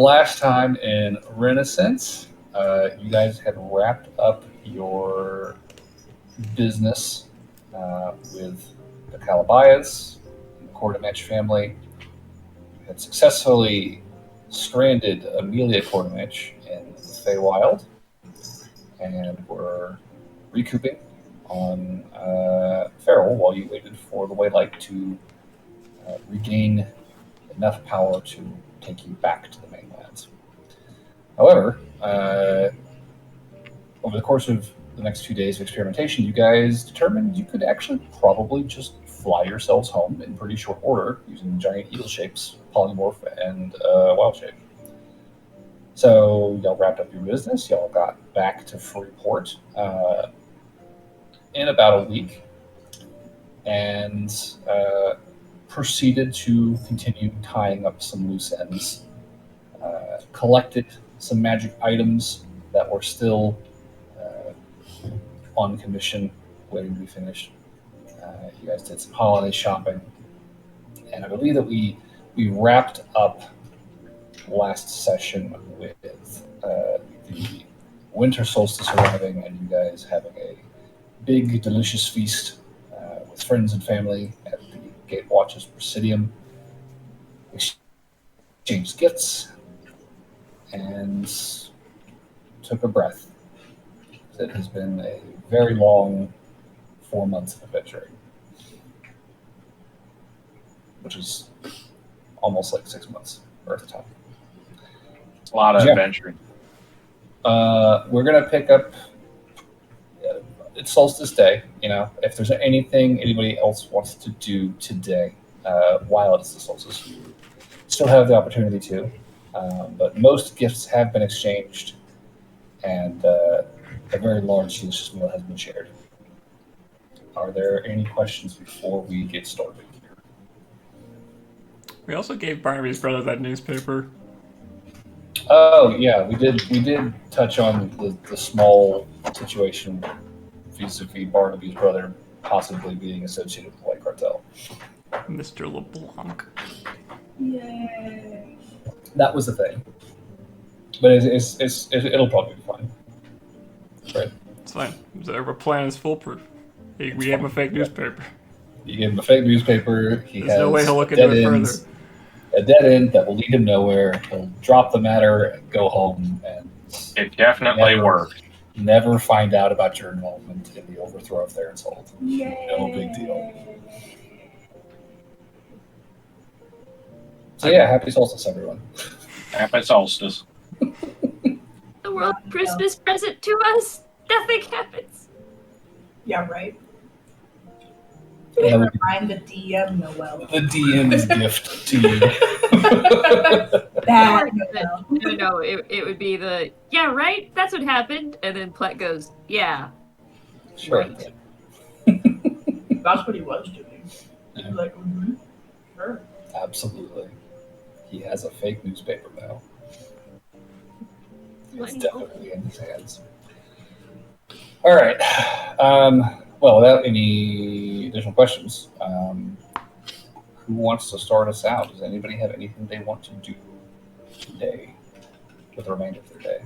last time in Renascence, you guys had wrapped up your business with the Calabayas and the Cordomech family. You had successfully stranded Amelia Cordomech in the Feywild and were recouping on Feral while you waited for the Waylight to regain enough power to take you back to the mainlands. However, over the course of the next 2 days of experimentation, you guys determined you could actually probably just fly yourselves home in pretty short order using giant eagle shapes, polymorph, and wild shape. So y'all wrapped up your business. Y'all got back to Freeport in about a week and proceeded to continue tying up some loose ends. Collected some magic items that were still on commission, waiting to be finished. You guys did some holiday shopping, and I believe that we wrapped up last session with the winter solstice arriving, and you guys having a big, delicious feast with friends and family at the Gatewatch's Presidium. Exchanged gifts and took a breath. It has been a very long 4 months of adventuring, which is almost like 6 months Earth time. It's a lot of adventuring. We're gonna pick up. It's Solstice Day. You know, if there's anything anybody else wants to do today, while it's the solstice, you still have the opportunity to. But most gifts have been exchanged, and a very large delicious meal has been shared. Are there any questions before we get started here? We also gave Barnaby's brother that newspaper. Oh yeah, we did touch on the small situation vis-a-vis Barnaby's brother possibly being associated with the White Cartel. Mr. LeBlanc. Yay. That was the thing. But it'll probably be fine. Right? It's fine. Our plan is foolproof. We gave him a fake newspaper. You gave him a fake newspaper. There's no way he'll look into it further. A dead end that will lead him nowhere. He'll drop the matter and go home, and it definitely worked. Never find out about your involvement in the overthrow of Theron's Hold. Yay. No big deal. So yeah, happy solstice, everyone. Happy solstice. The world Christmas present to us. Nothing happens. Yeah, right. They remind the DM Noel. The DM's gift to you. That No, it would be the, yeah, right? That's what happened. And then Plet goes, yeah. Sure. Right. That's what he was doing. Yeah. Like, sure. Absolutely. He has a fake newspaper now. It's What? definitely in his hands. All right. Well, without any additional questions, who wants to start us out? Does anybody have anything they want to do today with the remainder of their day?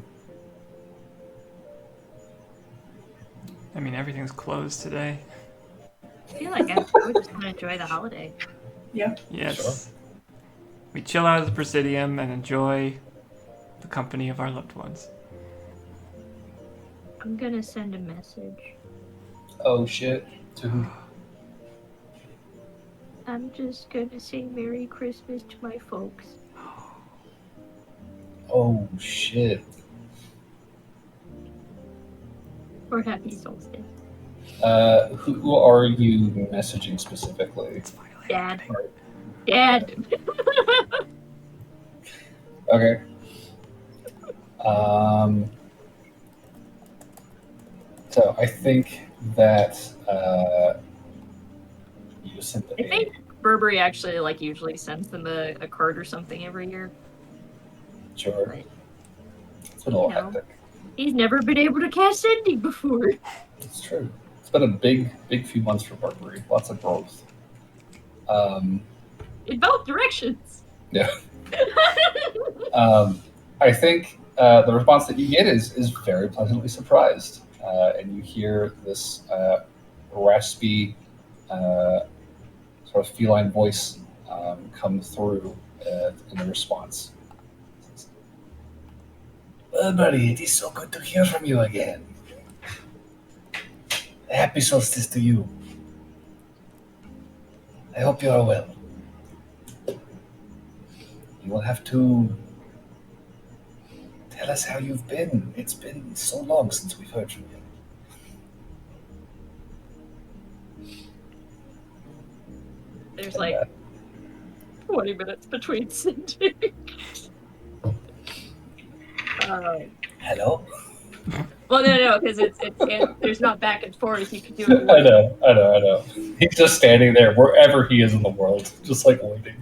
I mean, everything's closed today. I feel like I would just want to enjoy the holiday. Yeah. Yes. Sure. We chill out at the Presidium and enjoy the company of our loved ones. I'm gonna send a message. Oh, shit. To who? I'm just gonna say Merry Christmas to my folks. Oh, shit. Or Happy Solstice. Who are you messaging specifically? Dad. Dad. Okay. So I think that you sent I think Burberry actually usually sends them a card or something every year. Sure. But, It's been a little hectic. he's never been able to cast sending before. It's true. It's been a big few months for Burberry. Lots of growth. In both directions. Yeah. I think the response that you get is very pleasantly surprised, and you hear this raspy, sort of feline voice come through in the response. Well, buddy, it is so good to hear from you again. Happy solstice to you. I hope you are well. You will have to tell us how you've been. It's been so long since we've heard from you. There's And, like 20 minutes between sending. hello? Well, no, because there's not back and forth. You could do it. I know. He's just standing there wherever he is in the world, just like waiting.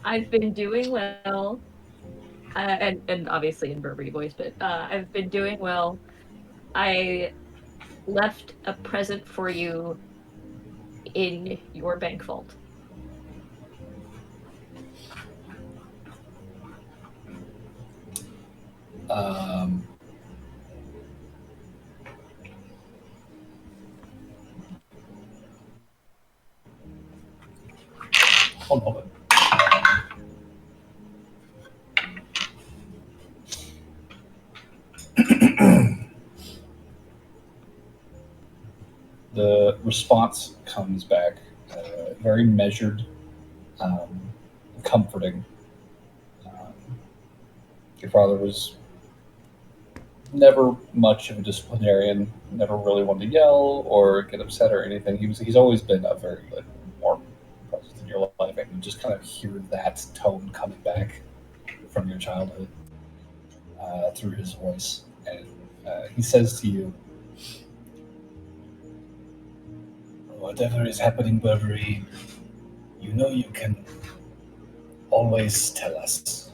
I've been doing well, and obviously in Burberry voice, but I've been doing well. I left a present for you in your bank vault. One moment. The response comes back very measured, comforting. Your father was never much of a disciplinarian, never really wanted to yell or get upset or anything. He's always been a very like, warm presence in your life, and you just kind of hear that tone coming back from your childhood through his voice. And he says to you, whatever is happening, Burberry, you know you can always tell us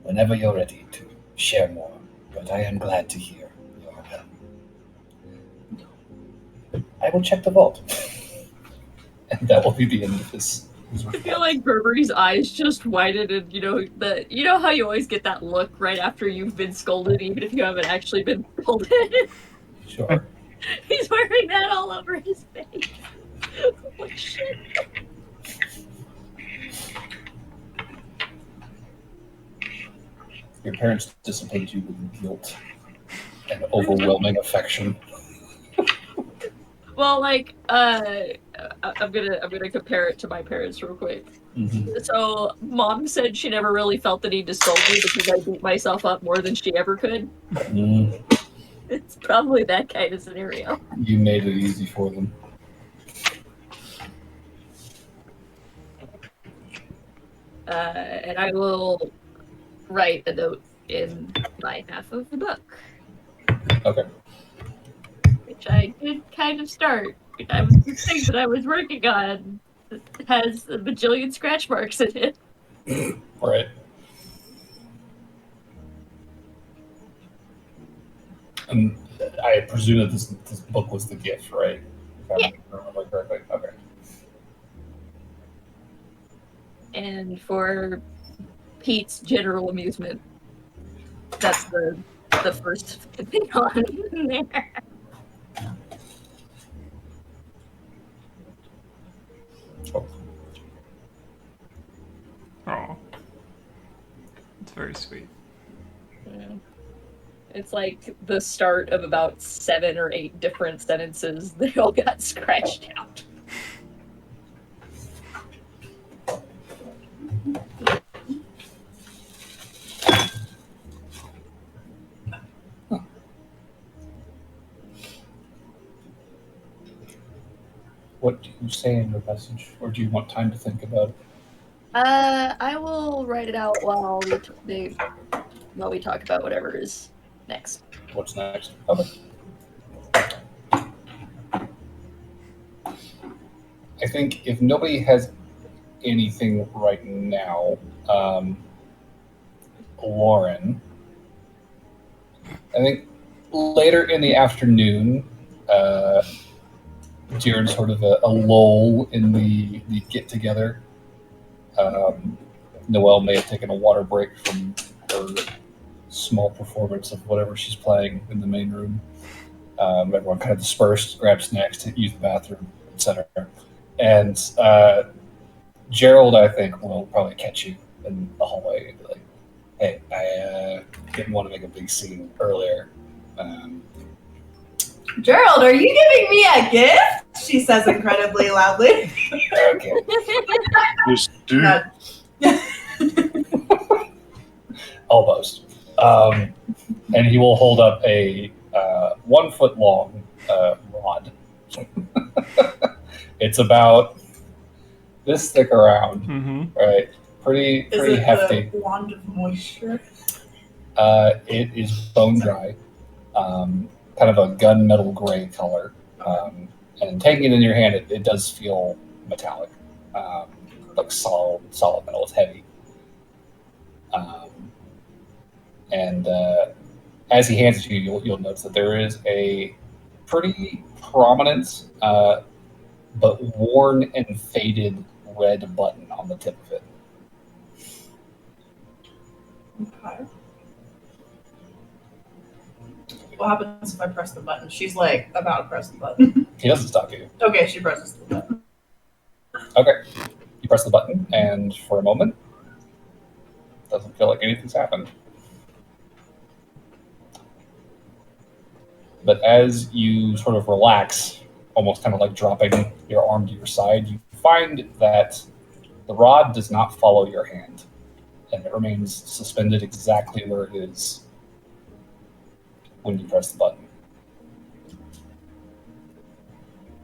whenever you're ready to share more. But I am glad to hear you are well. I will check the vault. And that will be the end of his I feel like Burberry's eyes just widened, and you know how you always get that look right after you've been scolded, even if you haven't actually been scolded. Sure. He's wearing that all over his face. Holy shit. Your parents dissipate you with guilt and overwhelming affection. Well, like, I'm gonna compare it to my parents real quick. Mm-hmm. So, Mom said she never really felt the need to scold me because I beat myself up more than she ever could. Mm. It's probably that kind of scenario. You made it easy for them. And I will write a note in my half of the book. Okay. Which I did kind of start. I was the thing that I was working on that has a bajillion scratch marks in it. Right. And I presume that this book was the gift, right? If I remember correctly. Okay. And for Pete's general amusement, that's the first thing on there. Oh, it's very sweet. Yeah. It's like the start of about 7 or 8 different sentences. They all got scratched out. What do you say in your message, or do you want time to think about it? I will write it out while we talk about whatever is next. What's next? Okay. I think if nobody has anything right now, Lauren, I think later in the afternoon, during sort of a lull in the get together. Noelle may have taken a water break from her small performance of whatever she's playing in the main room. Everyone kind of dispersed, grabbed snacks to use the bathroom, etc. And Gerald, I think, will probably catch you in the hallway and be like, "Hey, I didn't want to make a big scene earlier." Gerald, are you giving me a gift? She says incredibly loudly. Okay. This dude. Not- Almost. And he will hold up a 1 foot long rod. It's about this thick around, Mm-hmm. right? Pretty Is it hefty. the wand of moisture? It is bone dry, kind of a gunmetal gray color. And taking it in your hand, it does feel metallic, like solid metal. It's heavy. And as he hands it to you, you'll notice that there is a pretty prominent, but worn and faded red button on the tip of it. Okay. What happens if I press the button? She's like about to press the button. He doesn't stop you. Okay, she presses the button. Okay. You press the button, and for a moment, doesn't feel like anything's happened. But as you sort of relax, almost kind of like dropping your arm to your side, you find that the rod does not follow your hand, and it remains suspended exactly where it is when you press the button.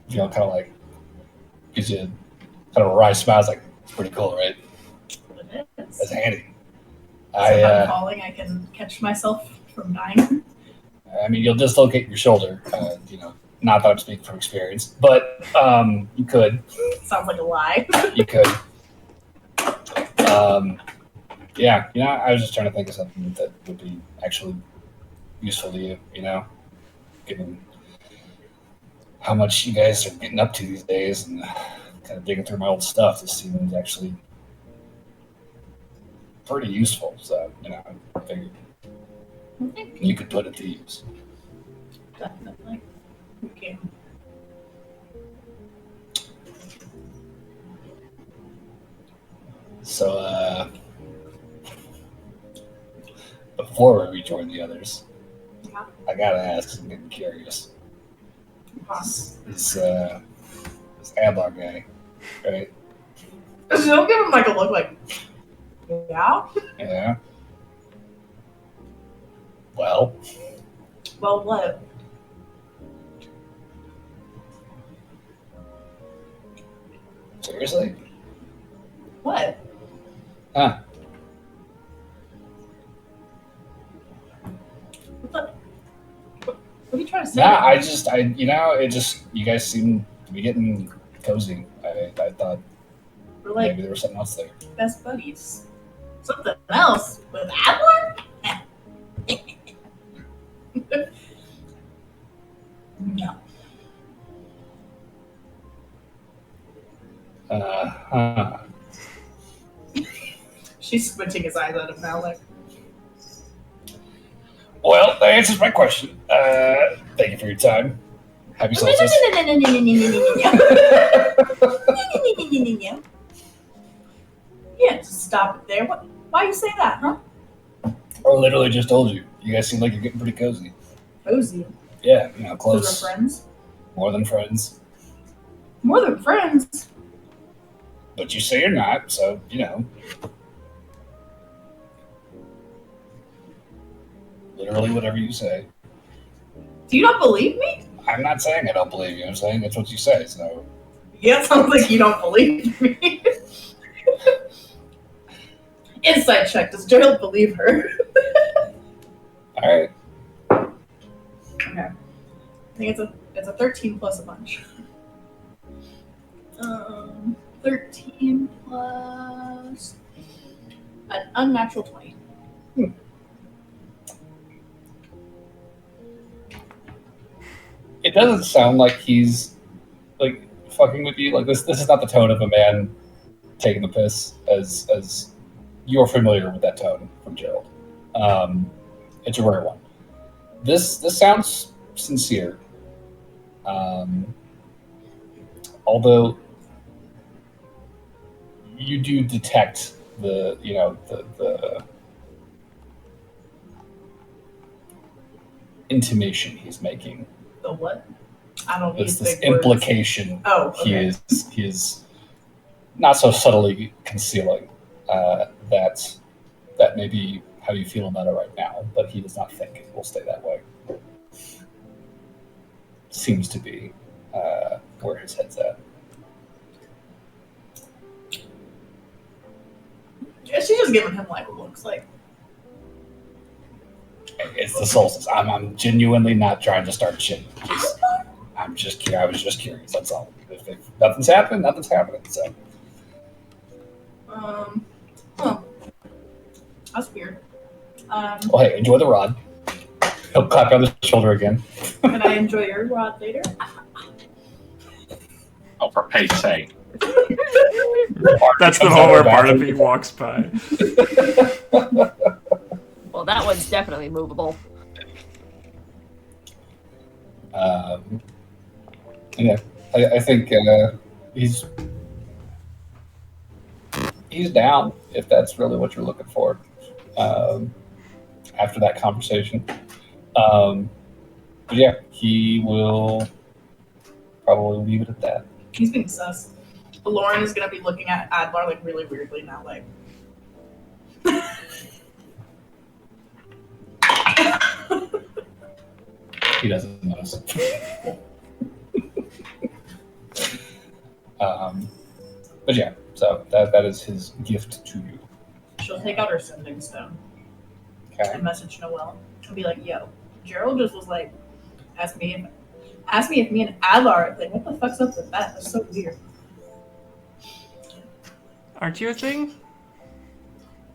You know, kind of like gives you kind of a wry smile. It's like, it's pretty cool, right? It is. That's handy. So if I'm falling, I can catch myself from dying. I mean, you'll dislocate your shoulder. Not that I'm speaking from experience, but you could. Sounds like a lie. You could. Yeah, I was just trying to think of something that would be actually useful to you, given how much you guys are getting up to these days, and kind of digging through my old stuff. This seems actually pretty useful. So, I figured you could put it to use. Definitely. Okay. So, before we rejoin the others, Yeah. I gotta ask, 'cause I'm getting curious. This Adler guy, right? Don't give him like a look like, yeah? Yeah. Well, Well, what? seriously? What? Huh. What are you trying to say? Nah, you guys seem to be getting cozy. I thought We're like maybe there was something else there. best buddies. Something else with Adler? No. Huh. She's squinting his eyes at him now, like, Well, that answers my question. Thank you for your time. Happy solstice. Yeah, just stop it there. Why you say that, huh? I literally just told you. You guys seem like you're getting pretty cozy. Cozy. Yeah, Because close. we're friends. More than friends. More than friends. But you say you're not, so, literally whatever you say. Do you not believe me? I'm not saying I don't believe you. I'm saying that's what you say, so. Yeah, it sounds like you don't believe me. Insight check. Does Gerald believe her? All right. Okay. I think it's a 13 plus a bunch. 13 plus an unnatural 20. It doesn't sound like he's fucking with you. Like this is not the tone of a man taking the piss, as you're familiar with that tone from Gerald. It's a rare one. This sounds sincere, although you do detect the intimation he's making. The what? I don't need This big words. implication. Oh, okay. He is not so subtly concealing that may be how you feel about it right now, but he does not think it will stay that way. Seems to be where his head's at. Yeah, she's just giving him like looks like. It's the solstice. I'm genuinely not trying to start shit. I was just curious. That's all. If nothing's happened, nothing's happening. So. Huh. That's weird. Well, hey, enjoy the rod. He'll clap you on the shoulder again. Can I enjoy your rod later? Oh, for Pete's sake. That's the moment where Barnaby walks by. Well, that one's definitely movable. Yeah, I think he's down if that's really what you're looking for. After that conversation, but yeah, he will probably leave it at that. He's being sus. Lauren is gonna be looking at Adlar like really weirdly now, like. He doesn't notice. But yeah, so that is his gift to you. She'll take out her sending stone Okay. and message Noelle and be like, "Yo, Gerald just was like, ask me if me and Adlar are a thing. What the fuck's up with that? That's so weird." Aren't you a thing?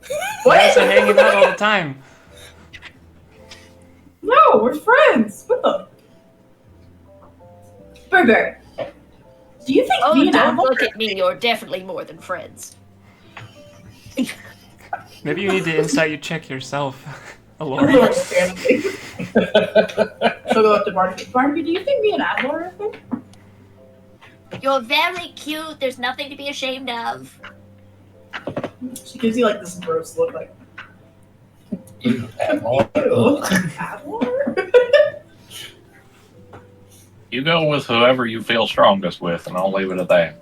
You What? guys are hanging out all the time. No, we're friends. What the? Burger. Do you think Oh, me and don't Adlar? look at me. You're definitely more than friends. Maybe you need to insight check yourself. Alone. Lauren's panicking. She'll go up to Barnaby. Barnaby, do you think me and Adlar are a thing? You're very cute. There's nothing to be ashamed of. She gives you like this gross look, like Ew, Adlar. ew. Adlar. You go with whoever you feel strongest with, and I'll leave it at that.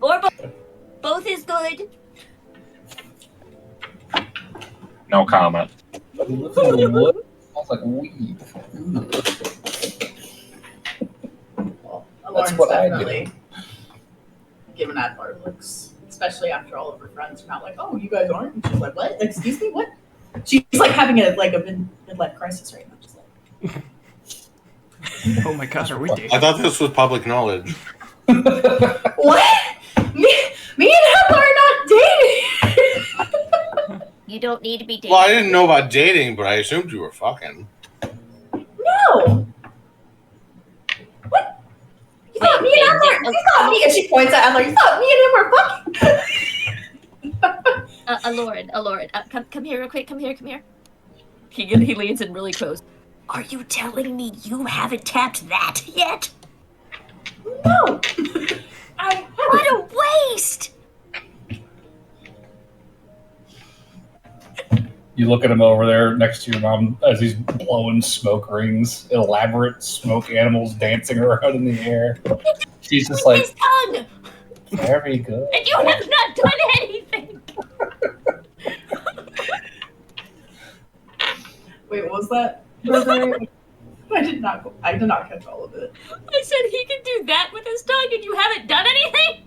Or both is good. No comment. He lives in the wood. Smells like weed. Well, That's Lauren's what I definitely giving Adlar looks, especially after all of her friends are not like, "Oh, you guys aren't." And she's like, "What? Excuse me, what?" She's like having a midlife crisis right now. Just like, Oh my god, are we dating? I thought this was public knowledge. what? Me and Adlar are not dating. You don't need to be dating. Well, I didn't know about dating, but I assumed you were fucking. No. What? You thought me and Adlar? You thought me? And she points at Adlar. You thought me and him were fucking? Lauren, come here real quick. Come here. He leans in really close. Are you telling me you haven't tapped that yet? No. What a waste! You look at him over there next to your mom as he's blowing smoke rings, elaborate smoke animals dancing around in the air. She's just like, His tongue! very good. And you have not done anything! Wait, what was that? I did not catch all of it. I said he can do that with his tongue and you haven't done anything?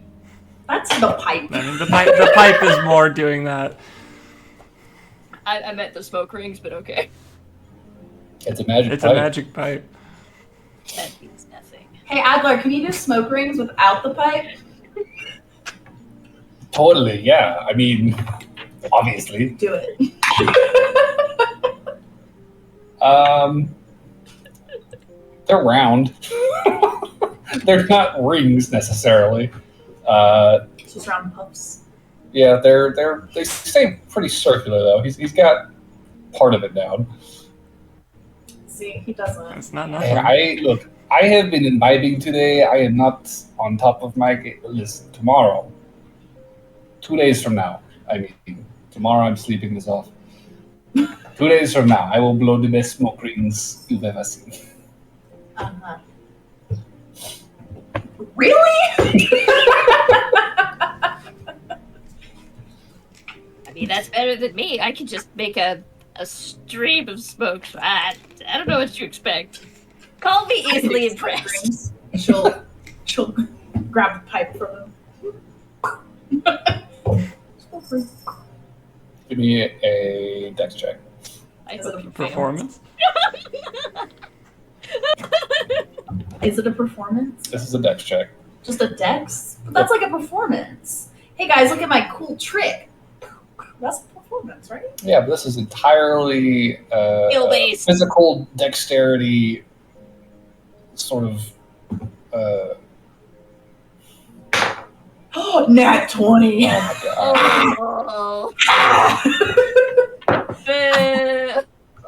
That's the pipe. I mean, the pipe is more doing that. I meant the smoke rings, but okay. It's a magic It's pipe. a magic pipe. That means nothing. Hey Adlar, can you do smoke rings without the pipe? Totally, yeah. I mean, obviously. Do it. They're round. They're not rings necessarily. Just round puffs. Yeah, they stay pretty circular though. He's got part of it down. See, he doesn't. It's not Hey, nothing. I have been imbibing today. I am not on top of my game. Listen, tomorrow, 2 days from now, I mean, tomorrow I'm sleeping this off. 2 days from now, I will blow the best smoke rings you've ever seen. Uh-huh. Really? I mean, that's better than me. I can just make a stream of smoke. I don't know what you expect. Call me easily impressed. She'll grab the pipe from him. Give me a dex check. I Is it a hope you fail. Performance? Is it a performance? This is a dex check. Just a dex? But that's like a performance. Hey guys, look at my cool trick. That's a performance, right? Yeah, but this is entirely Skill-based. physical dexterity, sort of. Oh, nat 20. Oh my god! Oh.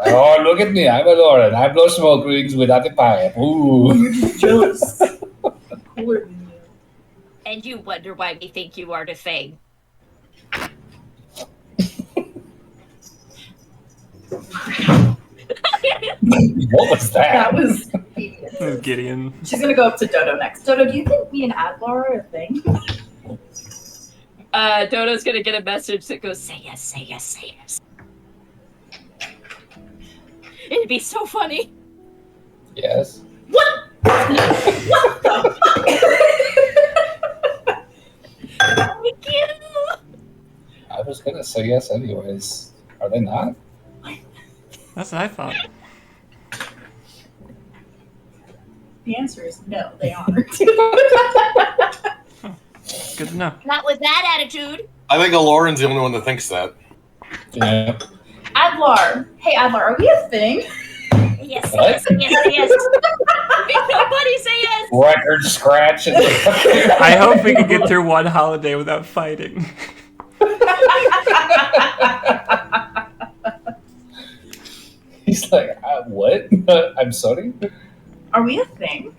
Oh, look at me! I'm a Lauren. I blow smoke rings without a pipe. Ooh. You're just jealous. I'm cooler than you. And you wonder why we think you are the Fang. What was that? That was This is Gideon. She's gonna go up to Dodo next. Dodo, do you think me and Adlar are a thing? Dodo's gonna get a message that goes, say yes, say yes, say yes. It'd be so funny. Yes. What? What the fuck? Thank you. I was gonna say yes anyways. Are they not? That's what I thought. The answer is no, they aren't. Good to know. Not with that attitude. I think Aloran's the only one that thinks that. Yeah. Adlar. Hey, Adlar, are we a thing? Yes, What? yes, yes, yes. Nobody say yes. Record scratch. I hope we can get through one holiday without fighting. He's like, what? I'm sorry? Are we a thing?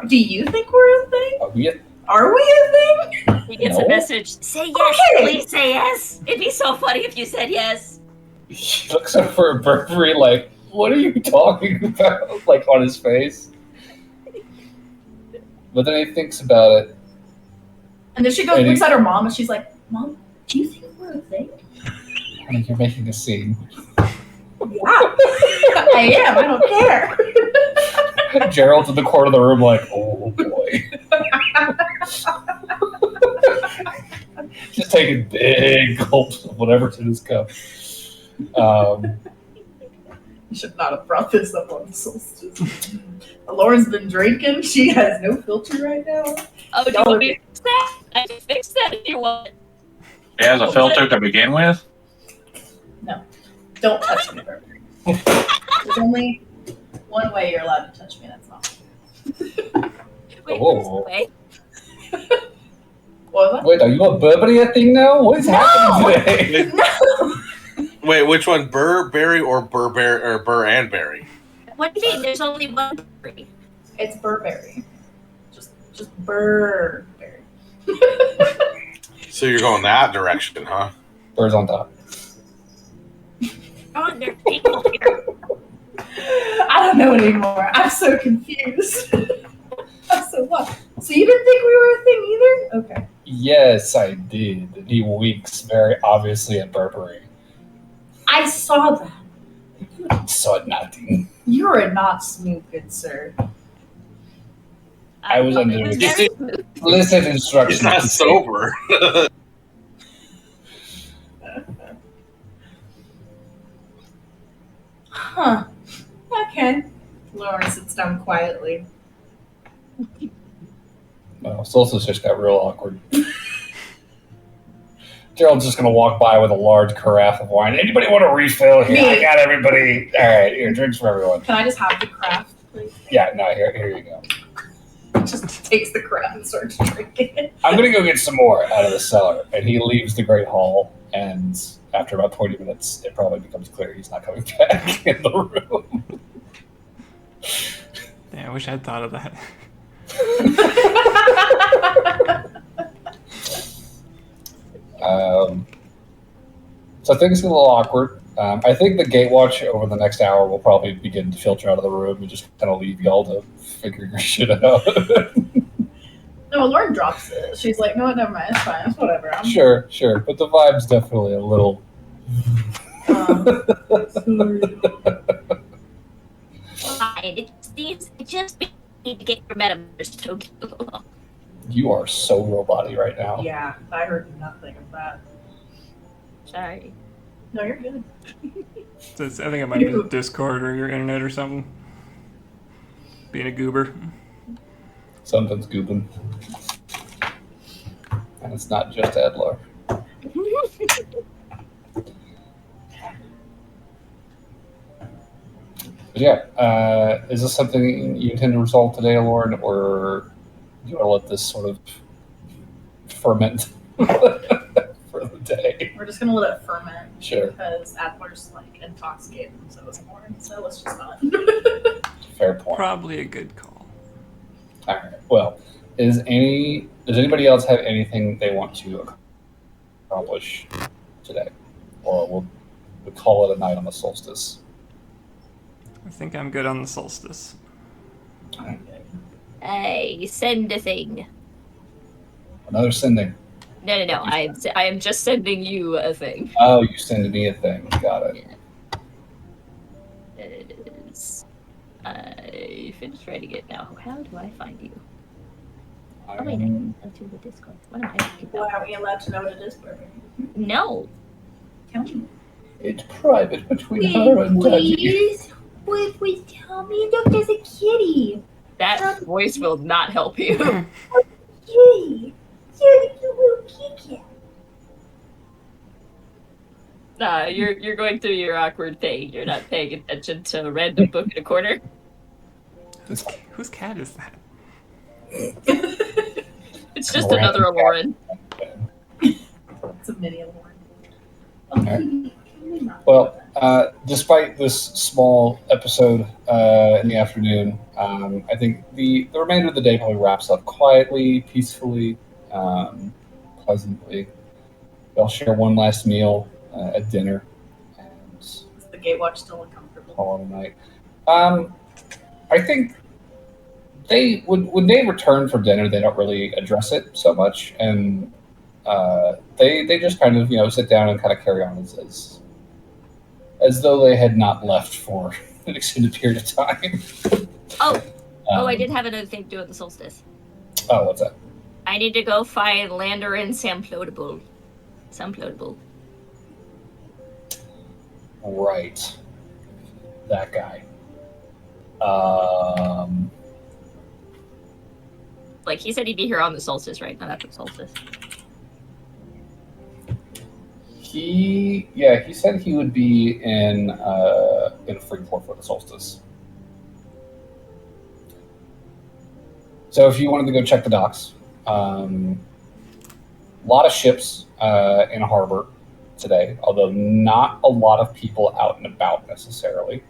Do you think we're a thing? Are we? Are we a thing? He gets No. a message. Say yes. Okay. Please say yes. It'd be so funny if you said yes. He looks up for a Burberry like, what are you talking about? Like on his face. But then he thinks about it. And then she goes And looks he- at her mom and she's like, Mom, do you think we're a thing? I think you're making a scene. Yeah. I am, I don't care. Gerald's in the corner of the room like, oh boy. Just taking big gulps of whatever's in his cup. You should not have brought this up on the solstice. Lauren's been drinking. She has no filter right now. Oh, do you Y'all want are- me to fix that? I can fix that if you want. He has a filter to begin with. Don't touch me, Burberry. There's only one way you're allowed to touch me, that's not. Wait, Oh. wait. What was Wait, are you a Burberry thing now? What is happening today? that? No! Wait, which one? Burberry or Burberry or Burr and Berry? What do you mean? There's only one Burberry. It's Burberry. Just Burberry. So you're going that direction, huh? Birds on top. Oh, there are people here. I don't know anymore. I'm so confused. I'm so what? So you didn't think we were a thing either? Okay. Yes, I did. And he winks very obviously at Burberry. I saw that. Saw nothing. You are not smooth, good sir. I was under It was the- very smooth. Listen instructions. He's not sober. Huh. Okay. Lauren sits down quietly. No, Solstice just got real awkward. Gerald's just gonna walk by with a large carafe of wine. Anybody want a refill? Here, Me. I got everybody. All right, here, drinks for everyone. Can I just have the craft, please? Yeah, no, here you go. takes the crab and starts drinking it. I'm gonna go get some more out of the cellar, and he leaves the great hall. And after about 20 minutes, it probably becomes clear he's not coming back in the room. Yeah, I wish I'd thought of that. So things get a little awkward. I think the gate watch over the next hour will probably begin to filter out of the room and just kind of leave y'all to figure your shit out. No, Lauren drops it. She's like, no, never mind. It's fine. It's whatever. I'm Sure. But the vibe's definitely a little. Fine. It just need to get your metaverse token. You are so robot-y right now. Yeah, I heard nothing of that. Sorry. No, you're good. So I think it might be Discord or your internet or something. Being a goober. Something's gooping. And it's not just Adler. But yeah, is this something you intend to resolve today, Lauren, or do you want to let this sort of ferment for the day? We're just gonna let it ferment. Sure. Because Adler's like intoxicated, and so is Lauren. So let's just not. Fair point. Probably a good call. All right. Well, does anybody else have anything they want to accomplish today, or we'll call it a night on the solstice? I think I'm good on the solstice. I send a thing. Another sending. No. I am just sending you a thing. Oh, you send me a thing. Got it. I finished writing it now. How do I find you? I Oh wait, I can go to the Discord. What am I thinking Why about? aren't we allowed to know what it is, perfect? No. Tell me. It's private between her and Daddy. Please tell me. Look, there's a kitty. That voice will not help you. Kitty. You're a little kitty. Nah, you're going through your awkward thing. You're not paying attention to a random book in a corner. Whose cat is that? It's just another Lauren. It's a mini Lauren. Alright. Well, despite this small episode in the afternoon, I think the remainder of the day probably wraps up quietly, peacefully, pleasantly. They'll share one last meal at dinner and Is the gate watch still uncomfortable? call it a night. I think when they return for dinner, they don't really address it so much, and they just kind of sit down and kind of carry on as though they had not left for an extended period of time. I did have another thing to do with the solstice. Oh, what's that? I need to go find Lander and Samplodable. Right. That guy. Like, he said he'd be here on the solstice, right? Not after the solstice. He said he would be in Freeport for the solstice. So if you wanted to go check the docks, a lot of ships in harbor today, although not a lot of people out and about necessarily.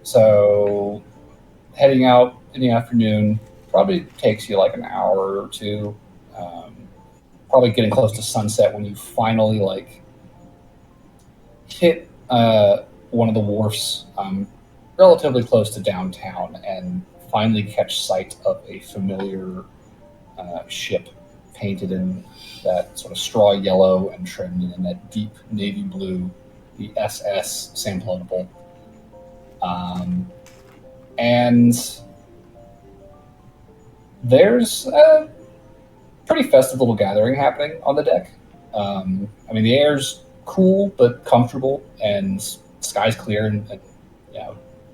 So heading out in the afternoon probably takes you like an hour or two. Probably getting close to sunset when you finally hit one of the wharfs relatively close to downtown and finally catch sight of a familiar ship painted in that sort of straw yellow and trimmed in that deep navy blue, the SS Samplodable. And there's a pretty festive little gathering happening on the deck. The air's cool but comfortable, and the sky's clear, and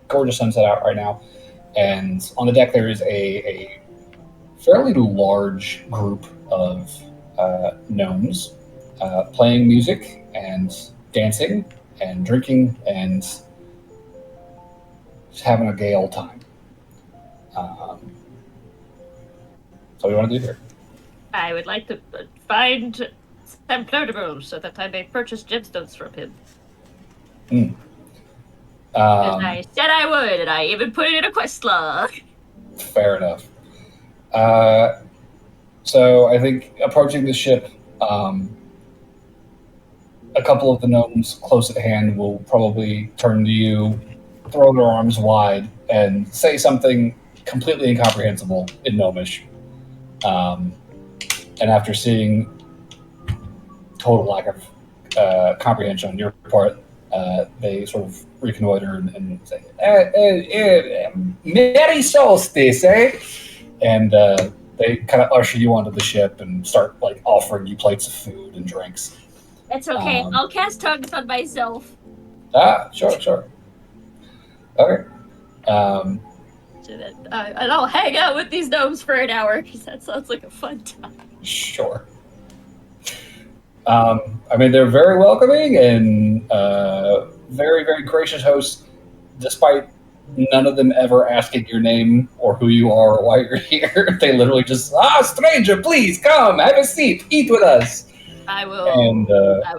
gorgeous sunset out right now. And on the deck there is a fairly large group of gnomes playing music and dancing and drinking and just having a gay old time. So what do you want to do here? I would like to find Sam Notables so that I may purchase gemstones from him. As I said I would, and I even put it in a quest log. Fair enough. So I think approaching the ship, a couple of the gnomes close at hand will probably turn to you, throw their arms wide, and say something completely incomprehensible in Gnomish. And after seeing total lack of comprehension on your part, they sort of reconnoiter and say, Merry Solstice, eh? And they kind of usher you onto the ship and start like offering you plates of food and drinks. It's okay. I'll cast tongues on myself. Sure. Okay. So that, and I'll hang out with these gnomes for an hour because that sounds like a fun time. Sure. I mean, they're very welcoming and very, very gracious hosts, despite none of them ever asking your name or who you are or why you're here. They literally just, stranger, please come, have a seat, eat with us. I will. And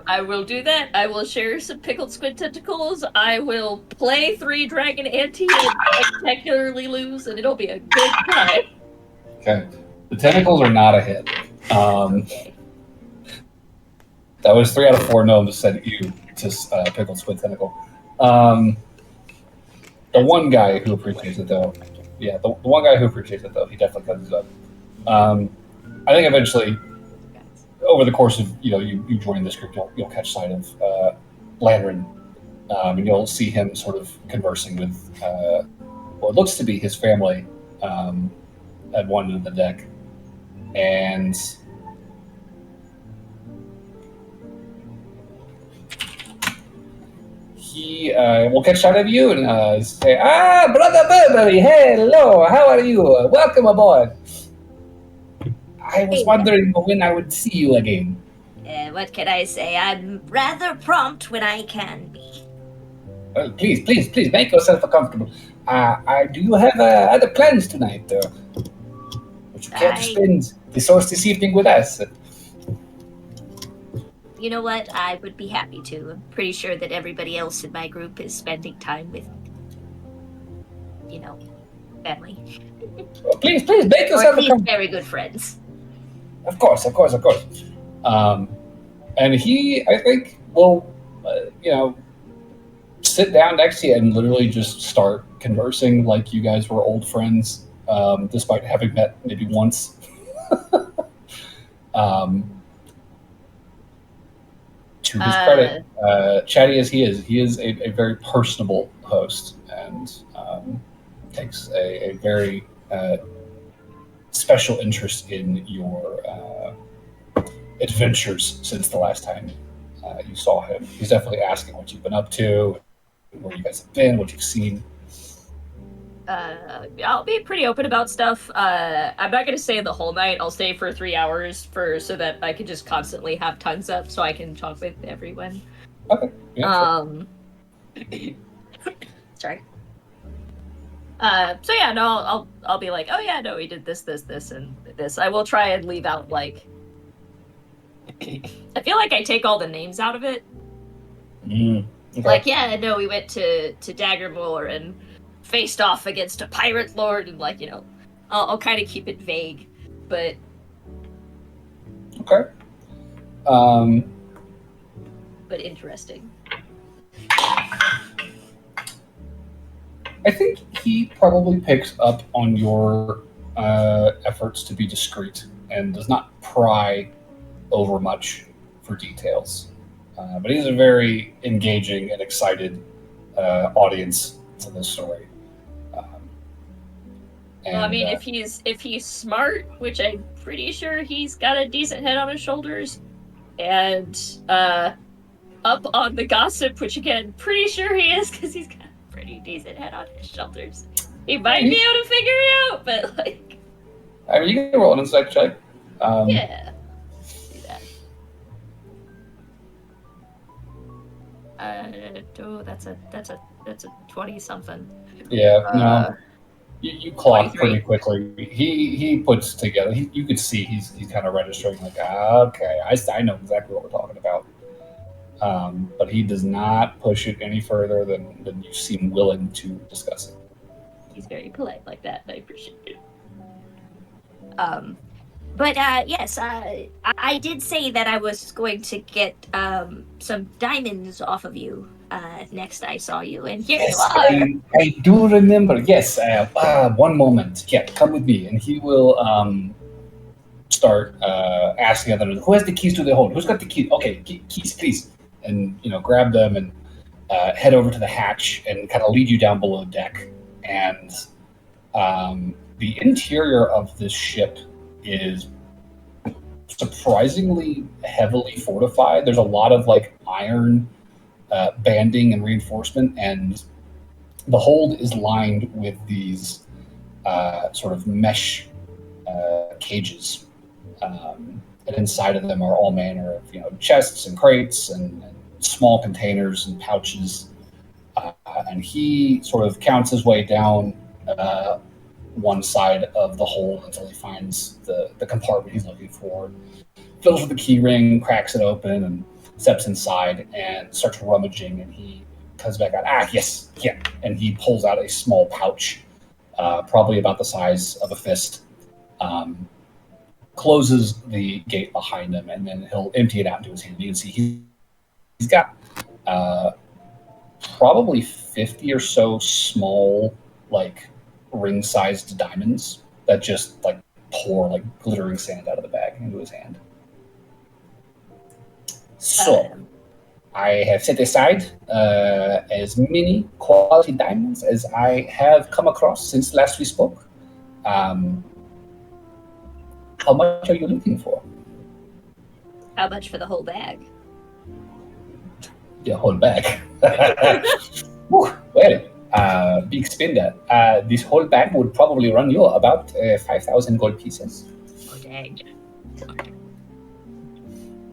I will do that. I will share some pickled squid tentacles. I will play 3 dragon ante and spectacularly lose, and it'll be a good time. okay, the tentacles are not a hit. Okay. That was 3 out of 4 gnomes said you to pickled squid tentacle. The one guy who appreciates it though, the one guy who appreciates it though, he definitely comes up. I think eventually, over the course of you joining this group, you'll catch sight of Landrin, and you'll see him sort of conversing with what looks to be his family at one end of the deck, and he will catch sight of you and say, Brother Burberry, hello, how are you? Welcome aboard. I was wondering when I would see you again. What can I say? I'm rather prompt when I can be. Well, please, make yourself comfortable. Do you have other plans tonight? Would you care to spend the solstice evening with us? You know what? I would be happy to. I'm pretty sure that everybody else in my group is spending time with, family. Well, please, make Or yourself at least comfortable. very good friends. Of course. And he, I think, will, sit down next to you and literally just start conversing like you guys were old friends, despite having met maybe once. To his credit, chatty as he is a very personable host and takes a very special interest in your adventures since the last time you saw him. He's definitely asking what you've been up to, where you guys have been, what you've seen. I'll be pretty open about stuff. I'm not gonna stay the whole night. I'll stay for 3 hours so that I can just constantly have tongues up so I can talk with everyone. Okay. Yeah, sure. Sorry. So yeah, no, I'll be like, oh yeah, no, we did this, and this. I will try and leave out like. I feel like I take all the names out of it. Okay. Like, yeah, no, we went to Daggermore and faced off against a pirate lord, and I'll kind of keep it vague, but Okay. but interesting. I think he probably picks up on your efforts to be discreet and does not pry over much for details. But he's a very engaging and excited audience to this story. Well, I mean, if he's smart, which I'm pretty sure he's got a decent head on his shoulders, and up on the gossip, which again, pretty sure he is because he's got a pretty decent head on his shoulders. He might be able to figure it out, but like. I mean, you can roll an insight check. Yeah. Do that. Oh, that's a 20 something. Yeah. No. You clock 23. pretty quickly. He puts together. You could see he's kind of registering like, okay, I know exactly what we're talking about. But he does not push it any further than you seem willing to discuss it. He's very polite like that. I appreciate it. But yes, I did say that I was going to get some diamonds off of you next I saw you, and here Yes, you are. I do remember. Yes, one moment. Yeah, come with me, and he will start asking others, who has the keys to the hold? Who's got the key? Okay, keys, please, and grab them and head over to the hatch and kind of lead you down below deck. And the interior of this ship is surprisingly heavily fortified. There's a lot of like iron banding and reinforcement, and the hold is lined with these sort of mesh cages, and inside of them are all manner of chests and crates and small containers and pouches. And he sort of counts his way down one side of the hold until he finds the compartment he's looking for. Fills with the key ring, cracks it open, and steps inside and starts rummaging. And he comes back out. Yes, yeah. And he pulls out a small pouch, probably about the size of a fist. Closes the gate behind him, and then he'll empty it out into his hand. You can see he's got probably 50 or so small, like ring-sized diamonds that just like pour like glittering sand out of the bag into his hand. So I have set aside as many quality diamonds as I have come across since last we spoke. How much are you looking for? How much for the whole bag? The whole bag. Well, big spender. This whole bag would probably run you about 5,000 gold pieces. Oh, dang.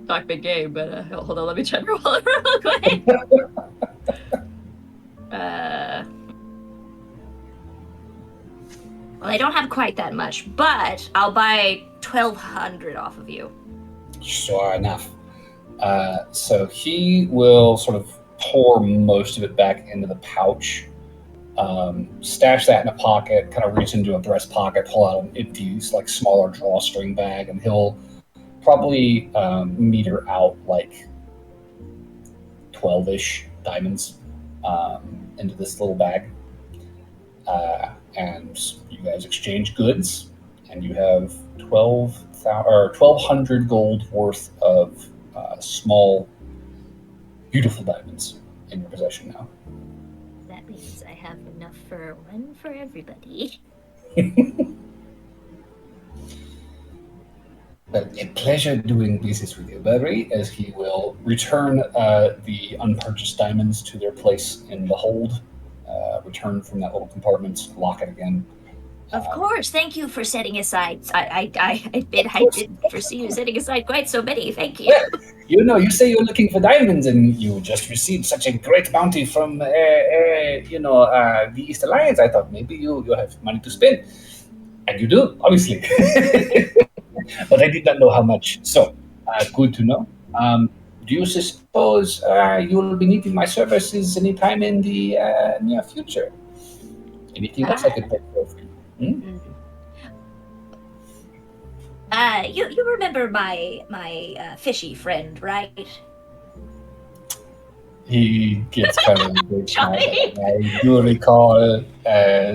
Talk big game, but hold on, let me check real quick. Well, I don't have quite that much, but I'll buy 1,200 off of you. Sure enough. So he will sort of pour most of it back into the pouch, stash that in a pocket, kind of reach into a breast pocket, pull out an empty, like smaller drawstring bag, and he'll probably meter out like 12-ish diamonds into this little bag. And you guys exchange goods, and you have 1,200 gold worth of small, beautiful diamonds in your possession now. That means I have enough for one for everybody. Well, a pleasure doing business with you, Barry, as he will return the unpurchased diamonds to their place in the hold, return from that little compartment, lock it again. Of course, thank you for setting aside. I admit I didn't foresee you setting aside quite so many. Thank you. You say you're looking for diamonds, and you just received such a great bounty from, the East Alliance. I thought maybe you have money to spend, and you do, obviously. But I did not know how much. So, good to know. Do you suppose you will be needing my services anytime in the near future? Anything else I could take care of you? You remember my fishy friend, right? He gets kind of a big smile. Johnny. I do recall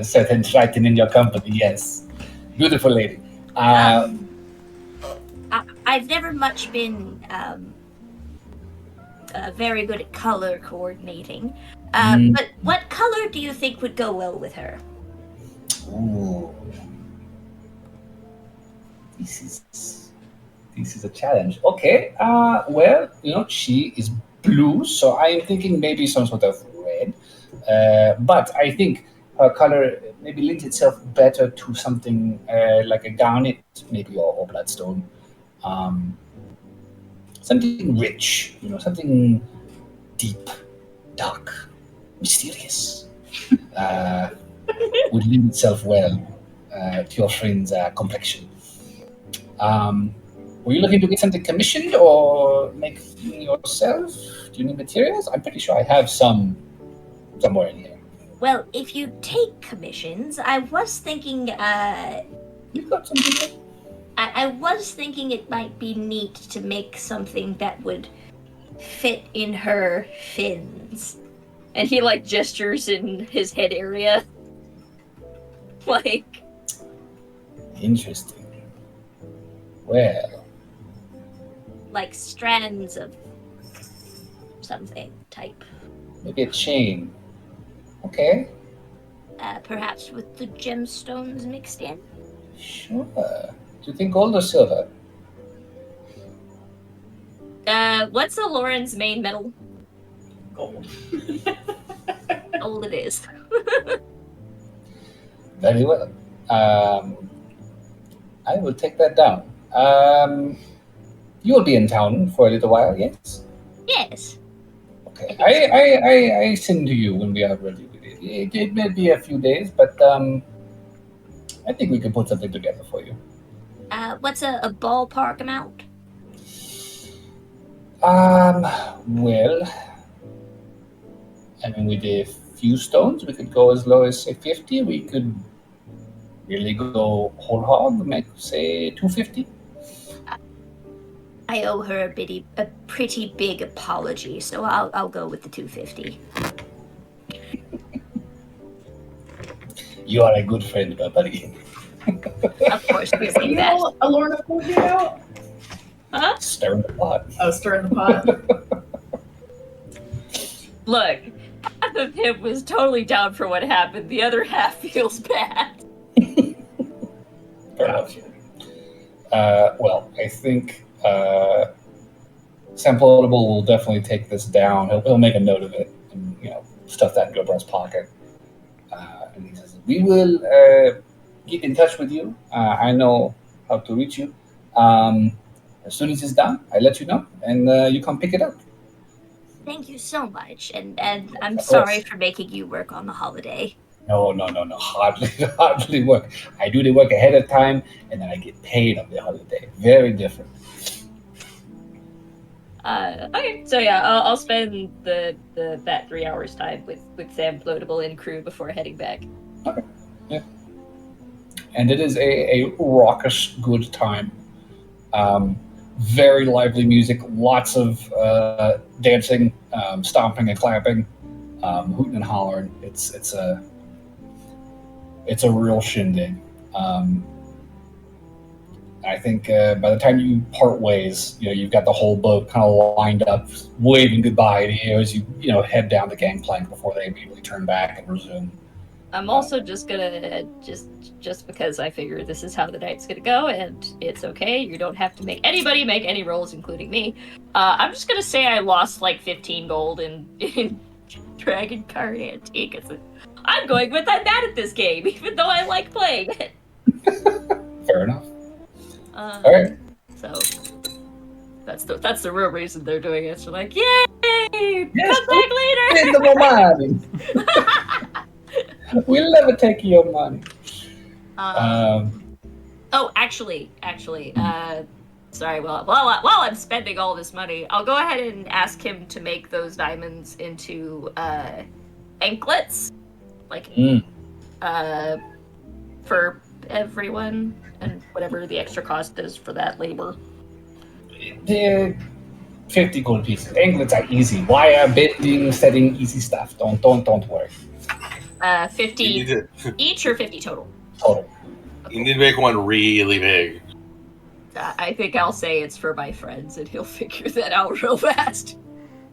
certain Triton in your company, yes. Beautiful lady. I've never much been very good at color coordinating. But what color do you think would go well with her? Ooh. This is a challenge. Okay. Well, she is blue, so I am thinking maybe some sort of red. But I think her color maybe lends itself better to something like a garnet, maybe, or bloodstone. Something rich, something deep, dark, mysterious. would lend itself well to your friend's complexion. Were you looking to get something commissioned or make yourself? Do you need materials? I'm pretty sure I have some somewhere in here. Well, if you take commissions, I was thinking, You've got some people. I was thinking it might be neat to make something that would fit in her fins. And he like gestures in his head area. Like, Interesting. Well, Like strands of something type. maybe a chain. Okay, Perhaps with the gemstones mixed in. sure. Do you think gold or silver? what's the Lauren's main metal? Gold. Gold it is. Very well. I will take that down. You will be in town for a little while, yes? Yes. Okay. I send to you when we are ready with it. It may be a few days, but I think we can put something together for you. What's a ballpark amount? Well, I mean, with a few stones, we could go as low as say 50. We could really go whole hog, make say 250. I owe her a pretty big apology, so I'll go with the 250. You are a good friend, my buddy. Of course, we say You that. know Alorna pulled you out? Stir in the pot. Oh, stirring the pot. Look, half of him was totally down for what happened. The other half feels bad. Fair enough. Well, I think Samplotable will definitely take this down. He'll make a note of it and stuff that in Gilbert's pocket. And he says, "We will get in touch with you. I know how to reach you. As soon as it's done, I let you know, and you come pick it up." Thank you so much, and I'm Of sorry course. for making you work on the holiday. No. Hardly work. I do the work ahead of time, and then I get paid on the holiday. Very different. Okay, so yeah, I'll spend that 3 hours time with Sam Floatable and crew before heading back. And it is a raucous good time. Very lively music, lots of dancing, stomping and clapping, hooting and hollering. It's a real shindig. I think by the time you part ways, you've got the whole boat kind of lined up, waving goodbye to you as you head down the gangplank before they immediately turn back and resume. I'm also just gonna just because I figure this is how the night's gonna go, and it's okay. You don't have to make anybody make any rolls, including me. I'm just gonna say I lost like 15 gold in Dragon Card Antique. I'm going with I'm bad at this game, even though I like playing it. Fair enough. All right. So that's the real reason they're doing it. So like, yay! Yes, Come back later. Spend the money. We'll never take your money. Oh, actually, sorry. Well, while I'm spending all this money, I'll go ahead and ask him to make those diamonds into anklets, like for everyone, and whatever the extra cost is for that labor. The 50 gold pieces. Anklets are easy. Wire, bending, setting, easy stuff. Don't worry. 50 You need to, each or 50 total? Total. you need to make one really big. I think I'll say it's for my friends, and he'll figure that out real fast.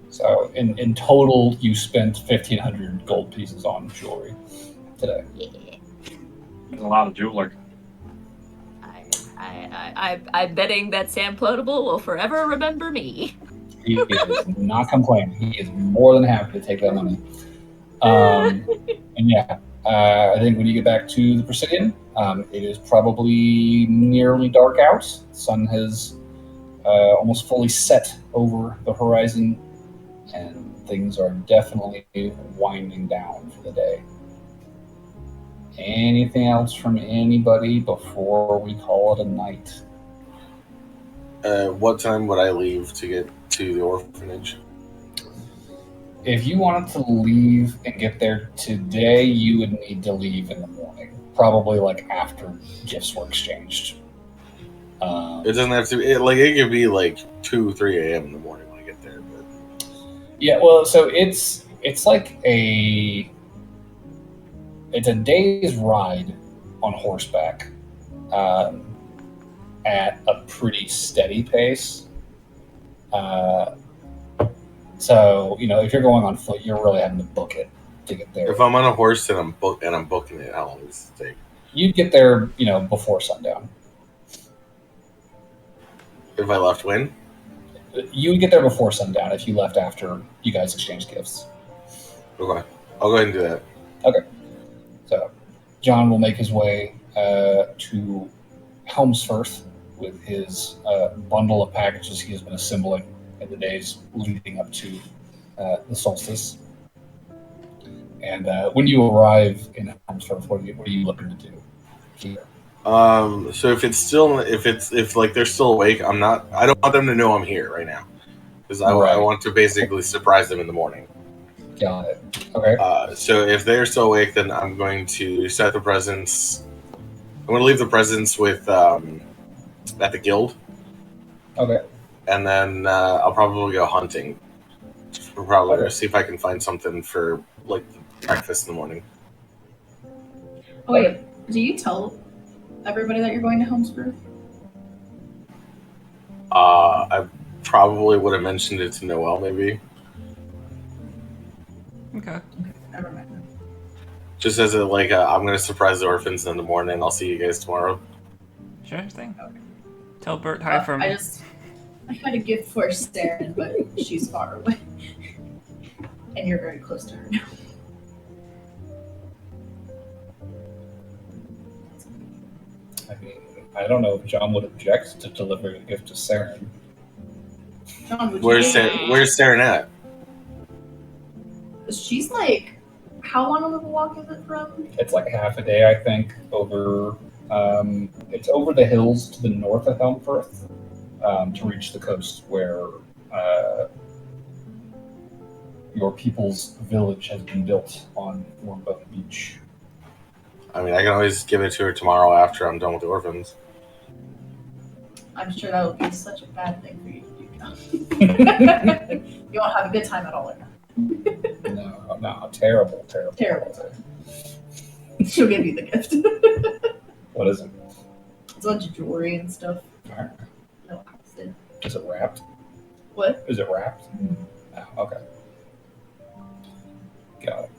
So in total, you spent 1,500 gold pieces on jewelry today. Yeah. There's a lot of jewelry. I'm betting that Sam Plotable will forever remember me. He is not complaining. He is more than happy to take that money. And yeah, I think when you get back to the Presidium, it is probably nearly dark out. The sun has almost fully set over the horizon, and things are definitely winding down for the day. Anything else from anybody before we call it a night? What time would I leave to get to the orphanage? If you wanted to leave and get there today, you would need to leave in the morning. Probably like after gifts were exchanged. It doesn't have to be, it could be like 2, 3 a.m. in the morning when I get there. But Yeah, well, so it's like it's a day's ride on horseback at a pretty steady pace. So if you're going on foot, you're really having to book it to get there. if I'm on a horse and I'm booking it, how long does it take? You'd get there, before sundown. If I left when? You would get there before sundown if you left after you guys exchanged gifts. Okay, I'll go ahead and do that. Okay. So John will make his way to Helmsfirth with his bundle of packages he has been assembling in the days leading up to the solstice. And when you arrive in Helmsfirth, what are you looking to do here? So if they're still awake, I don't want them to know I'm here right now, because I want to basically surprise them in the morning. Got it. Okay. So if they're still awake, then I'm going to set the presents. I'm going to leave the presents with at the guild. Okay. And then I'll probably go hunting. We'll probably see if I can find something for like breakfast in the morning. Oh wait, do you tell everybody that you're going to Homesbrew? I probably would have mentioned it to Noelle, maybe. Okay. Never mind. Just as I'm going to surprise the orphans in the morning. I'll see you guys tomorrow. Sure thing. Okay. Tell Bert hi from me. I had a gift for Saren, but she's far away. And you're very close to her now. I mean, I don't know if John would object to delivering a gift to Saren. John, would Where's you Saren at? She's like, how long of a walk is it from? It's like half a day, I think, over. It's over the hills to the north of Helmfirth to reach the coast where your people's village has been built on Warmbone Beach. I mean, I can always give it to her tomorrow after I'm done with the orphans. I'm sure that would be such a bad thing for you to do, John. You won't have a good time at all. No, terrible. Terrible. She'll give you the gift. What is it? It's a bunch of jewelry and stuff. Alright. No, Is it wrapped? what? Is it wrapped? Oh, okay. Got it.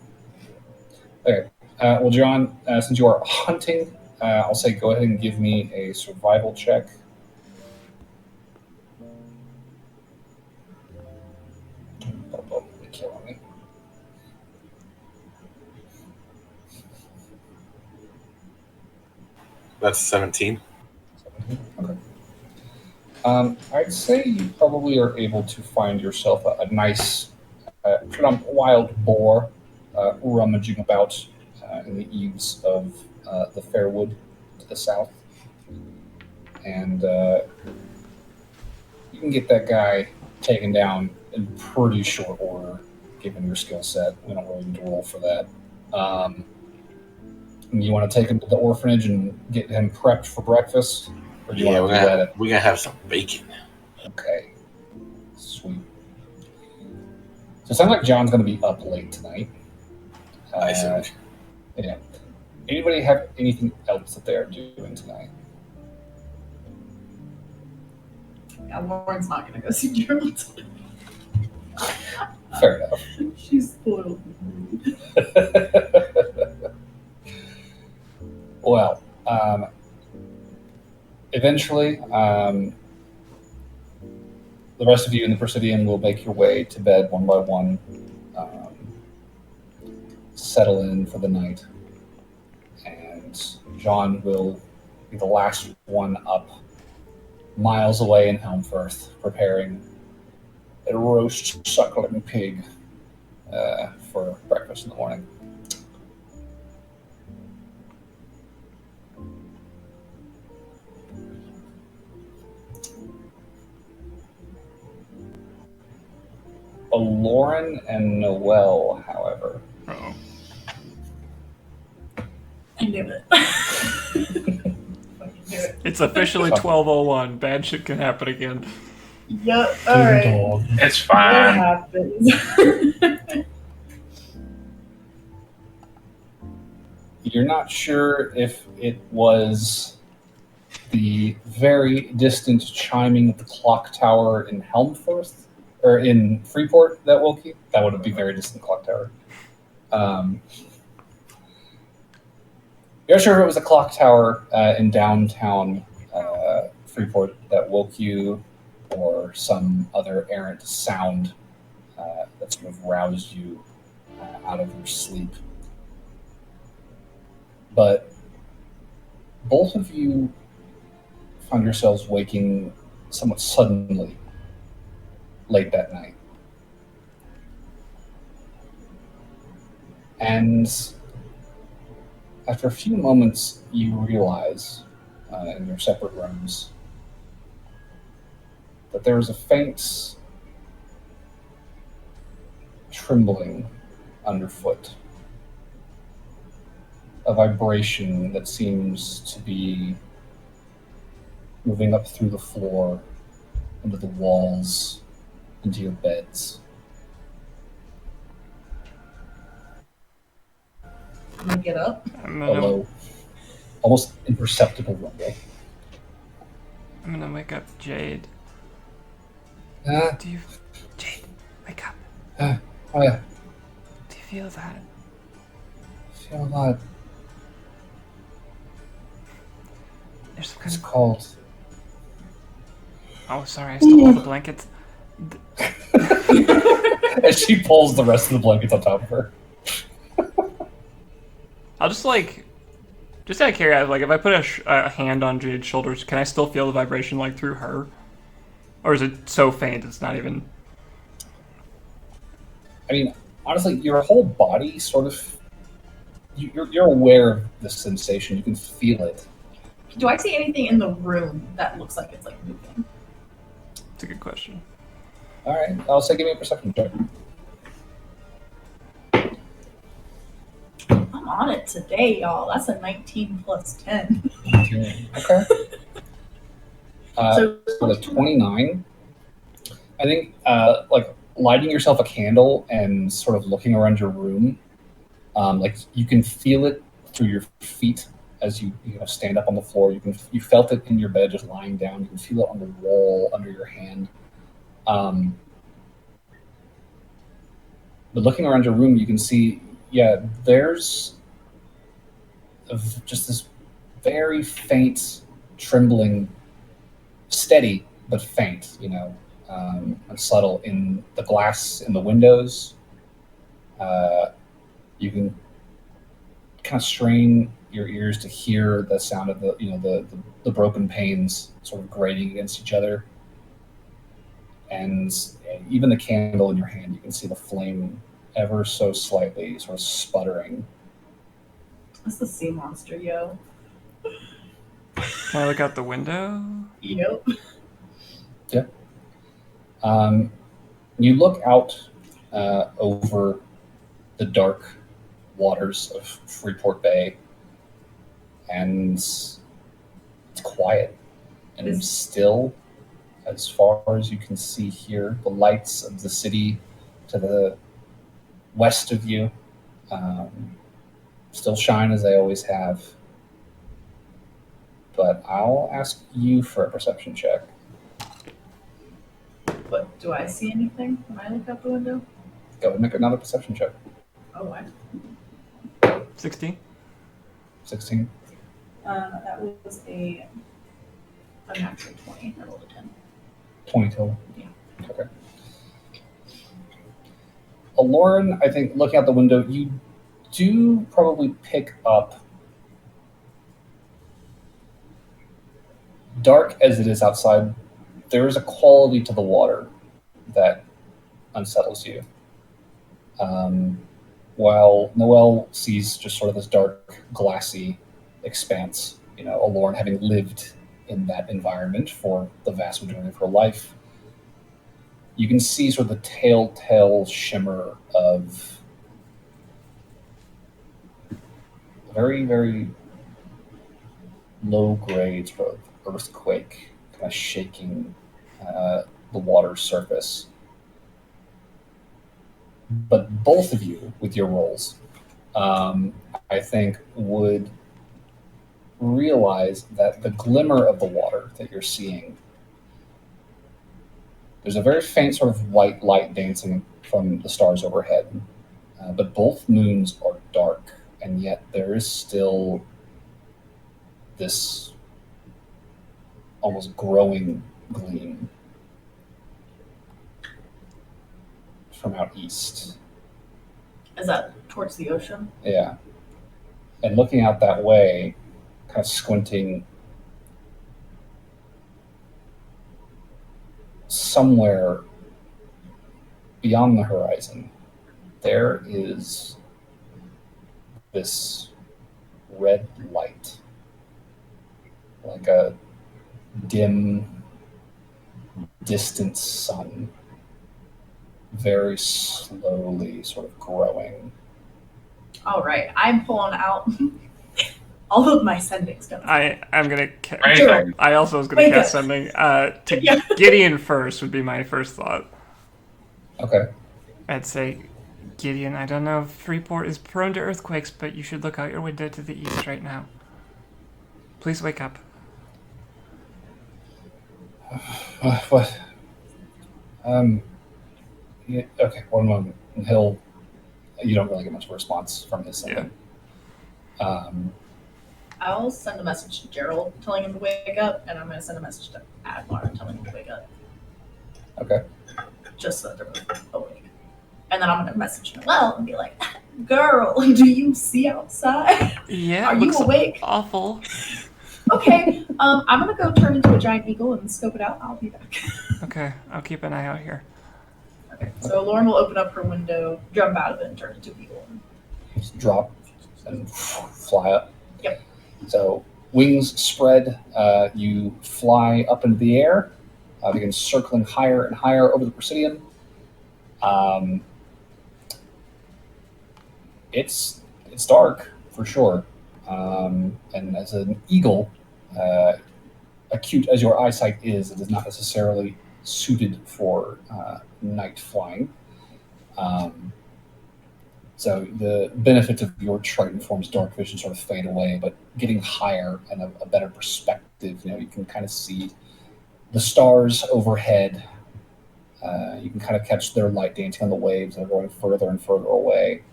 Okay. Well, John, since you are hunting, I'll say go ahead and give me a survival check. That'll be killing me. That's 17. Okay. I'd say you probably are able to find yourself a nice wild boar rummaging about in the eaves of the Fairwood to the south. And you can get that guy taken down in pretty short order, given your skill set. We don't really need to roll for that. You want to take him to the orphanage and get him prepped for breakfast? Or do you want to do that? We're going to have some bacon. Okay. Sweet. So it sounds like John's going to be up late tonight. I see. Yeah. Anybody have anything else that they are doing tonight? Yeah, Lauren's not going to go see Gerald. Fair enough. She's spoiled. Well, eventually, the rest of you in the Presidium will make your way to bed one by one, settle in for the night, and John will be the last one up, miles away in Helmfirth, preparing a roast suckling pig for breakfast in the morning. Lauren and Noelle, however. Uh-oh. I knew it. Fucking knew it. It's officially 12:01. Bad shit can happen again. Yep. All right. Dog. It's What fine. happens? You're not sure if it was the very distant chiming of the clock tower in Helmforth or in Freeport that woke you. That would be very distant clock tower. You're not sure if it was a clock tower in downtown Freeport that woke you, or some other errant sound that sort of roused you out of your sleep. But both of you found yourselves waking somewhat suddenly late that night. And after a few moments, you realize in your separate rooms that there is a faint trembling underfoot, a vibration that seems to be moving up through the floor, into the walls, into your beds. I'm gonna get up. I'm A gonna, low, almost imperceptible rumble. I'm gonna wake up Jade. Ah, Jade, wake up. oh yeah, Do you feel that? I feel a lot. There's some kind It's of. cold. Oh, sorry, I stole all the blankets. As she pulls the rest of the blankets on top of her. I'll just just out of curiosity, if I put a hand on Jade's shoulders, can I still feel the vibration through her, or is it so faint it's not even? I mean, honestly, your whole body sort of. You're aware of the sensation. You can feel it. Do I see anything in the room that looks like it's moving? It's a good question. All right, I'll say give me a perception check. I'm on it today, y'all. That's a 19 plus 10. Okay. So With a 29, I think lighting yourself a candle and sort of looking around your room, you can feel it through your feet as you stand up on the floor. You felt it in your bed just lying down. You can feel it on the wall under your hand. But looking around your room, you can see, there's just this very faint trembling, steady but faint, and subtle in the glass in the windows. You can kind of strain your ears to hear the sound of the broken panes sort of grating against each other. And even the candle in your hand, you can see the flame ever so slightly sort of sputtering. that's the sea monster, yo. Can I look out the window? Yep. You look out over the dark waters of Freeport Bay, and it's quiet and still as far as you can see here. The lights of the city to the west of you still shine as they always have. But I'll ask you for a perception check. But do I see anything when I look out the window? Go ahead and make another perception check. Oh, I. 16. 16. That was a natural 20. I rolled a 10. 20 total? Yeah. Okay. Lauren, I think, looking out the window, you do probably pick up, dark as it is outside, there is a quality to the water that unsettles you. While Noelle sees just sort of this dark, glassy expanse, Lauren having lived in that environment for the vast majority of her life, you can see sort of the telltale shimmer of very, very low grade sort of earthquake kind of shaking the water surface. But both of you, with your rolls, I think would realize that the glimmer of the water that you're seeing, there's a very faint sort of white light dancing from the stars overhead, but both moons are dark, and yet there is still this almost growing gleam from out east. Is that towards the ocean? Yeah. And looking out that way, kind of squinting, somewhere beyond the horizon, there is this red light, like a dim, distant sun, very slowly sort of growing. All right, I'm pulling out all of my sending stuff. I'm gonna. Amazing. I also was gonna Wake cast up. something. To Yeah. Gideon first would be my first thought. Okay. I'd say, Gideon, I don't know if Freeport is prone to earthquakes, but you should look out your window to the east right now. Please wake up. What? Yeah, okay, one moment. And you don't really get much of a response from his sending. I'll send a message to Gerald telling him to wake up, and I'm going to send a message to Admar telling him to wake up. Okay. Just so that they're both awake. And then I'm going to message Noelle and be like, girl, do you see outside? Yeah, Are it you looks awake? awful. Okay, I'm going to go turn into a giant eagle and scope it out. I'll be back. Okay, I'll keep an eye out here. Okay, so Lauren will open up her window, jump out of it, and turn into an eagle. Just drop and fly up. Yep. So wings spread, you fly up into the air, begin circling higher and higher over the Presidium. It's dark for sure, and as an eagle, acute as your eyesight is, it is not necessarily suited for night flying. So the benefits of your Triton form's dark vision sort of fade away, but getting higher and a better perspective, you can kind of see the stars overhead. You can kind of catch their light dancing on the waves that are going further and further away.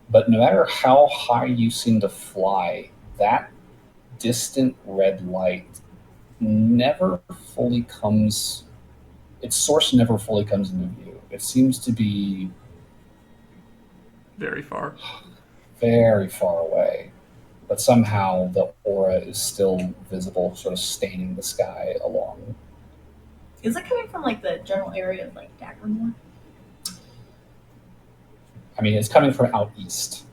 But no matter how high you seem to fly, that distant red light never fully comes, its source never fully comes into view. It seems to be Very far. very far away, but somehow the aura is still visible, sort of staining the sky along. Is it coming from like the general area of like Daggermore? I mean, it's coming from out east.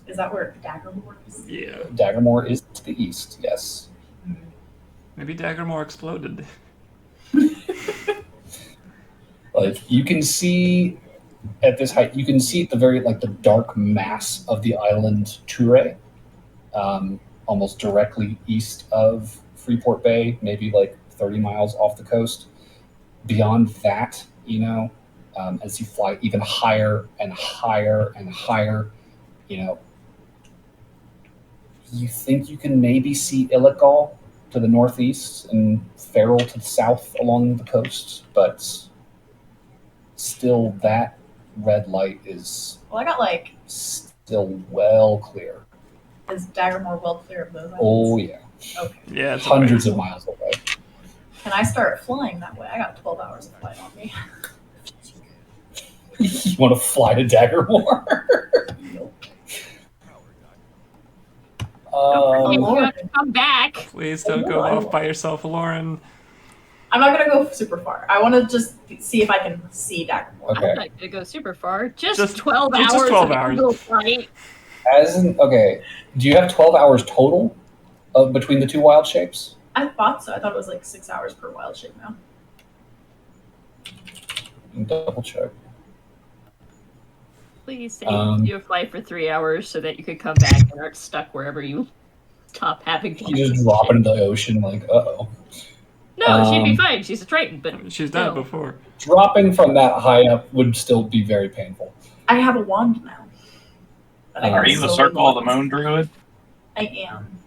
Is that where Daggermore is? Yeah. Daggermore is to the east, yes. Maybe Daggermore exploded. Like, you can see at this height, you can see at the very, like, the dark mass of the island Ture, almost directly east of Freeport Bay, maybe like 30 miles off the coast. Beyond that, as you fly even higher and higher and higher, you think you can maybe see Illigal to the northeast and Ferrell to the south along the coast, but still that red light is Well, I got like, still well clear. is Daggermore well clear of those islands? Oh, yeah. Okay. Yeah, it's Hundreds of miles away. Can I start flying that way? I got 12 hours of flight on me. You want to fly to Daggermore? If you Lauren. have to come back. Please don't go off by yourself, Lauren. I'm not going to go super far. I want to just see if I can see Daggermore. Okay. I'm not going to go super far. Just Just- 12 just hours. 12 of hours. eagle flight. Okay. Do you have 12 hours total between the two wild shapes? I thought so. I thought it was like 6 hours per wild shape now. can double check. Please say you fly for 3 hours so that you could come back and aren't stuck wherever you stop having fun. You just drop it into the ocean, like, uh-oh. No, she'd be fine. She's a Triton, but She's done it still. before. Dropping from that high up would still be very painful. I have a wand now. But I Are got you the so Circle of the lost. Moon Druid? I am.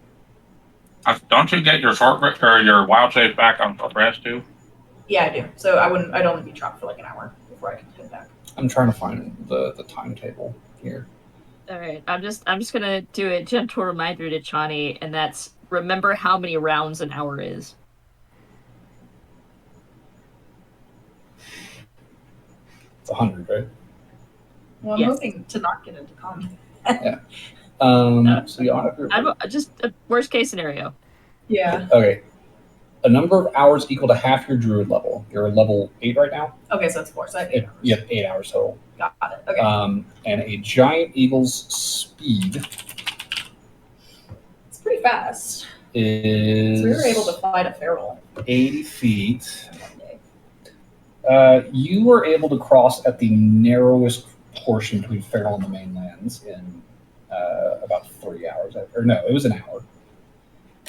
Don't you get your short or your wild shape back on rest too? Yeah, I do. So I'd only be trapped for like an hour before I can head back. I'm trying to find the timetable here. All right, I'm just gonna do a gentle reminder to Chani, and that's remember how many rounds an hour is. It's 100, right? Well, I'm Yes. hoping to not get into combat. So you honor group. Just a worst case scenario. Yeah. Okay. A number of hours equal to half your druid level. You're level 8 right now. Okay, so it's 4. So I have 8 hours. You have 8 hours total. Got it. Okay. And a giant eagle's speed It's pretty fast. is So we were able to fight a feral 80 feet. one day. You were able to cross at the narrowest portion between Feral and the mainlands in about 3 hours. Or no, it was an hour.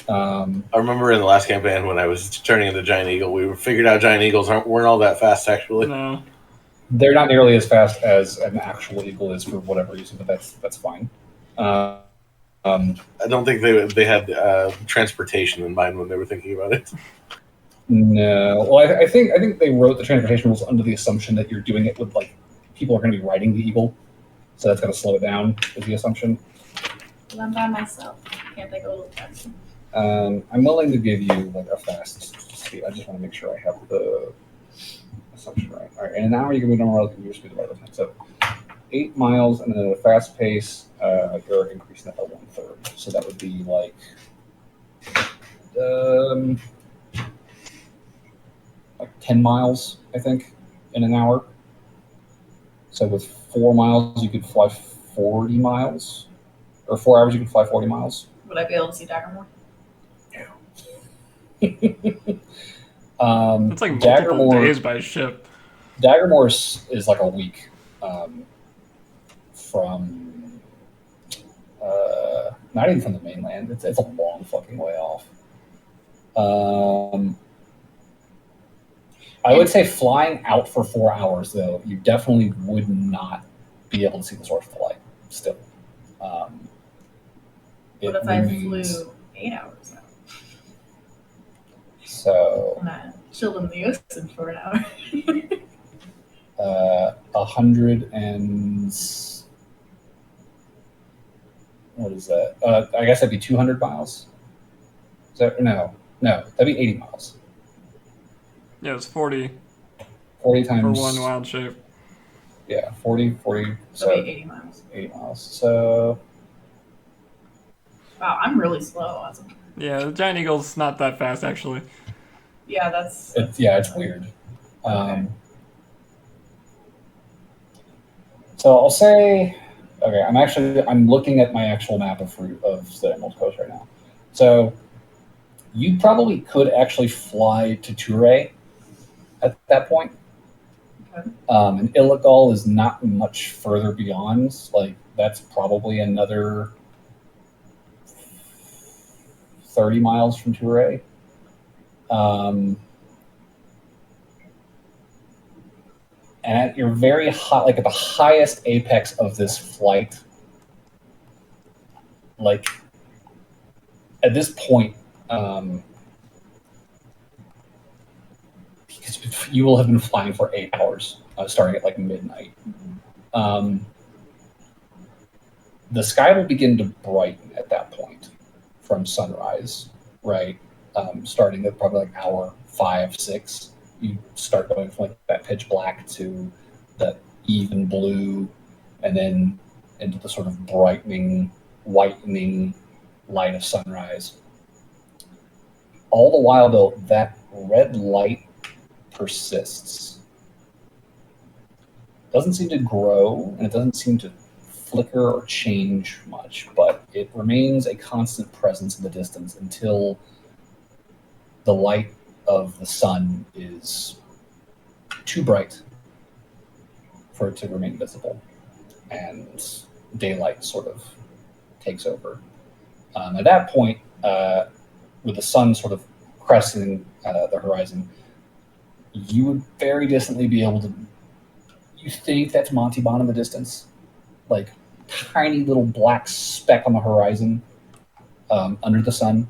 I remember in the last campaign when I was turning into Giant Eagle, we figured out Giant Eagles weren't all that fast, actually. No. They're not nearly as fast as an actual eagle is for whatever reason, but that's fine. I don't think they had transportation in mind when they were thinking about it. No, well, I think they wrote the transportation rules under the assumption that you're doing it with like people are going to be riding the eagle, so that's going to slow it down. Is the assumption? Well, I'm by myself. Can't they go a little faster? I'm willing to give you like a fast speed. I just want to make sure I have the assumption right. All right, in an hour you can move on relative to your speed about that. So 8 miles, and then at a fast pace, you're increasing that by 1/3. So that would be like like 10 miles, I think, in an hour. So with 4 miles, you could fly 40 miles, or 4 hours, you could fly 40 miles. Would I be able to see Daggermore? It's like multiple days by ship. Daggermore is like a week from, not even from the mainland. It's a long fucking way off. I would say flying out for 4 hours, though, you definitely would not be able to see the source of the light still. What if I flew 8 hours out? So And I chilled in the ocean for an hour. 100 and what is that? I guess that'd be 200 miles. Is that, no, that'd be 80 miles. Yeah, it's 40 40 times for one wild shape. Yeah, 40. So So 80 miles. 80 miles. So Wow, I'm really slow. Yeah, the giant eagle's not that fast actually. Yeah, that's. it's weird. Okay. So I'll say, okay, I'm looking at my actual map of the Emerald Coast right now. So you probably could actually fly to Touré at that point. Okay. And Iligal is not much further beyond. Like that's probably another 30 miles from Touré. And at your very high, like at the highest apex of this flight, like at this point, you will have been flying for 8 hours, starting at like midnight. The sky will begin to brighten at that point from sunrise, right? Starting at probably like hour 5, 6. You start going from like that pitch black to that even blue, and then into the sort of brightening, whitening light of sunrise. All the while, though, that red light persists. It doesn't seem to grow, and it doesn't seem to flicker or change much, but it remains a constant presence in the distance until the light of the sun is too bright for it to remain visible, and daylight sort of takes over. At that point, with the sun sort of cresting the horizon, you would very distantly be able to. You think that's Montalban in the distance, like tiny little black speck on the horizon under the sun,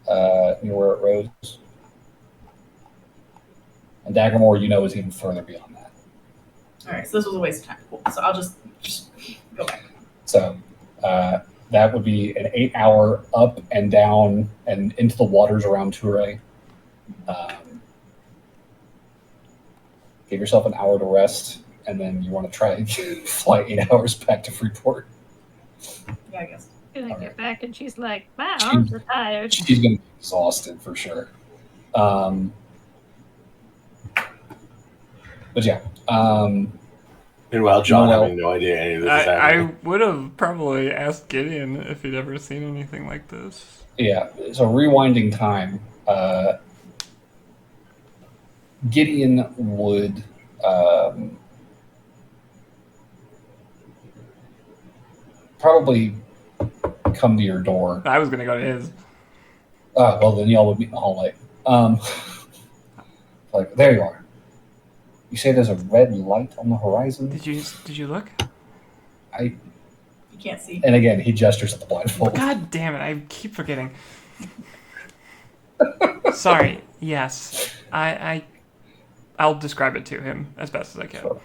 near where it rose. And Daggermore, you know, is even further beyond that. All right, so this was a waste of time. Cool. So I'll just go back. So that would be an 8-hour up and down and into the waters around Toure. Give yourself an hour to rest, and then you want to try and fly 8 hours back to Freeport. Yeah, I guess. And I All get right. back and she's like, my arms are tired. She's going to be exhausted for sure. But yeah. Meanwhile, John Noel. having no idea any of this is I happening. would have probably asked Gideon if he'd ever seen anything like this. Yeah, so rewinding time, Gideon would probably come to your door. I was going to go to his. Well, then y'all would meet in the hallway. Like, there you are. You say there's a red light on the horizon? Did you look? You can't see. And again, he gestures at the blindfold. God damn it! I keep forgetting. Sorry. Yes, I'll describe it to him as best as I can. Sure.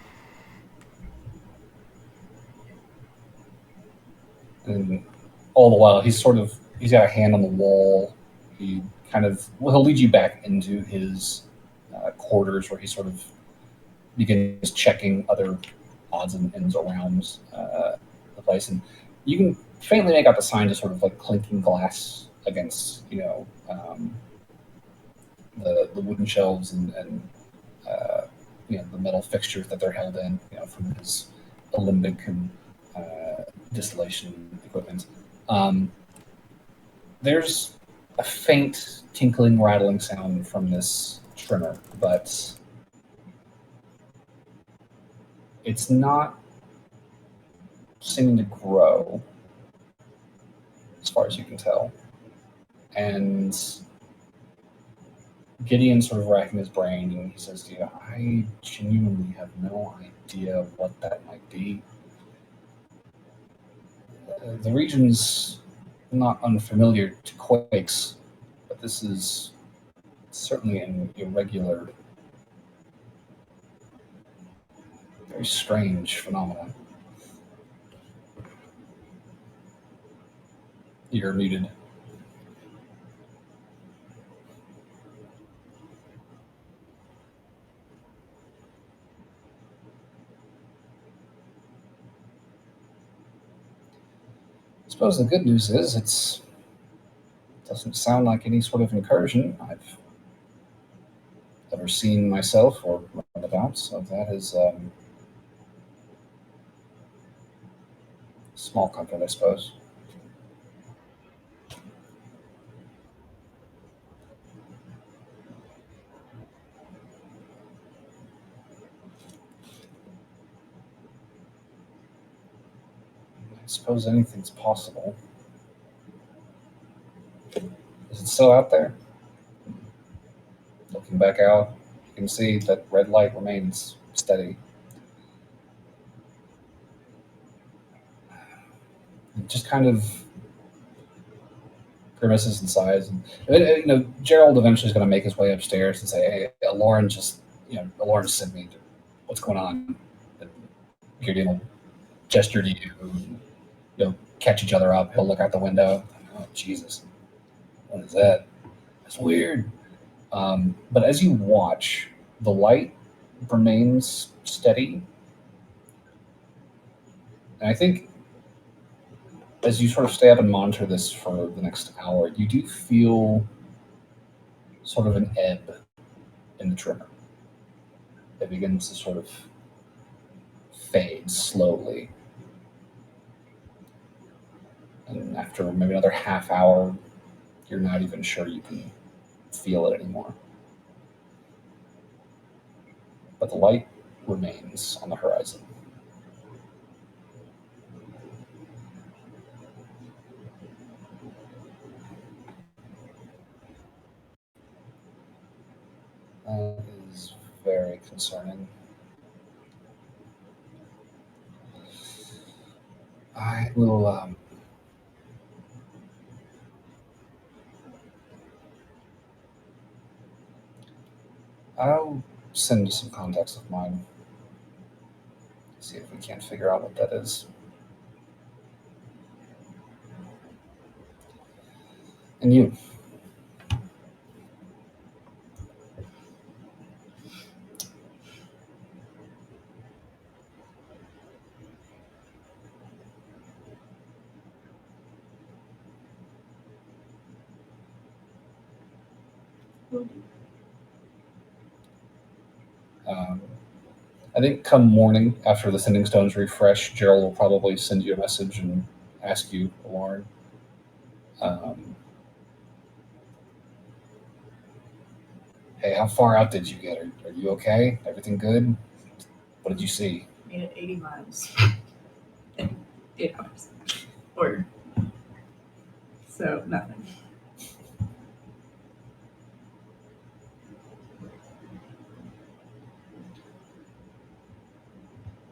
And all the while, he's got a hand on the wall. He'll lead you back into his quarters where he sort of begins checking other odds and ends around the place. And you can faintly make out the sign of sort of like clinking glass against, the wooden shelves and the metal fixtures that they're held in, from his alembic and distillation equipment. There's a faint tinkling, rattling sound from this trimmer, but it's not seeming to grow, as far as you can tell. And Gideon sort of racking his brain, and he says to you, I genuinely have no idea what that might be. The region's not unfamiliar to quakes, but this is certainly an irregular, very strange phenomenon. You're muted. I suppose the good news is it doesn't sound like any sort of incursion I've ever seen myself or read about, so that is small comfort, I suppose. I suppose anything's possible. Is it still out there? Looking back out, you can see that red light remains steady. It just kind of grimaces and sighs. And Gerald eventually is going to make his way upstairs and say, "Hey, Lauren Lauren sent me. What's going on?" And Gideon will gesture to you. You'll catch each other up. He'll look out the window. Oh, Jesus. What is that? That's weird. But as you watch, the light remains steady. And I think as you sort of stay up and monitor this for the next hour, you do feel sort of an ebb in the trimmer. It begins to sort of fade slowly. And after maybe another half hour, you're not even sure you can feel it anymore. But the light remains on the horizon. That is very concerning. I will. I'll send you some contacts of mine. See if we can't figure out what that is. And you. I think come morning after the sending stones refresh, Gerald will probably send you a message and ask you, Lauren. Hey, how far out did you get? Are you okay? Everything good? What did you see? Made it 80 miles in 8 hours. Or so nothing.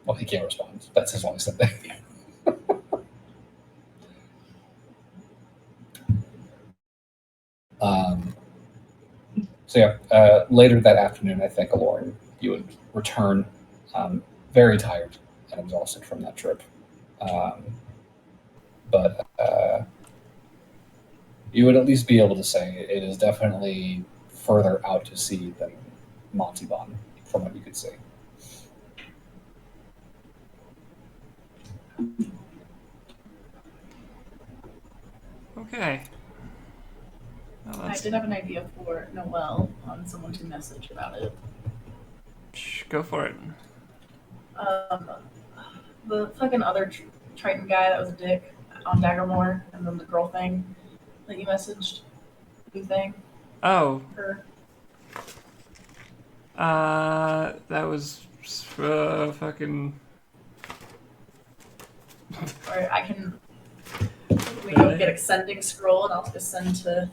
Well, he can't respond. That's his only thing. So yeah, later that afternoon, I think, Lauren, you would return very tired and exhausted from that trip. But you would at least be able to say it is definitely further out to sea than Montalban, from what you could see. Okay. Well, I did have an idea for Noelle on someone to message about it. Go for it. The fucking other Triton guy that was a dick on Daggermore, and then the girl thing that you messaged. Who thing? Oh. Her. That was fucking. Or I can. We go get a sending scroll, and I'll just send to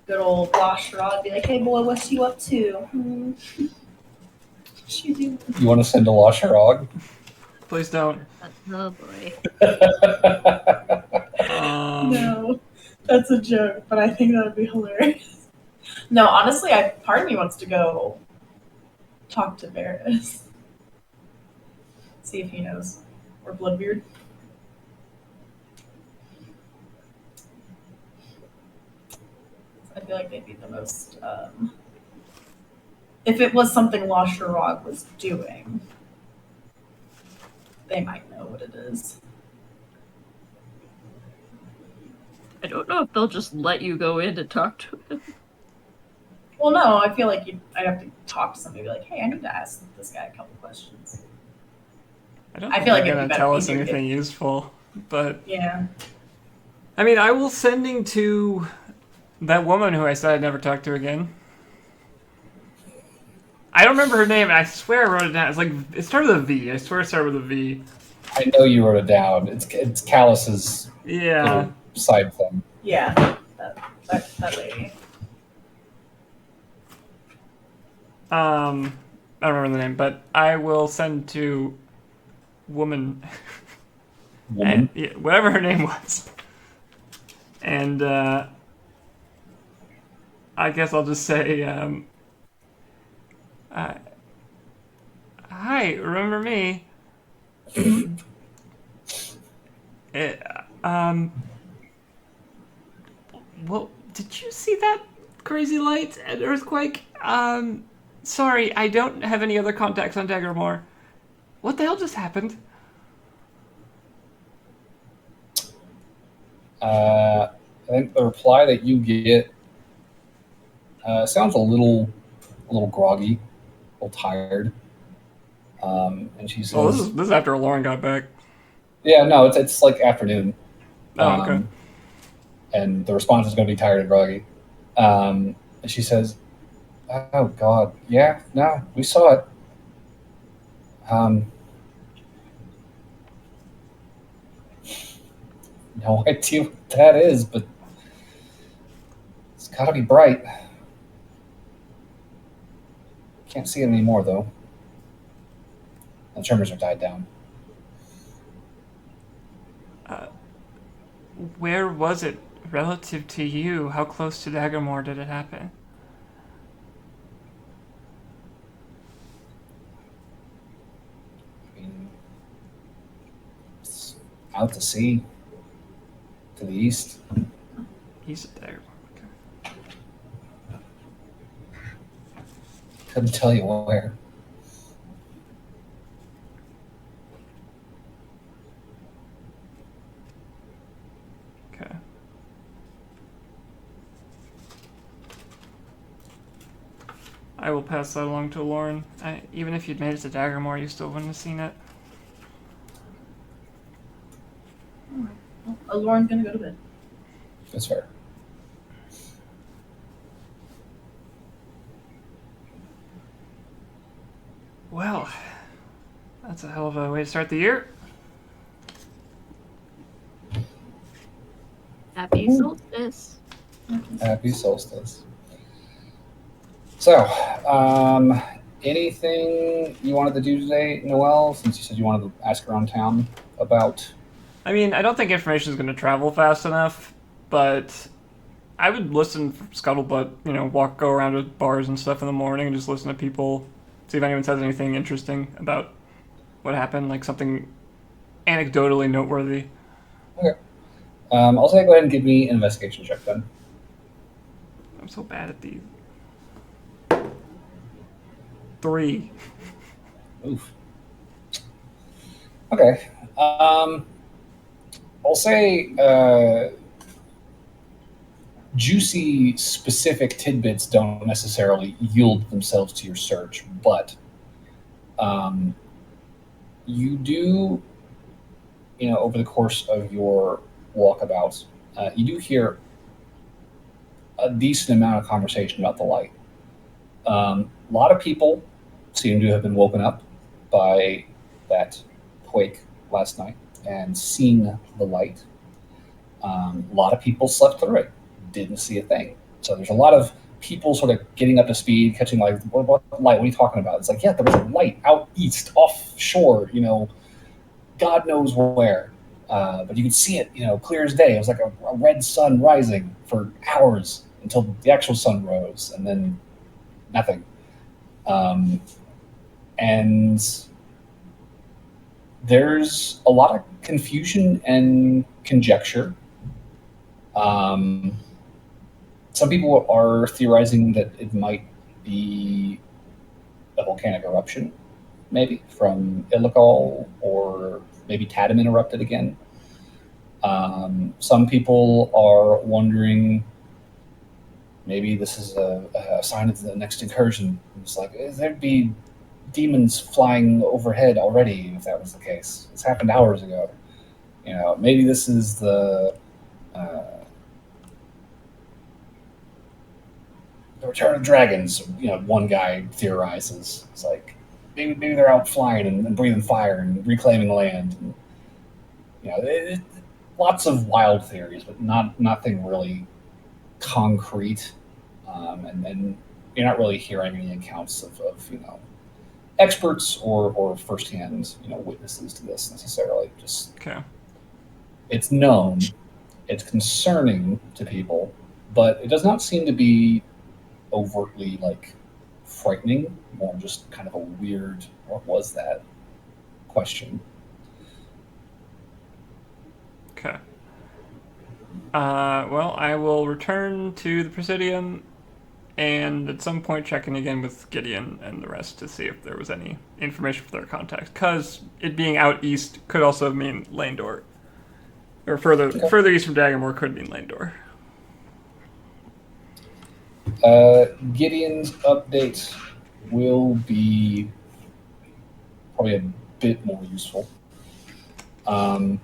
good old Lashra. Be like, hey boy, what's you up to? What's you doing? You want to send a Lasharog? Please don't. Oh boy. No, that's a joke, but I think that would be hilarious. No, honestly, part of me wants to go talk to Varys. See if he knows. Or Bloodbeard. I feel like they'd be the most. If it was something Lasharog was doing, they might know what it is. I don't know if they'll just let you go in and talk to him. Well, no, I feel like I'd have to talk to somebody, be like, hey, I need to ask this guy a couple questions. I don't I think feel like they're it'd gonna be tell better- us easier to anything useful, but Yeah. I mean, I will sending to that woman who I said I'd never talk to again. I don't remember her name, and I swear I wrote it down. It's like it started with a V. I swear it started with a V. I know you wrote it down. It's Callus's Yeah. little side thing. Yeah. That lady. I don't remember the name, but I will send to woman. Woman. Yeah, whatever her name was. And I guess I'll just say, hi, remember me? Well, did you see that crazy light and earthquake? Sorry, I don't have any other contacts on Daggermore. What the hell just happened? I think the reply that you get sounds a little groggy, a little tired. And she says, Oh, this is after Lauren got back. "Yeah, no, it's like afternoon." Oh, okay. And the response is going to be tired and groggy. And she says, "Oh God, yeah, no, we saw it. No idea what that is, but it's got to be bright." Can't see it anymore, though. The tremors have died down. Where was it relative to you? How close to Daggermore did it happen? I mean, it's out to sea, to the east. East of Daggermore. Okay. Couldn't tell you where. Okay. I will pass that along to Lauren. Even if you'd made it to Daggermore, you still wouldn't have seen it. Well, Lauren's gonna go to bed. That's fair. Well, that's a hell of a way to start the year. Happy solstice. Happy solstice. So, anything you wanted to do today, Noelle, since you said you wanted to ask around town about? I mean, I don't think information is going to travel fast enough, but I would listen for scuttlebutt, go around to bars and stuff in the morning and just listen to people, see if anyone says anything interesting about what happened, like something anecdotally noteworthy. Okay. I'll say go ahead and give me an investigation check then. I'm so bad at these. 3. Oof. Okay. I'll say juicy, specific tidbits don't necessarily yield themselves to your search, but you do, over the course of your walkabout, you do hear a decent amount of conversation about the light. A lot of people seem to have been woken up by that quake last night and seen the light. A lot of people slept through it, didn't see a thing. So there's a lot of people sort of getting up to speed, catching light. What light? What are you talking about? It's like, yeah, there was a light out east, offshore, God knows where. But you could see it, clear as day. It was like a red sun rising for hours until the actual sun rose, and then nothing. And there's a lot of confusion and conjecture. Some people are theorizing that it might be a volcanic eruption, maybe from Illical, or maybe Tadaman erupted again. Some people are wondering maybe this is a sign of the next incursion. It's like there'd be demons flying overhead already if that was the case. It's happened hours ago. Maybe this is the return of dragons. One guy theorizes. It's like maybe they're out flying and breathing fire and reclaiming land. And, lots of wild theories, but nothing really concrete. And you're not really hearing any accounts of experts or firsthand witnesses to this necessarily. Just Okay. It's known, it's concerning to people, but it does not seem to be overtly frightening. More just kind of a weird, what was that question? Okay. Well, I will return to the Presidium and at some point check in again with Gideon and the rest to see if there was any information for their contacts. Because it being out east could also mean Landor. Or further east from Daggermore could mean Landor. Gideon's update will be probably a bit more useful. From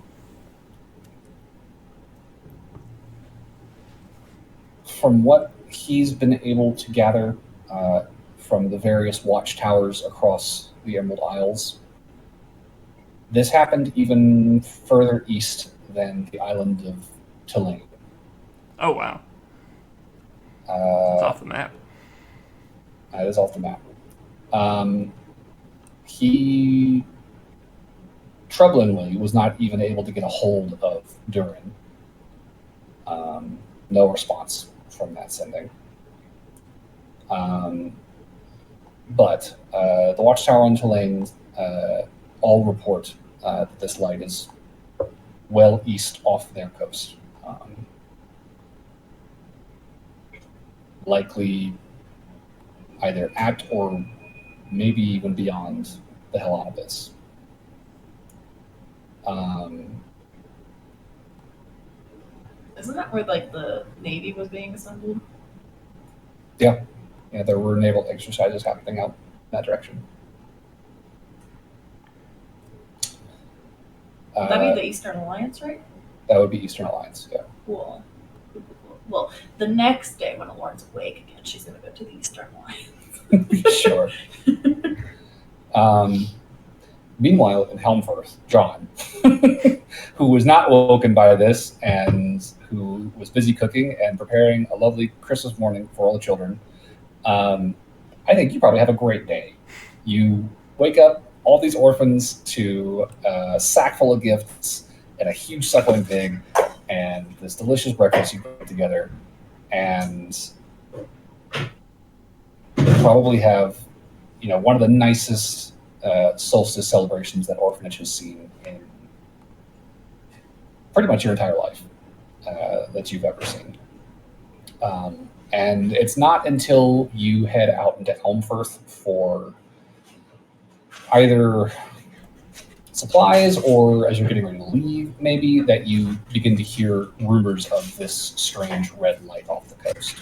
what he's been able to gather from the various watchtowers across the Emerald Isles, this happened even further east than the island of Tulane. Oh, wow. It's off the map. That is off the map. He troublingly was not even able to get a hold of Durin. No response from that sending. But the Watchtower and Tulane all report that this light is well east off their coast. Likely either at or maybe even beyond the Hellon Abyss. Isn't that where like the Navy was being assembled? Yeah, there were naval exercises happening out in that direction. That'd be the Eastern Alliance, right? That would be Eastern Alliance, yeah. Cool. Well, the next day when Lauren's awake again, she's gonna go to the Eastern Alliance. Sure. Meanwhile, in Helmfirth, John, who was not woken by this and who was busy cooking and preparing a lovely Christmas morning for all the children, I think you probably have a great day. You wake up all these orphans to a sack full of gifts and a huge suckling pig and this delicious breakfast you put together, and probably have one of the nicest solstice celebrations that orphanage has seen in pretty much your entire life that you've ever seen. And it's not until you head out into Elmfirth for either supplies or as you're getting ready to leave, maybe, that you begin to hear rumors of this strange red light off the coast.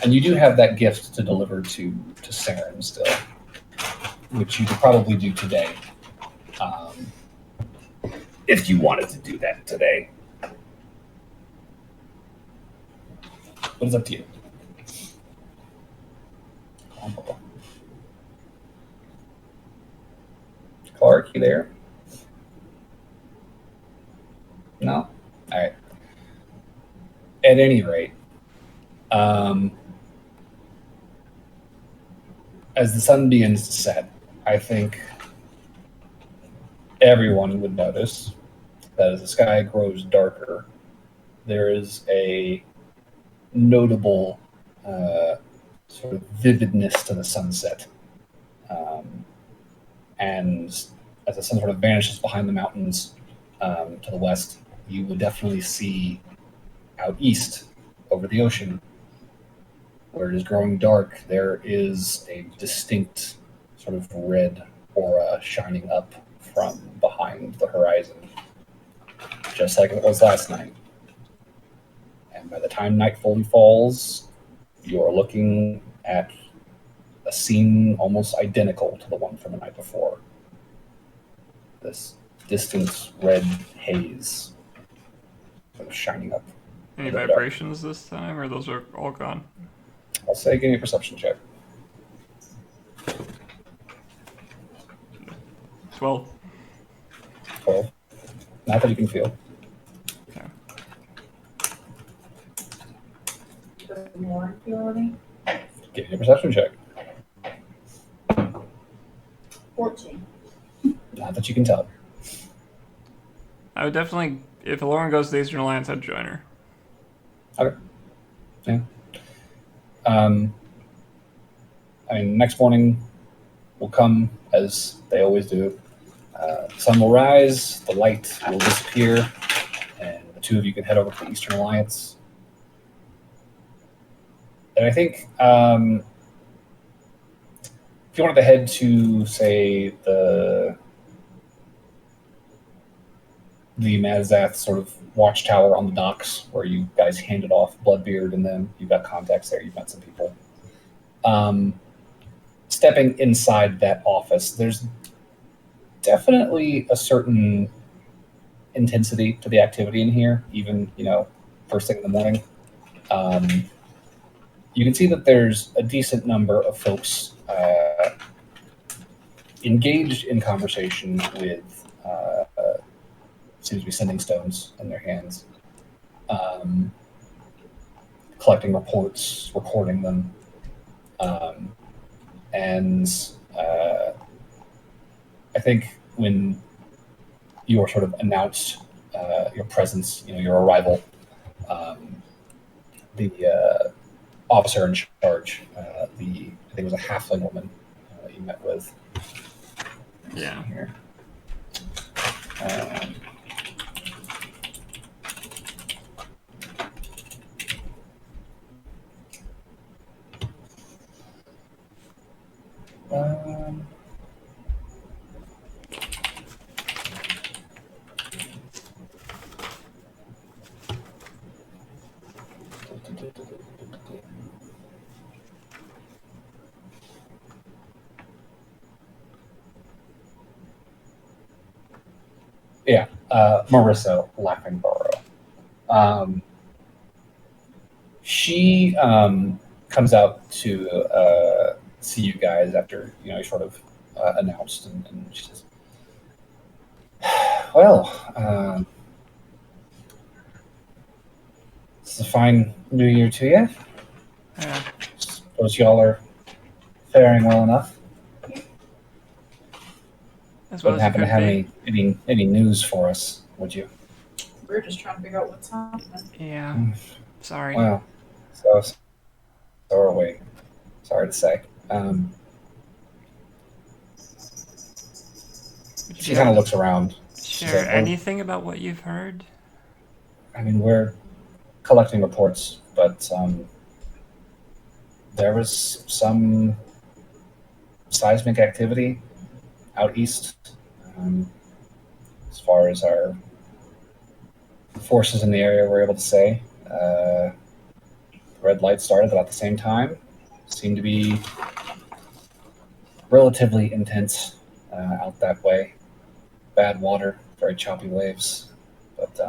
And you do have that gift to deliver to Saren still, which you could probably do today, if you wanted to do that today. But it's up to you. Clark, you there? No? All right. At any rate, as the sun begins to set, I think everyone would notice that as the sky grows darker, there is a notable sort of vividness to the sunset. And as the sun sort of vanishes behind the mountains to the west, you would definitely see out east over the ocean, where it is growing dark, there is a distinct sort of red aura shining up from behind the horizon, just like it was last night. And by the time night fully falls, you are looking at a scene almost identical to the one from the night before. This distant red haze sort of shining up. Any vibrations this time, or those are all gone? I'll say give me a perception check. 12. 12. Not that you can feel. Okay. Does Lauren feel any? Give me a perception check. 14. Not that you can tell. I would definitely, if Lauren goes to the Eastern Alliance, I'd join her. Okay. Yeah. Next morning will come as they always do. The sun will rise, the light will disappear, and the two of you can head over to the Eastern Alliance. And I think if you wanted to head to, say, the Mazath sort of watchtower on the docks where you guys handed off Bloodbeard, and then you've got contacts there, you've met some people. Stepping inside that office, there's definitely a certain intensity to the activity in here, even, first thing in the morning. You can see that there's a decent number of folks engaged in conversation with seems to be sending stones in their hands, collecting reports, recording them. And I think when you were sort of announced your presence, your arrival, the officer in charge, I think it was a halfling woman that you met with. Yeah. Here. Um, yeah, Marissa Laughingburrow. She comes out to see you guys after you sort of announced, and she says, "Well, it's a fine New Year to you. Yeah. Suppose y'all are faring well enough. As well Wouldn't as it happen to could have be. any news for us, would you?" We're just trying to figure out what's happening. Yeah. Sorry. Well, so are we. Sorry to say. Would She you kind of looks around. share like, well, anything about what you've heard? I mean, we're collecting reports, but there was some seismic activity out east. As far as our forces in the area were able to say, the red light started about the same time. Seemed to be relatively intense out that way. Bad water, very choppy waves, but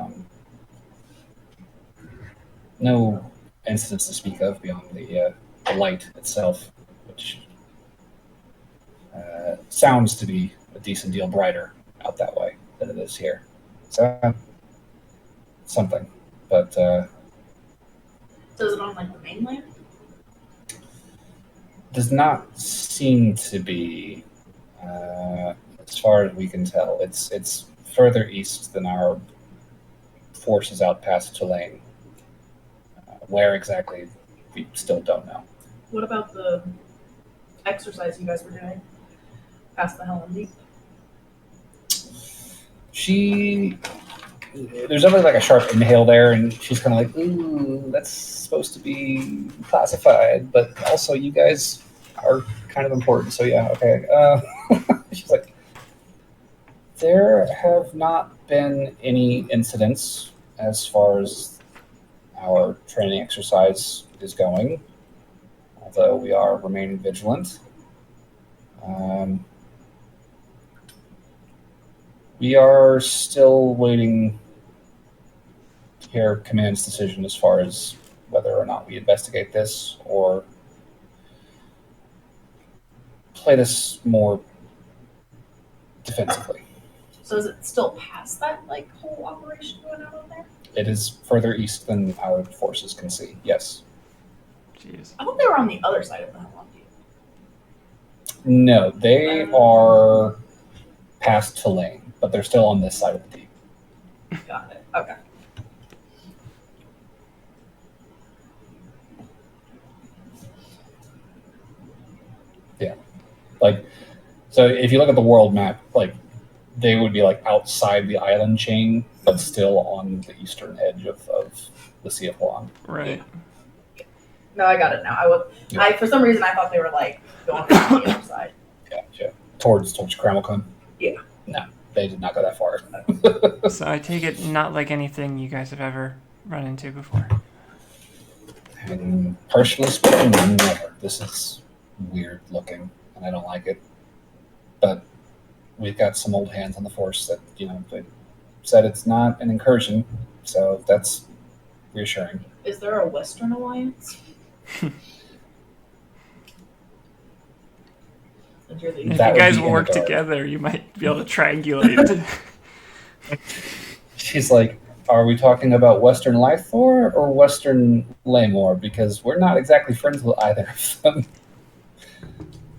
no incidents to speak of beyond the light itself, which sounds to be a decent deal brighter out that way than it is here. So something, but So is it on like the mainland? does not seem to be, as far as we can tell. It's further east than our forces out past Tulane. Where exactly, we still don't know. What about the exercise you guys were doing past the Helen Deep? There's definitely like a sharp inhale there, and she's kind of like, ooh, that's supposed to be classified, but also you guys are kind of important, so yeah, okay. She's like, there have not been any incidents as far as our training exercise is going, although we are remaining vigilant. We are still waiting to hear command's decision as far as whether or not we investigate this or play this more defensively. So is it still past that like whole operation going on over there? It is further east than our forces can see, yes. Jeez. I thought they were on the other side of the Helen Deep. No, they are past Tulane, but they're still on this side of the deep. Got it. Okay. Like, so if you look at the world map, like they would be like outside the island chain, but still on the eastern edge of the Sea of Huan. Right. No, I got it now. I for some reason I thought they were like going on the other side. Gotcha. Towards Cramelcon? Yeah. No, they did not go that far. So I take it not like anything you guys have ever run into before. And personally speaking, never. This is weird looking, and I don't like it. But we've got some old hands on the force that, they said it's not an incursion, so that's reassuring. Is there a Western Alliance? If you That would guys be will in work the dark. together, you might be able to triangulate. She's like, are we talking about Western Lythor or Western Laymore? Because we're not exactly friends with either of them.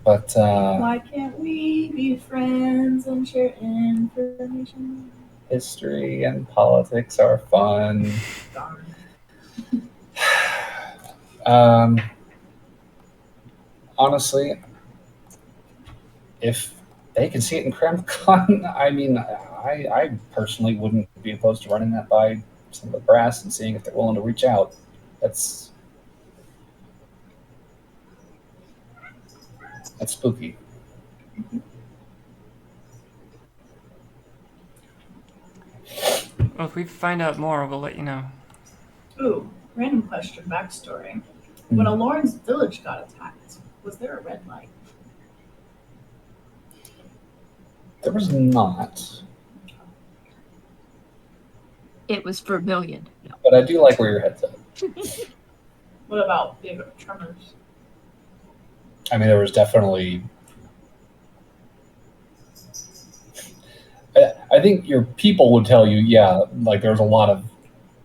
But Why can't we be friends and share information? history and politics are fun. Darn. Honestly, if they can see it in CramCon, I mean, I personally wouldn't be opposed to running that by some of the brass and seeing if they're willing to reach out. That's spooky. Well, if we find out more, we'll let you know. Ooh, random question, backstory. When Aloran's village got attacked, was there a red light? There was not, It was vermilion. No. but I do like where your head's at. What about big tremors? I mean, there was definitely. I think your people would tell you, yeah, like there was a lot of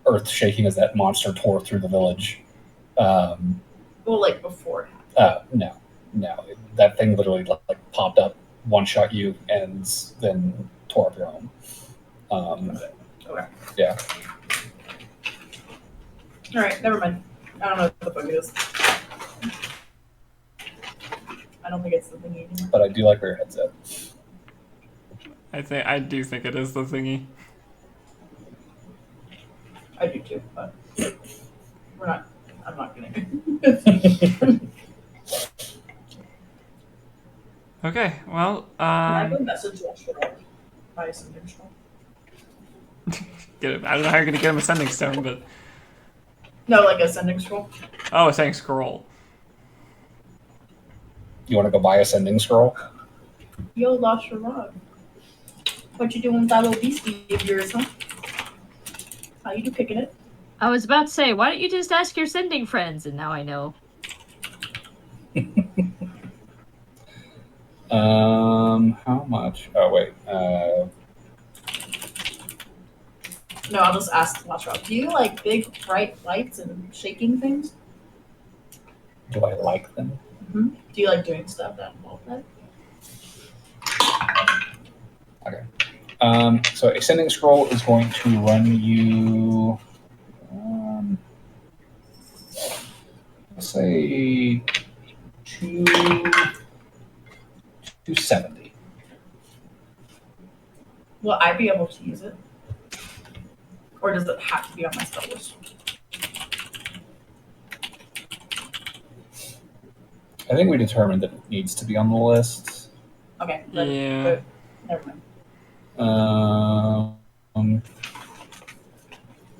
earth shaking as that monster tore through the village. Well, like before. No, that thing literally like popped up, one shot you, and then tore up your home. Okay. Yeah. All right, never mind. I don't know what the fuck it is. I don't think it's the thingy anymore. But I do like where your head's at. I do think it is the thingy. I do too, but I'm not gonna. Okay, well, I have a message yesterday by some control. get him. I don't know how you're gonna get him a sending stone, but No, like a sending scroll. oh, a sending scroll. You want to go buy a sending scroll? Yo, lost your log. What you doing with that little beastie of yours, huh? How you do kicking it? I was about to say, why don't you just ask your sending friends? And now I know. How much? Oh wait. No, I'll just ask Lost Rock. Do you like big bright lights and shaking things? Do I like them? Mm-hmm. Do you like doing stuff that involve that? Okay. So a sending scroll is going to run you, let's say, 270. Will I be able to use it? Or does it have to be on my spell list? I think we determined that it needs to be on the list. Okay. Yeah. Never mind.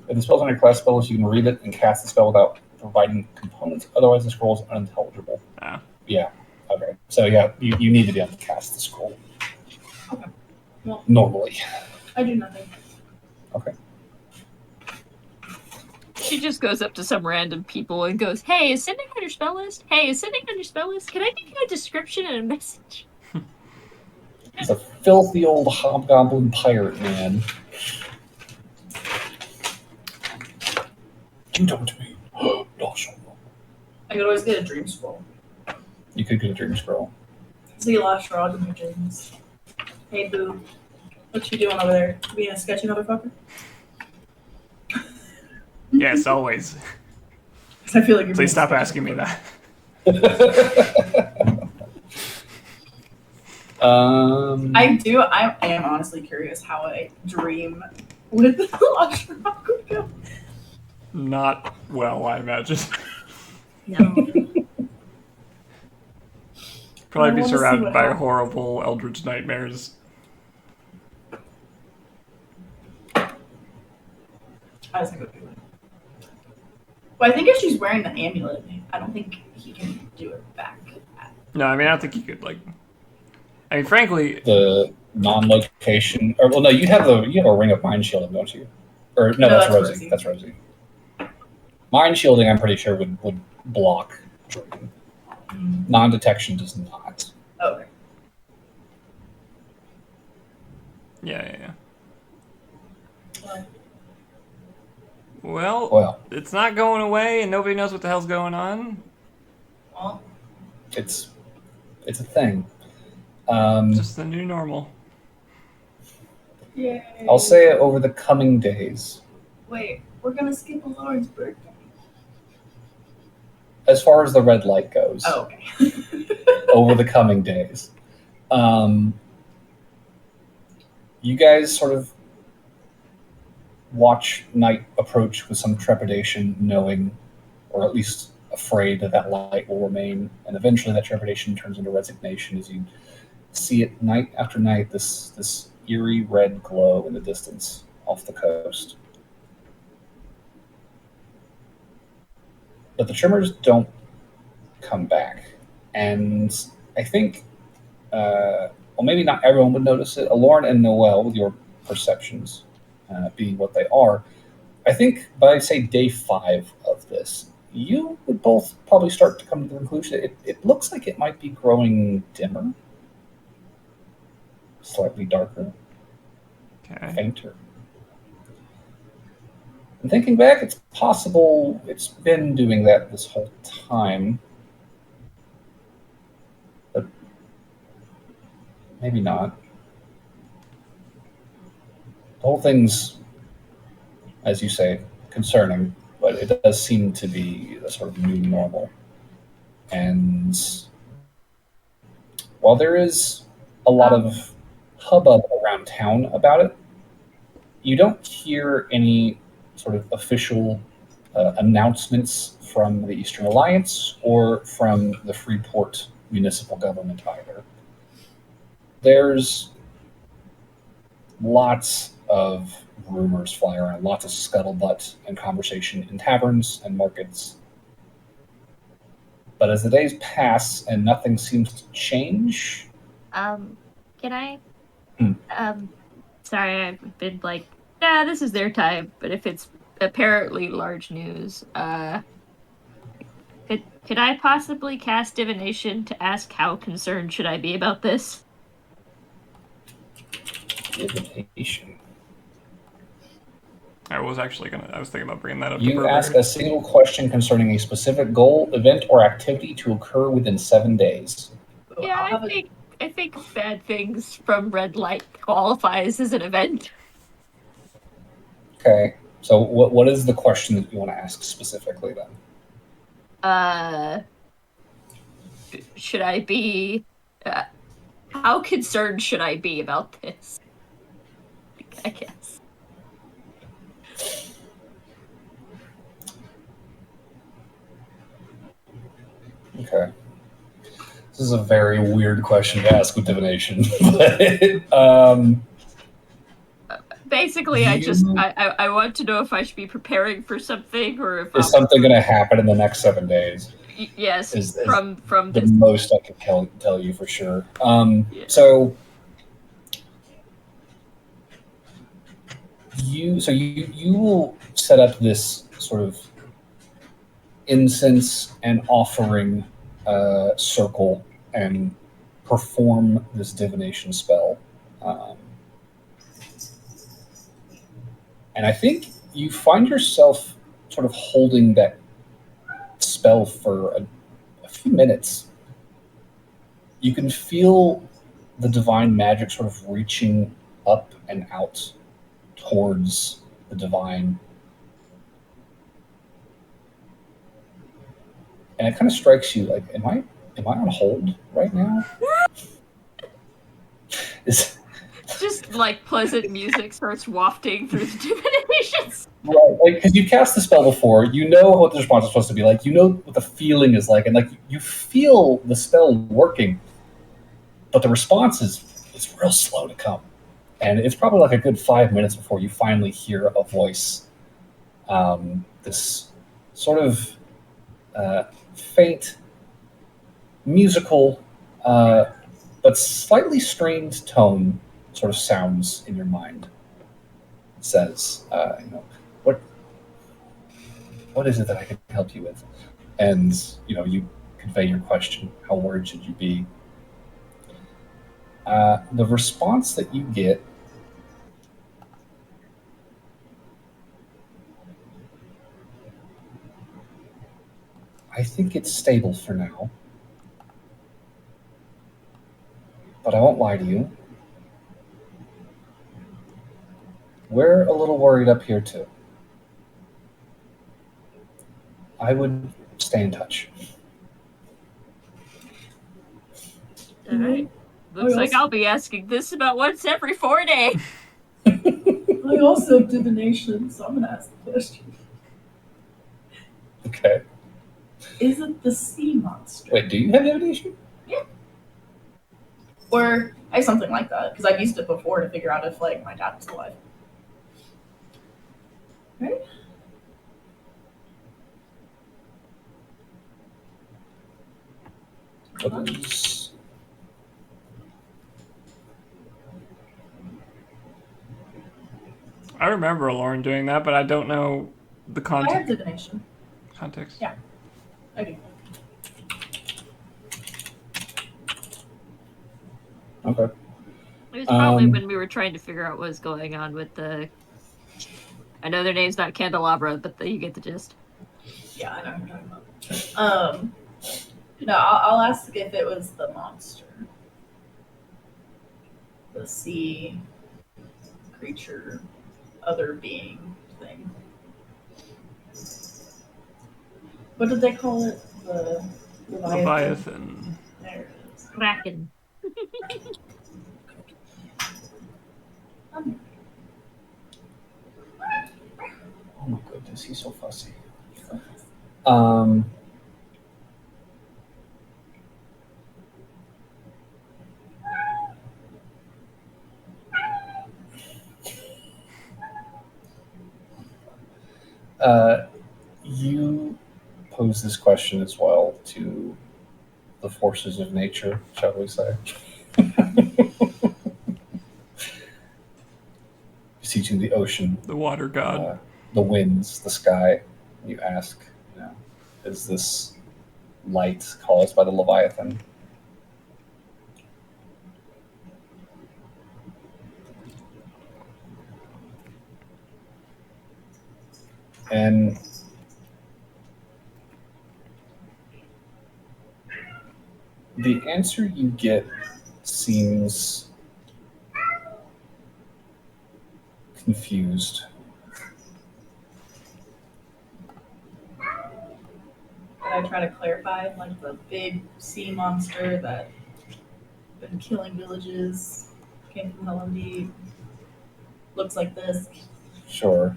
If the spell's on your class spell list, you can read it and cast the spell without providing components. Otherwise, the scroll is unintelligible. Ah. Yeah. Okay. So yeah, you need to be able to cast the scroll. Okay. Well, normally. I do nothing. Okay. She just goes up to some random people and goes, "Hey, is sending on your spell list? Hey, is sending on your spell list? Can I give you a description and a message?" He's a filthy old hobgoblin pirate man. You don't mean no, I could always get a dream scroll. You could get a dream scroll. See Lost Rock in my dreams. Hey, boo. What you doing over there? Being a sketchy motherfucker? Yes, always. I feel like you're Please being stop a sketchy asking me that. I am honestly curious how a dream with Lost Rock would go. Not well, I imagine. No. Probably I be wanna see surrounded what by happens. horrible eldritch nightmares. I just think it would be weird. Well, I think if she's wearing the amulet, I don't think he can do it back. No, I mean, I don't think you could, like... I mean, frankly... The non-location... Or, well, no, you have a ring of mind shielding, don't you? Or, no, that's Rosie. Rosie. That's Rosie. Mind shielding, I'm pretty sure, would block dream. Non-detection does not. Okay. Yeah. Well, Well, it's not going away, and nobody knows what the hell's going on. well, It's It's a thing. Just the new normal. Yay. I'll say over the coming days. Wait, we're gonna skip Lauren's birthday. As far as the red light goes, Oh, okay. over the coming days, you guys sort of watch night approach with some trepidation, knowing, or at least afraid, that that light will remain, and eventually that trepidation turns into resignation as you see it night after night, this eerie red glow in the distance off the coast. But the tremors don't come back, and I think, well, maybe not everyone would notice it. Alorn and Noel, with your perceptions being what they are, I think by, say, day 5 of this, you would both probably start to come to the conclusion that it looks like it might be growing dimmer, slightly darker, Okay. fainter. And thinking back, it's possible it's been doing that this whole time, but maybe not. The whole thing's, as you say, concerning, but it does seem to be a sort of new normal. And while there is a lot of hubbub around town about it, you don't hear any sort of official announcements from the Eastern Alliance or from the Freeport municipal government either. There's lots of rumors fly around, lots of scuttlebutt and conversation in taverns and markets. But as the days pass and nothing seems to change, Can I? Hmm. Sorry, I've been like, nah, this is their time. But if it's apparently large news, could I possibly cast divination to ask how concerned should I be about this? divination. I was thinking about bringing that up to You Burberry. ask a single question concerning a specific goal, event, or activity to occur within 7 days. Yeah, I'll have I think bad things from red light qualifies as an event. Okay. So what is the question that you want to ask specifically then? Should I be? How concerned should I be about this? I guess. Okay. This is a very weird question to ask with divination. Basically, I want to know if I should be preparing for something or if Is something going to happen in the next 7 days? Yes, Is from the this. most I can tell you for sure. Yeah. So you will set up this sort of incense and offering circle and perform this divination spell. And I think you find yourself sort of holding that spell for a few minutes. You can feel the divine magic sort of reaching up and out towards the divine. And it kind of strikes you like, am I on hold right now? Is Just like pleasant music starts wafting through the divinations. right, like because you cast the spell before, you know what the response is supposed to be like, you know what the feeling is like, and like you feel the spell working, but the response is real slow to come, and it's probably like a good 5 minutes before you finally hear a voice, this sort of faint, musical, but slightly strained tone sort of sounds in your mind. It says, what is it that I can help you with? And you convey your question. How worried should you be? The response that you get, I think it's stable for now. But I won't lie to you. We're a little worried up here too. I would stay in touch. All right. Looks like I'll be asking this about once every 4 days. I also have divination, so I'm gonna ask the question. Okay. Is it the sea monster? Wait, do you have divination? Yeah. Or I have something like that, because I've used it before to figure out if like my dad was alive. Right? What is... I remember Lauren doing that, but I don't know the I have divination. context. Yeah. I do. Okay. It was probably when we were trying to figure out what was going on with the. I know their name's not Candelabra, but you get the gist. Yeah, I know what you're talking about. No, I'll ask if it was the monster. The sea creature, other being thing. What did they call it? The Leviathan. There it is. Kraken. Oh my goodness, he's so fussy. You pose this question as well to the forces of nature, shall we say. You see to the ocean, The water god. the winds, the sky. You ask, is this light caused by the Leviathan? And the answer you get seems confused. Did I try to clarify, like the big sea monster that been killing villages, came from Hell Deep, looks like this? Sure.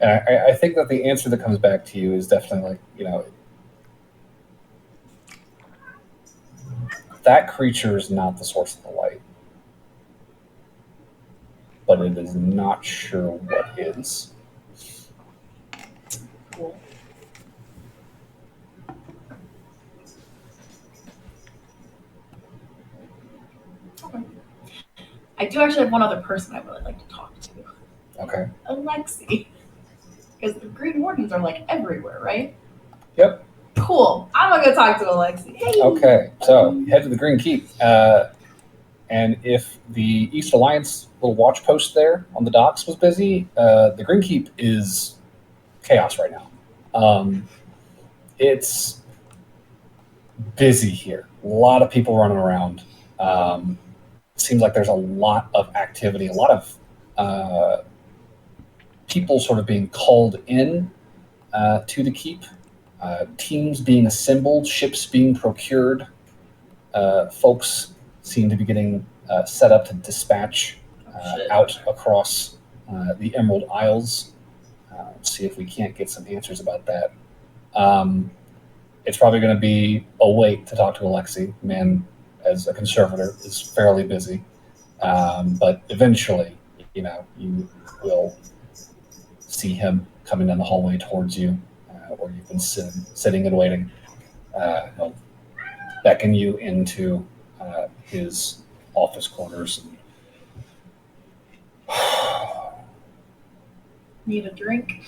I think that the answer that comes back to you is definitely like, that creature is not the source of the light. But it is not sure what is. Cool. Okay. I do actually have one other person I really like to talk to. Okay. Alexi. Because the Green Wardens are like everywhere, right? Yep. Cool. I'm gonna go talk to Alexi. Hey. Okay, so you head to the Green Keep. And if the East Alliance little watch post there on the docks was busy, the Green Keep is chaos right now. It's busy here. A lot of people running around. Seems like there's a lot of activity, a lot of people sort of being called in to the keep, teams being assembled, ships being procured. Folks seem to be getting set up to dispatch out across the Emerald Isles. See if we can't get some answers about that. It's probably going to be a wait to talk to Alexi. Man, as a conservator, is fairly busy. But eventually, you will see him coming down the hallway towards you, where you've been sitting and waiting. He'll beckon you into his office quarters. Need a drink?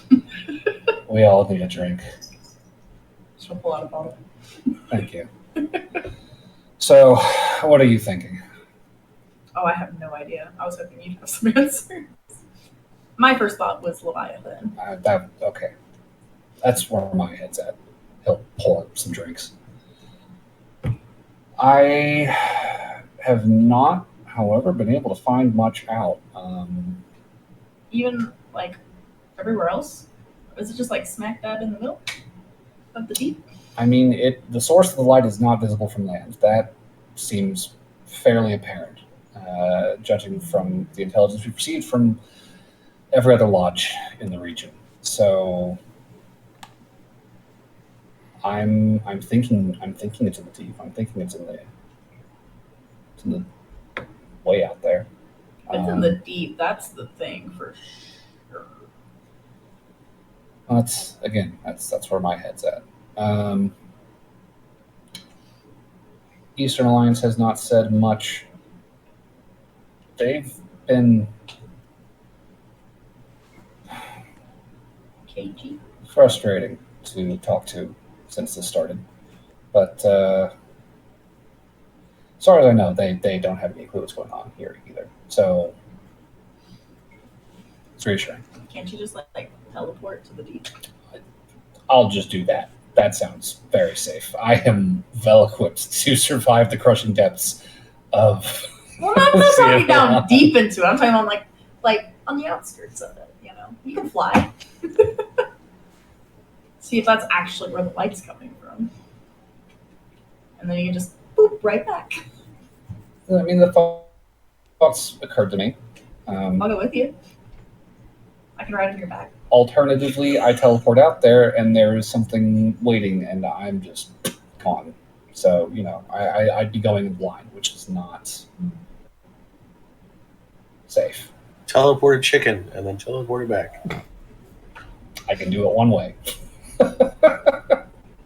We all need a drink. She'll pull out a bottle. Thank you. So, what are you thinking? Oh, I have no idea. I was hoping you'd have some answers. My first thought was Leviathan. Okay. That's where my head's at. He'll pour some drinks. I have not, however, been able to find much out. Even like everywhere else? Is it just like smack dab in the middle of the deep? I mean, the source of the light is not visible from land. That seems fairly apparent, judging from the intelligence we received from every other lodge in the region. So I'm thinking it's in the deep. I'm thinking it's in the way out there. It's in the deep. That's the thing for sure. That's where my head's at. Eastern Alliance has not said much. They've been KG. frustrating to talk to since this started. But as far as I know, they don't have any clue what's going on here either. So it's reassuring. Can't you just like teleport to the deep? I'll just do that. That sounds very safe. I am well equipped to survive the crushing depths of. Well, not necessarily down deep into it. I'm talking about like on the outskirts of it. You know, you can fly. See if that's actually where the light's coming from, and then you can just boop right back. I mean, the thoughts occurred to me. I'll go with you. I can ride on your back. Alternatively, I teleport out there and there is something waiting and I'm just gone. So, I'd be going in blind, which is not safe. Teleport a chicken and then teleport it back. I can do it one way.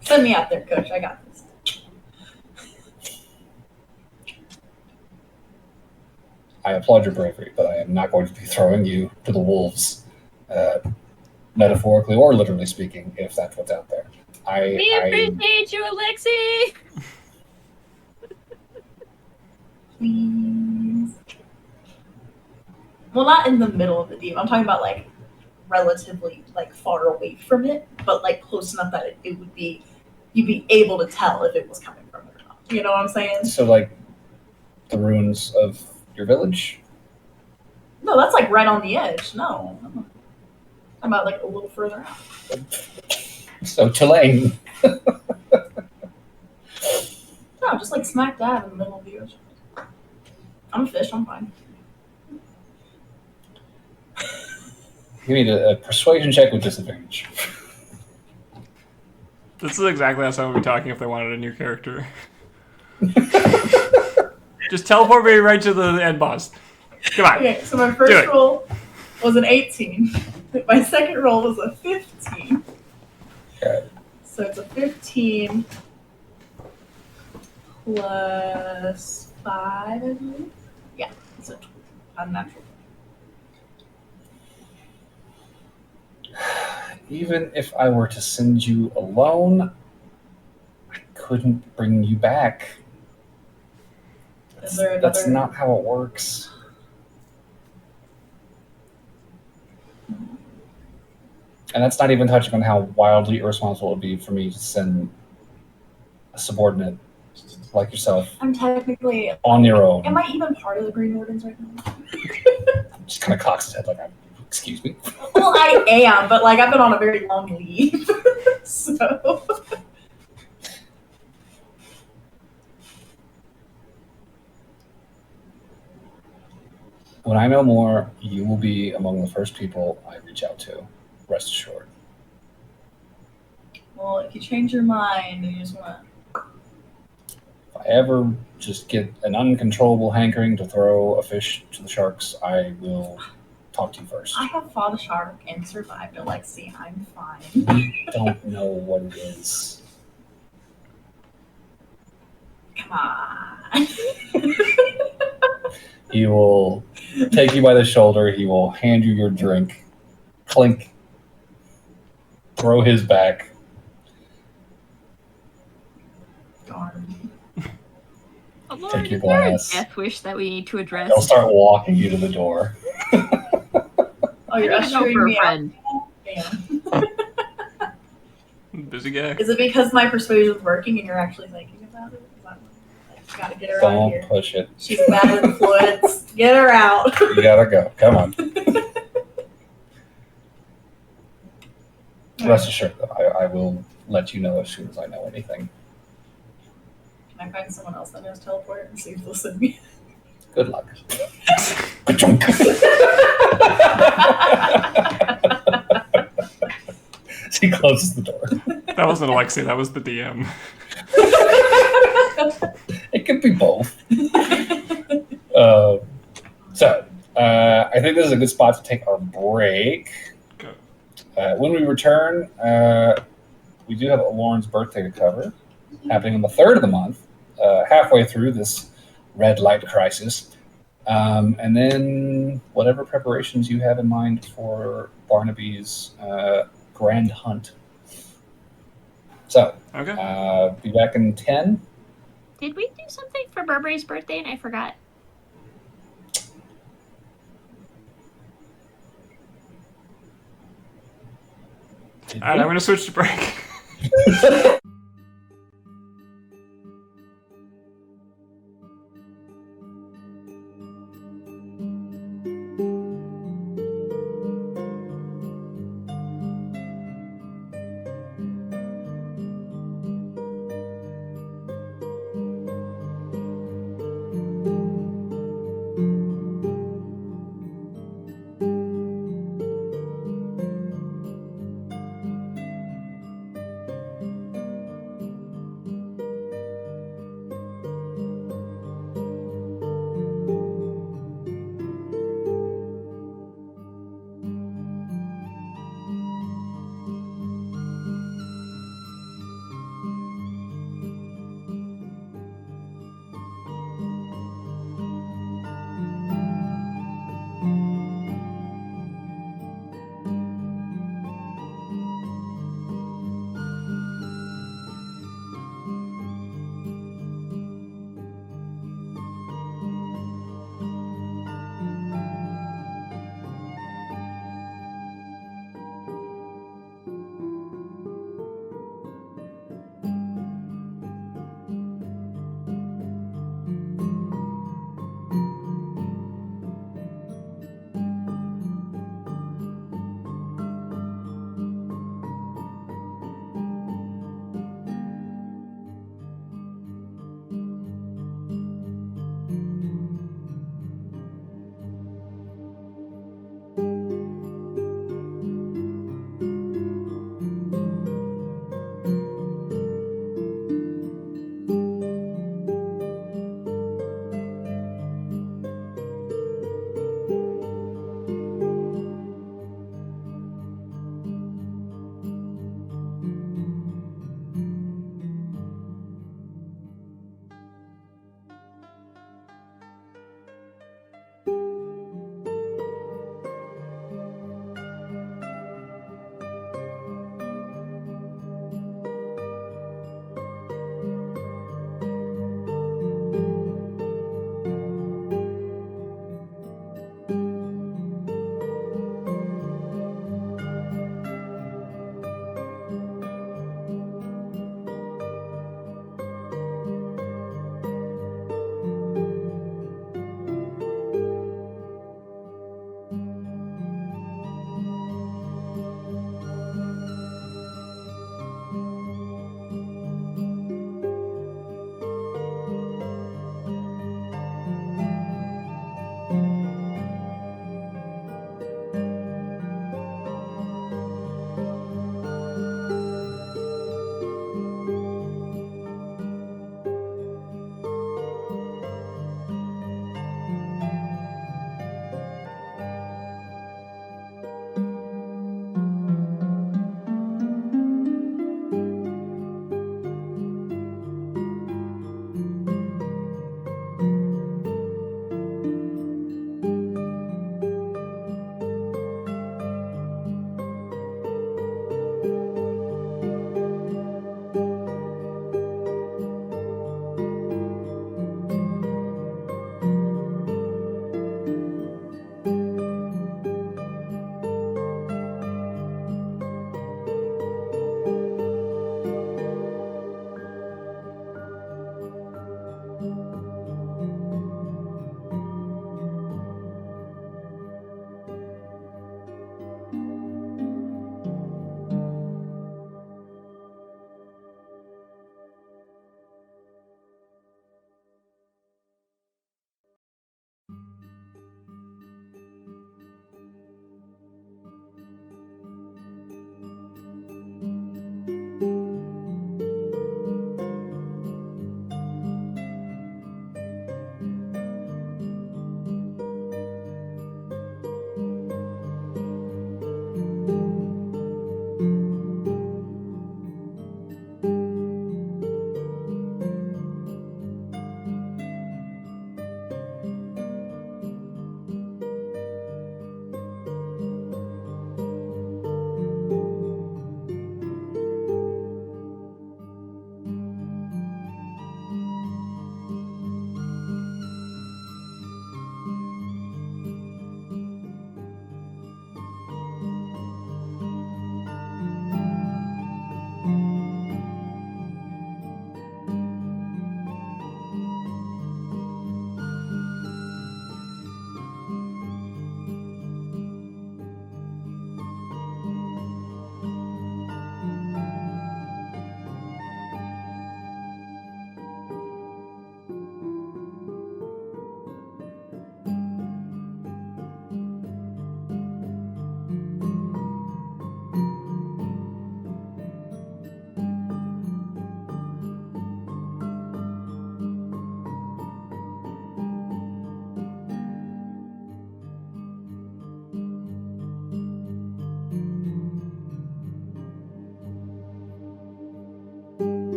Send me out there, Coach. I got this. I applaud your bravery, but I am not going to be throwing you to the wolves. Metaphorically or literally speaking, if that's what's out there. We appreciate you, Alexi! Please. Well, not in the middle of the deep. I'm talking about like relatively like far away from it, but like close enough that it would be you'd be able to tell if it was coming from it or not. You know what I'm saying? So like the ruins of your village? No, that's like right on the edge. No. I'm about like a little further out. So Tulane. No, just like smack dab in the middle of the ocean. I'm a fish, I'm fine. You need a persuasion check with disadvantage. This is exactly how someone would be talking if they wanted a new character. Just teleport me right to the end boss. Come on. Okay, so my first roll was an 18. My second roll was a 15. Okay. So it's a 15 plus 5, I believe. Yeah, it's a unnatural. Even if I were to send you alone, I couldn't bring you back. That's not how it works. And that's not even touching on how wildly irresponsible it would be for me to send a subordinate like yourself I'm technically on your own. Am I even part of the Green Wardens right now? Just kind of cocks his head like, excuse me. Well, I am, but like I've been on a very long leave, so. When I know more, you will be among the first people I reach out to. Rest assured. Well, if you change your mind and you just want to. If I ever just get an uncontrollable hankering to throw a fish to the sharks, I will talk to you first. I have fought a shark and survived, Alexi. I'm fine. You don't know what it is. Come on. He will take you by the shoulder. He will hand you your drink. Clink. Throw his back. Darn. Oh, Lord, Take your is there a glass. death wish that we need to address? He'll start walking you to the door. Oh, you're I need to know ushering for a me out. friend. Busy guy. Is it because my persuasion's working and you're actually thinking about it? Is that what- Gotta get her out of Don't here. push it. She's a bad influence. Get her out. You gotta go. Come on. Rest assured, though, I will let you know as soon as I know anything. Can I find someone else that knows teleport and see if they'll send me? Good luck. Ka-chunk. She closes the door. That wasn't Alexi, that was the DM. It could be both. I think this is a good spot to take our break. Good. When we return, we do have Lauren's birthday to cover, happening on the 3rd of the month, halfway through this red light crisis. And then whatever preparations you have in mind for Barnaby's grand hunt. So, Okay. be back in 10. Did we do something for Burberry's birthday and I forgot? Alright, I'm gonna switch to break.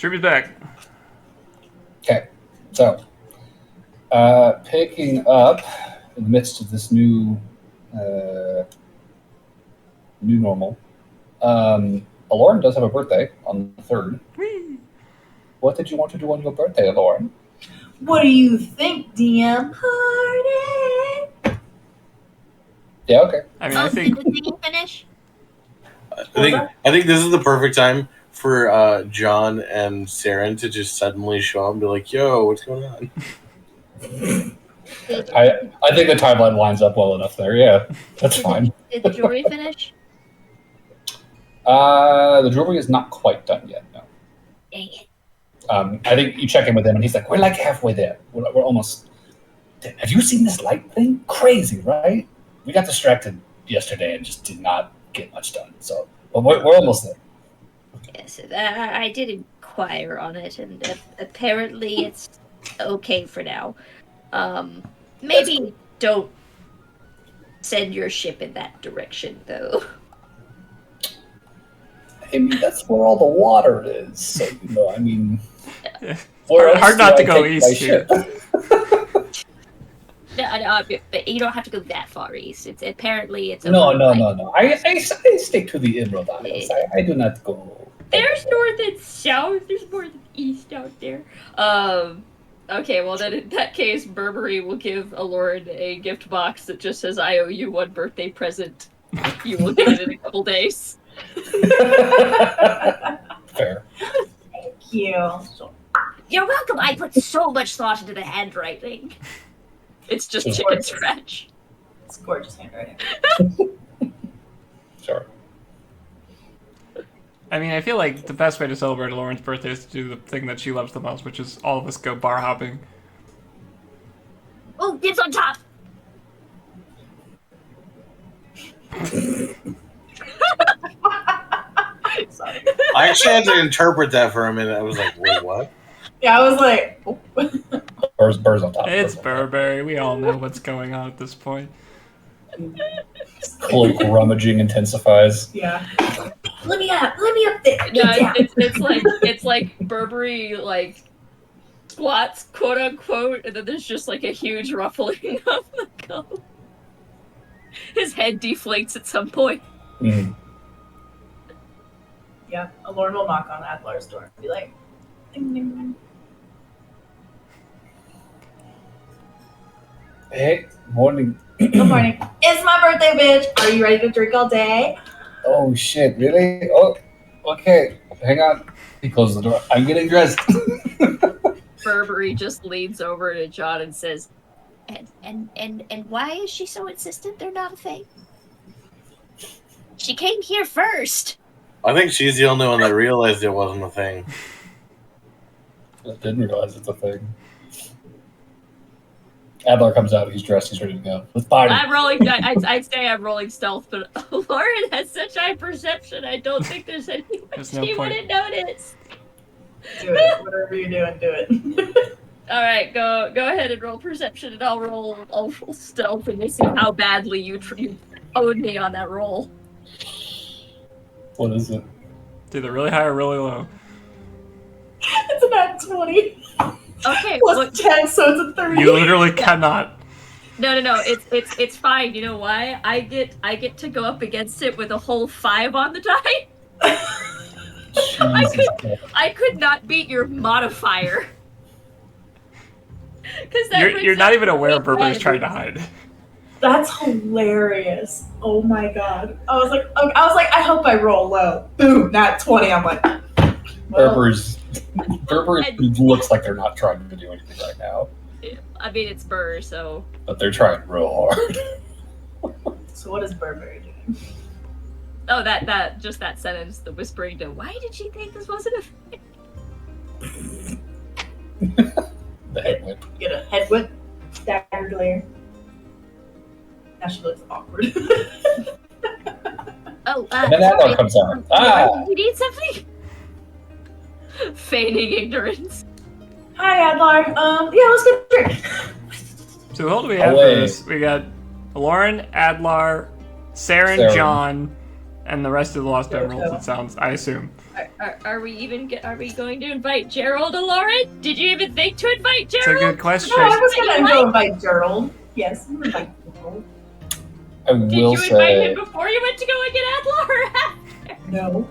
Struby's back. Okay, so picking up in the midst of this new normal, Aloran does have a birthday on the 3rd. Whee! What did you want to do on your birthday, Aloran? What do you think, DM? Party! Yeah, okay. I mean, I think Did the singing finish? I think this is the perfect time for John and Saren to just suddenly show up and be like, "Yo, what's going on?" I think the timeline lines up well enough there. Yeah, that's fine. Did the jewelry finish? The jewelry is not quite done yet. No. Dang it. I think you check in with him, and he's like, "We're like halfway there. We're almost." Have you seen this light thing? Crazy, right? We got distracted yesterday and just did not get much done. So, but we're almost there. Yes, I did inquire on it, and apparently it's okay for now. Maybe don't send your ship in that direction, though. I mean, that's where all the water is. So, I mean, hard not to go east here. No, but you don't have to go that far east. It's apparently it's No. I stick to the Emerald Isles. I do not go. There's north and south. There's more than east out there. Okay, well then in that case, Burberry will give Aloran a gift box that just says, "I owe you one birthday present. You will get it in a couple days." Fair. Thank you. You're welcome. I put so much thought into the handwriting. It's just It's chicken worth it. scratch. It's gorgeous handwriting. Sure. I mean, I feel like the best way to celebrate Lauren's birthday is to do the thing that she loves the most, which is all of us go bar hopping. Oh, it's on top. Sorry. I actually had to interpret that for a minute. I was like, "Wait, what?" Yeah, I was like, oh. Burrs on top. It's Burberry. We all know what's going on at this point. Cloak rummaging intensifies. Yeah. Let me up there. Yeah, Get down. it's like Burberry like squats, quote unquote, and then there's just like a huge ruffling of the coat. His head deflates at some point. Mm. Yeah, Aloran will knock on Adlar's door and be like, ding, ding, ding. Hey, morning. Good morning. It's my birthday, bitch. Are you ready to drink all day? Oh shit! Really? Oh, okay. Hang on. He closes the door. I'm getting dressed. Burberry just leans over to John and says, And why is she so insistent they're not a thing? She came here first. I think she's the only one that realized it wasn't a thing. I didn't realize it's a thing. Adlar comes out. He's dressed. He's ready to go. Let's party. I'm rolling. I'd say I'm rolling stealth, but Lauren has such high perception. I don't think there's anyone There's no she point. wouldn't notice. Do it. Whatever you're doing, do it. All right, go ahead and roll perception, and I'll roll stealth, and we'll see how badly you owed me on that roll. What is it? It's either really high or really low. It's about 20. Okay, Plus look, 10, so it's a 30. You literally cannot. no, it's fine. You know why? I get to go up against it with a whole 5 on the die. I could not beat your modifier. You're not even aware Burberry's trying to hide. That's hilarious. Oh my god. I was like, I hope I roll low. Boom, not 20. I'm like, well, Burberry looks like they're not trying to do anything right now, I mean, it's Burr, so. but they're trying real hard. so what is Burberry doing? Oh, that sentence, the whispering to, why did she think this wasn't a thing? The head whip. Get a head whip, dagger glare. Now she looks awkward. Oh, And then Adlar comes out. Ah! You need something? Feigning ignorance. Hi, Adlar. Yeah, let's get a drink. So who do we have for this? We got Lauren, Adlar, Saren, Saren. John, and the rest of the Lost Emeralds, it sounds, I assume. Are we going to invite Gerald or Lauren? Did you even think to invite It's a Gerald? good question. No, I was gonna go invite Gerald. Yes, I'm gonna invite Gerald. I Did will you invite say. him before you went to go and get Adlar or after? No.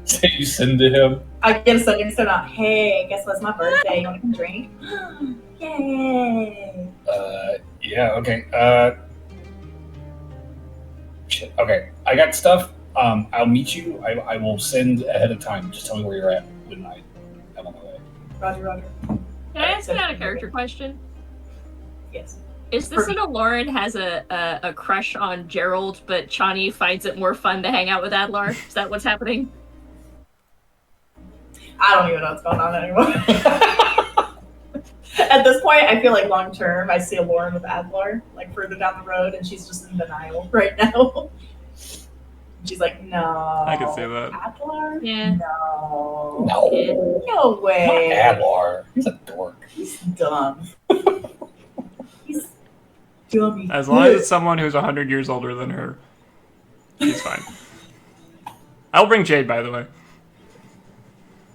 So you send to him. I get a second instead of, hey, guess what's my birthday? You wanna come drink? Yay. Yeah. Okay. Shit. Okay. I got stuff. I'll meet you. I will send ahead of time. Just tell me where you're at when I'm on my way. Roger, Roger. Can I ask you a character question? Yes. Is this so Lauren has a crush on Gerald, but Chani finds it more fun to hang out with Adlar? Is that what's happening? I don't even know what's going on anymore. At this point, I feel like long term, I see a Lauren with Adlar, like further down the road, and she's just in denial right now. She's like, no. I can see that. Adlar? Yeah. No. No. No way. Not Adlar. He's a dork. He's dumb. He's dummy. As long as it's someone who's 100 years older than her, she's fine. I'll bring Jade, by the way.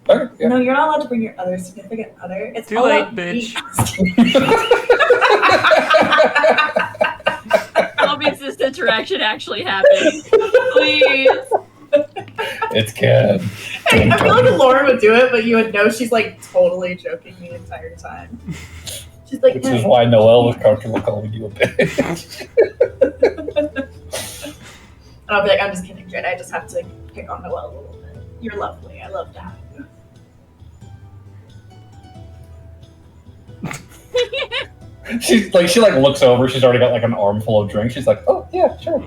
Okay, yeah. No, you're not allowed to bring your other significant other. It's Too all late, about bitch. Tell me if this interaction actually happened. Please. It's Ken. I feel like Lauren would do it, but you would know she's like totally joking the entire time. She's like, Which is why Noelle was comfortable calling you a bitch. And I'll be like, I'm just kidding, Jade. I just have to pick on Noelle a little bit. You're lovely. I love to have you. She looks over. She's already got like an armful of drinks. She's like, oh yeah, sure.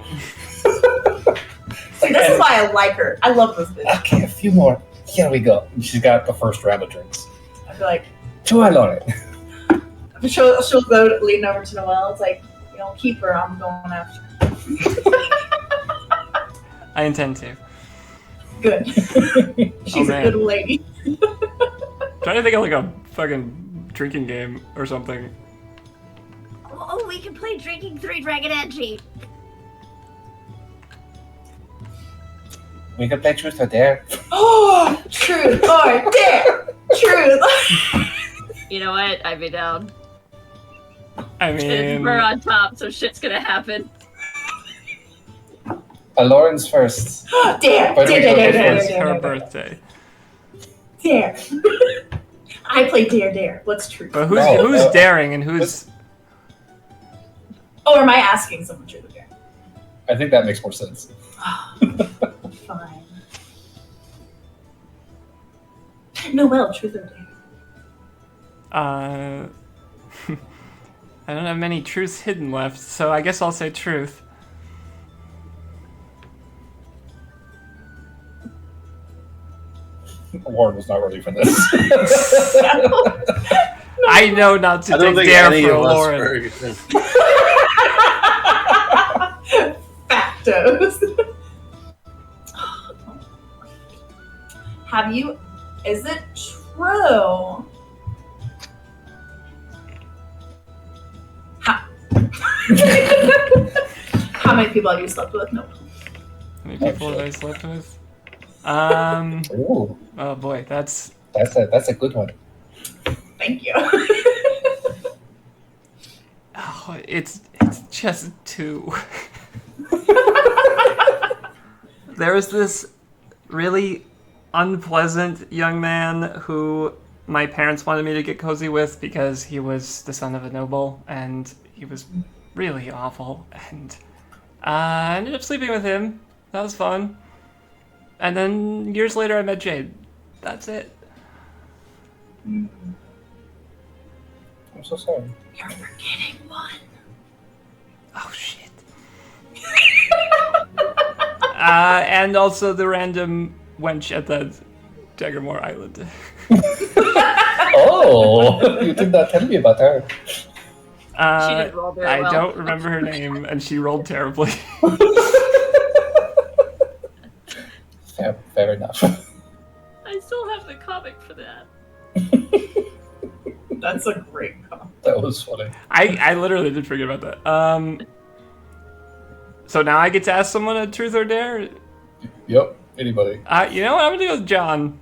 See, this is why I like her. I love this bitch. Okay, a few more. Here we go. And she's got the first round of drinks. I feel like Joy Lauren. she'll go lean over to Noelle. It's like, you don't keep her. I'm going after her. I intend to. Good. She's a man. good lady. Trying to think of like a fucking drinking game or something. Oh, we can play Drinking 3 Dragon Edgy. We can play truth or dare. Oh, truth or dare. Truth. You know what? I'd be down. I It's mean, we're on top, so shit's gonna happen. Lauren's first. Dare. But Dare, we go dare, dare, it's dare, her dare, birthday. dare. I play dare, dare. What's truth? But who's No, daring and who's? Oh, or am I asking someone truth or dare? I think that makes more sense. Fine. Noelle, truth or dare? I don't have many truths hidden left, so I guess I'll say truth. Lauren was not ready for this. I know not to I don't take think dare any for of us Lauren. are. Factos. Have you? Is it true? How many people have you slept with? No. How many people have I slept with? Ooh, Oh boy, that's that's a good one. Thank you. it's just two. There was this really unpleasant young man who my parents wanted me to get cozy with because he was the son of a noble and he was really awful, and I ended up sleeping with him. That was fun. And then years later I met Jade. That's it. I'm so sorry. You're forgetting one. Oh shit. And also the random wench at the Daggermore Island. Oh, you did not tell me about her. She didn't roll very I well. don't remember her name, and she rolled terribly. Fair enough. I still have the comic for that. That's a great call. That was funny. I literally did forget about that. So now I get to ask someone a truth or dare? Yep. Anybody. You know what? I'm gonna go with John.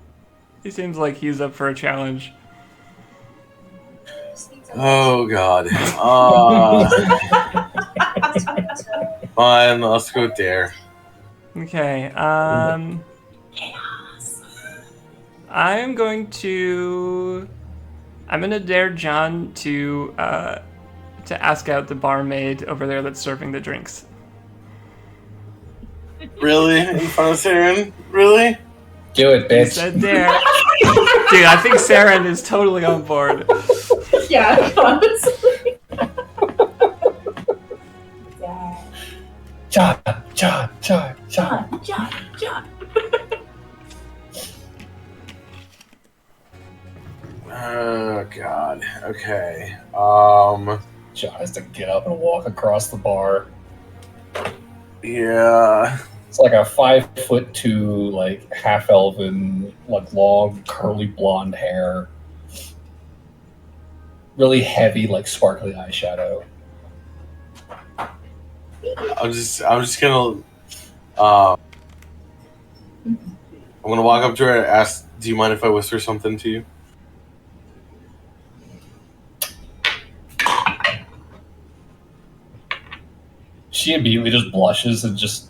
He seems like he's up for a challenge. Oh God. Fine, let's go dare. Okay. I'm gonna dare John to ask out the barmaid over there that's serving the drinks. Really? In front of Saren? Really? Do it, He bitch. said dare. Dude, I think Saren is totally on board. Yeah, honestly. Yeah. John. John. Oh God. Okay. John has to get up and walk across the bar. Yeah. It's like a 5'2", like half elven, like long curly blonde hair. Really heavy, like sparkly eyeshadow. I'm just gonna I'm gonna walk up to her and ask, do you mind if I whisper something to you? She immediately just blushes and just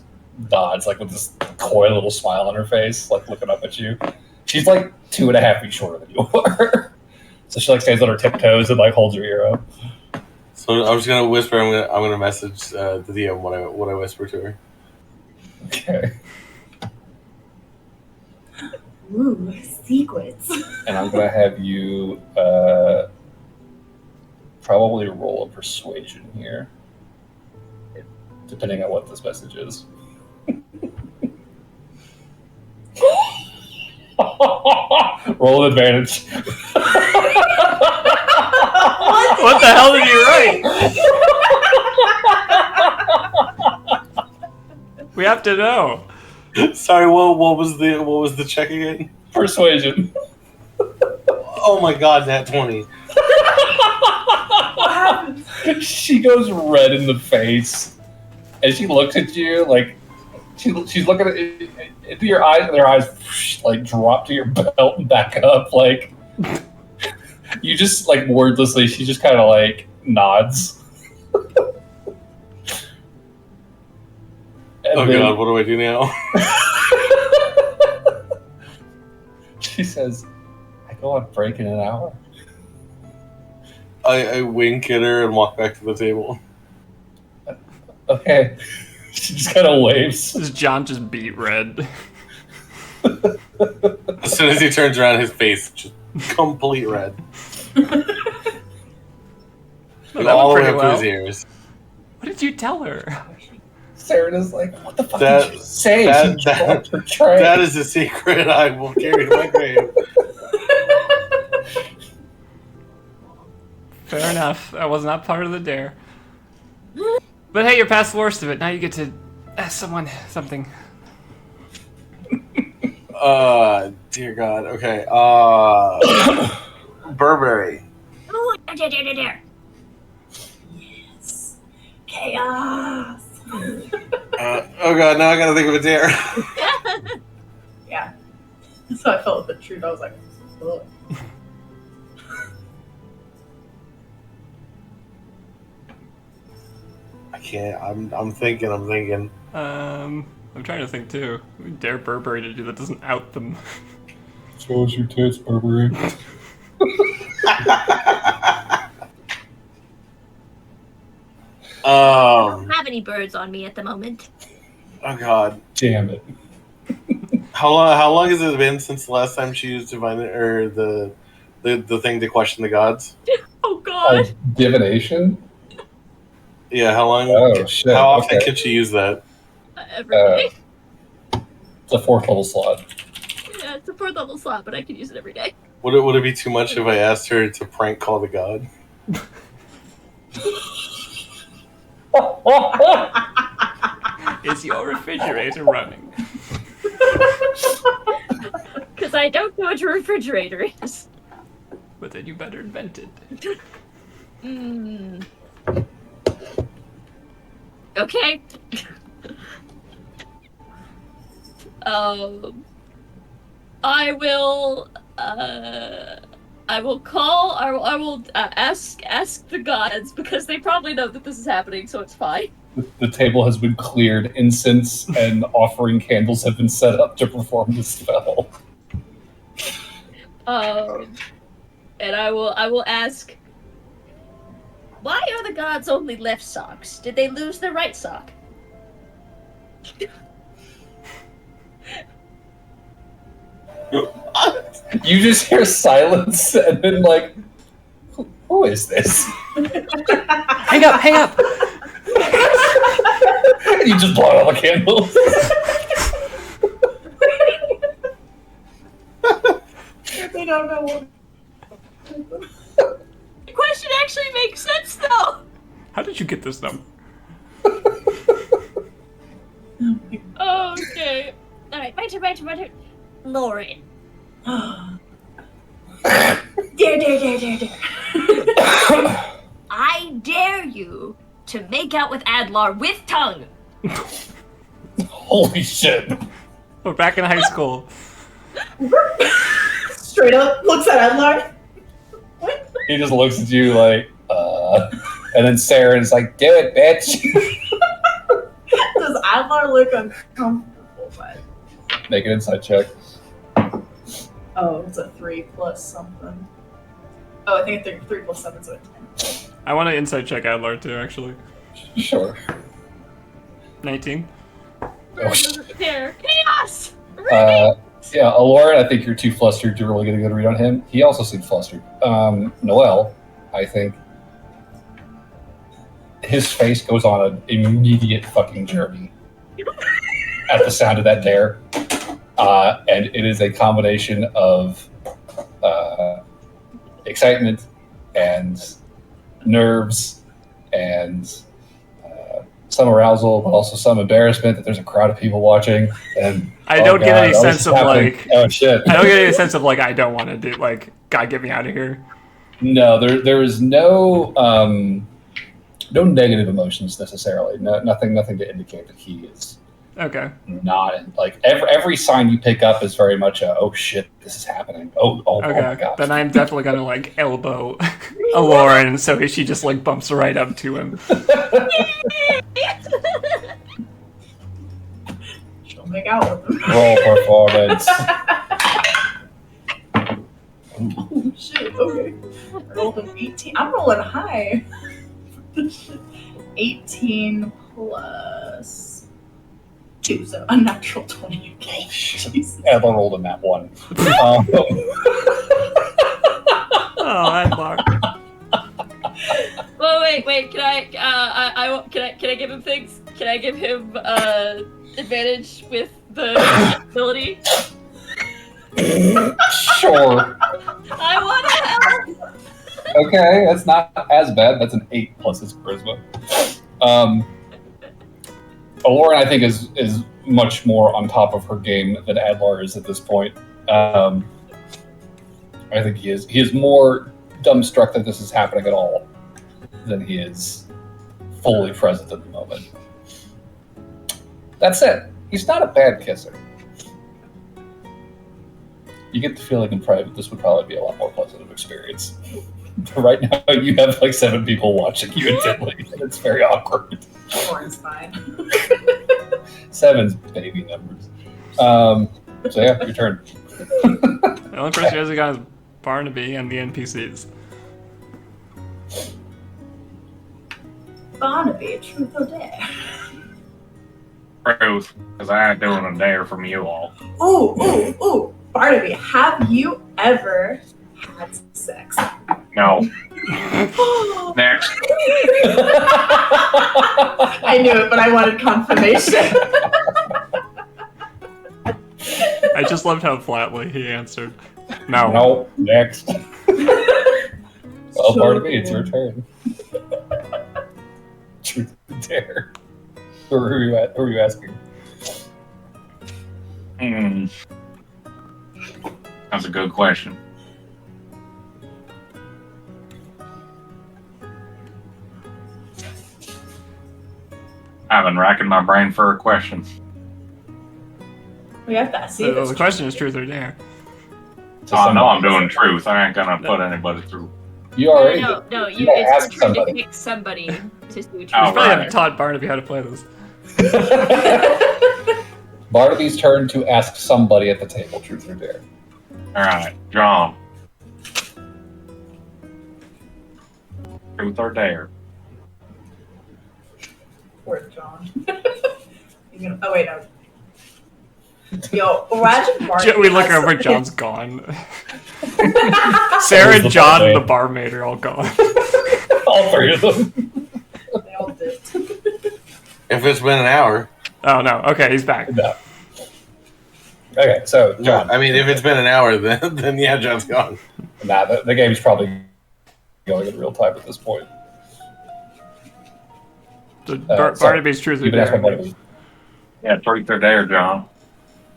nods, like with this coy little smile on her face, like looking up at you. She's like 2.5 feet shorter than you are. So she like stands on her tiptoes and like holds her ear up. So I'm just gonna whisper. I'm gonna message the DM what I whisper to her. Okay. Ooh, secrets. And I'm gonna have you probably roll a persuasion here, depending on what this message is. Roll an advantage. What the hell did you write? We have to know. Sorry, what was the check again? Persuasion. Oh my God, nat 20. What happened? She goes red in the face, and she looks at you like she's looking into your eyes, and her eyes like drop to your belt and back up. Like you just like wordlessly, she just kind of like nods. Oh God, what do I do now? She says, "I go on break in an hour." I wink at her and walk back to the table. Okay. She just kind of waves. Does John just beat red? As soon as he turns around, his face just complete red. Well, All the way pretty up to his well. ears. What did you tell her? Sarah is like, "What the fuck did you say?" that- She dropped her tray. That is a secret I will carry to my grave. Fair enough. That was not part of the dare. But hey, you're past the worst of it. Now you get to ask someone something. Dear God. Okay. Burberry. Oh, dare. Yes. Chaos. Oh God, now I gotta think of a dare. Yeah. So I felt a bit true. I was like, ugh. I can't. I'm thinking. I'm trying to think too. We dare Burberry to do that doesn't out them. Show us your tits, Burberry. I don't have any birds on me at the moment. Oh God. Damn it. How long has it been since the last time she used divine or the thing to question the gods? Oh God. Divination? Yeah, how long? Oh, shit, How often okay. can she use that? Every day. It's a 4th level slot. Yeah, it's a 4th level slot, but I can use it every day. Would it be too much if I asked her to prank call the god? Is your refrigerator running? Because I don't know what a refrigerator is. But then you better invent it. Mm. Okay. I will. I will call. I will ask the gods because they probably know that this is happening, so it's fine. The table has been cleared. Incense and offering candles have been set up to perform the spell. And I will ask. Why are the gods only left socks? Did they lose their right sock? You just hear silence, and then like, who is this? Hang up! Hang up! And you just blow out all the candles. They don't know what. The question actually makes sense, though. How did you get this number? Okay. All right, my turn. Lauren. Dare. I dare you to make out with Adlar with tongue. Holy shit. We're back in high school. Straight up looks at Adlar. He just looks at you like, and then Sarah is like, do it, bitch. Does Adlar look uncomfortable? But... Make an insight check. Oh, it's a 3 plus something. Oh, I think it's 3 plus 7, so it's 10. I want to insight check Adlar too, actually. Sure. 19. Oh, shit. There. Chaos! Yeah, Lauren, I think you're too flustered to really get a good read on him. He also seems flustered. Noel, I think his face goes on an immediate fucking journey at the sound of that dare. And it is a combination of excitement and nerves and some arousal, but also some embarrassment that there's a crowd of people watching. And I don't get any sense of happening. like. Oh shit! I don't get any sense of like I don't want to do like God get me out of here. No, there is no no negative emotions necessarily. Nothing to indicate that he is Okay. not like every sign you pick up is very much a, oh shit, this is happening. Oh Okay. my god. Then I'm definitely gonna like elbow a Lauren so she just like bumps right up to him. She'll make out with him. Roll performance. Oh shit, okay. I rolled an 18. I'm rolling high. 18 plus 2, so a natural 20 again. Jesus. Adler rolled a nat 1. Oh, Adlar. Well, wait. Can I give him things? Can I give him advantage with the ability? Sure. I want to help. Okay, that's not as bad. That's an 8 plus his charisma. Lauren, I think, is much more on top of her game than Adlar is at this point. I think he is more dumbstruck that this is happening at all than he is fully present at the moment. That said, he's not a bad kisser. You get the feeling in private this would probably be a lot more pleasant of experience. Right now, you have like 7 people watching you intently, and it's very awkward. Lauren's fine. 7's baby numbers. So yeah, your turn. The only person who hasn't got is Barnaby and the NPCs. Barnaby, truth or dare? Truth, because I ain't doing a dare from you all. Ooh. Barnaby, have you ever had sex? No. Next. I knew it, but I wanted confirmation. I just loved how flatly he answered. No. No, next. Well, Barnaby, it's your turn. Truth or dare? Who are you asking? That's a good question. I've been racking my brain for a question. We have to see. The question is truth or dare. I know I'm doing truth. I ain't gonna put anybody through. You already No, you gotta it's ask your turn somebody. to pick somebody to do truth. Oh, You probably right. haven't taught Barnaby how to play this. Barnaby's turn to ask somebody at the table, truth or dare. All right, John. Truth or dare? Poor John. Oh wait, no. Yo, imagine Barnaby. We look has- over, John's gone. Sarah, the John, barmaid? the barmaid are all gone. All three of them. They all did. If it's been an hour. Oh no, okay, he's back. No. Okay, so John. No, I mean, if it's been an hour, then yeah, John's gone. Nah, the game's probably going in real time at this point. So So, Barnaby's truth or You can ask my dare. buddy. Yeah, truth or dare, John.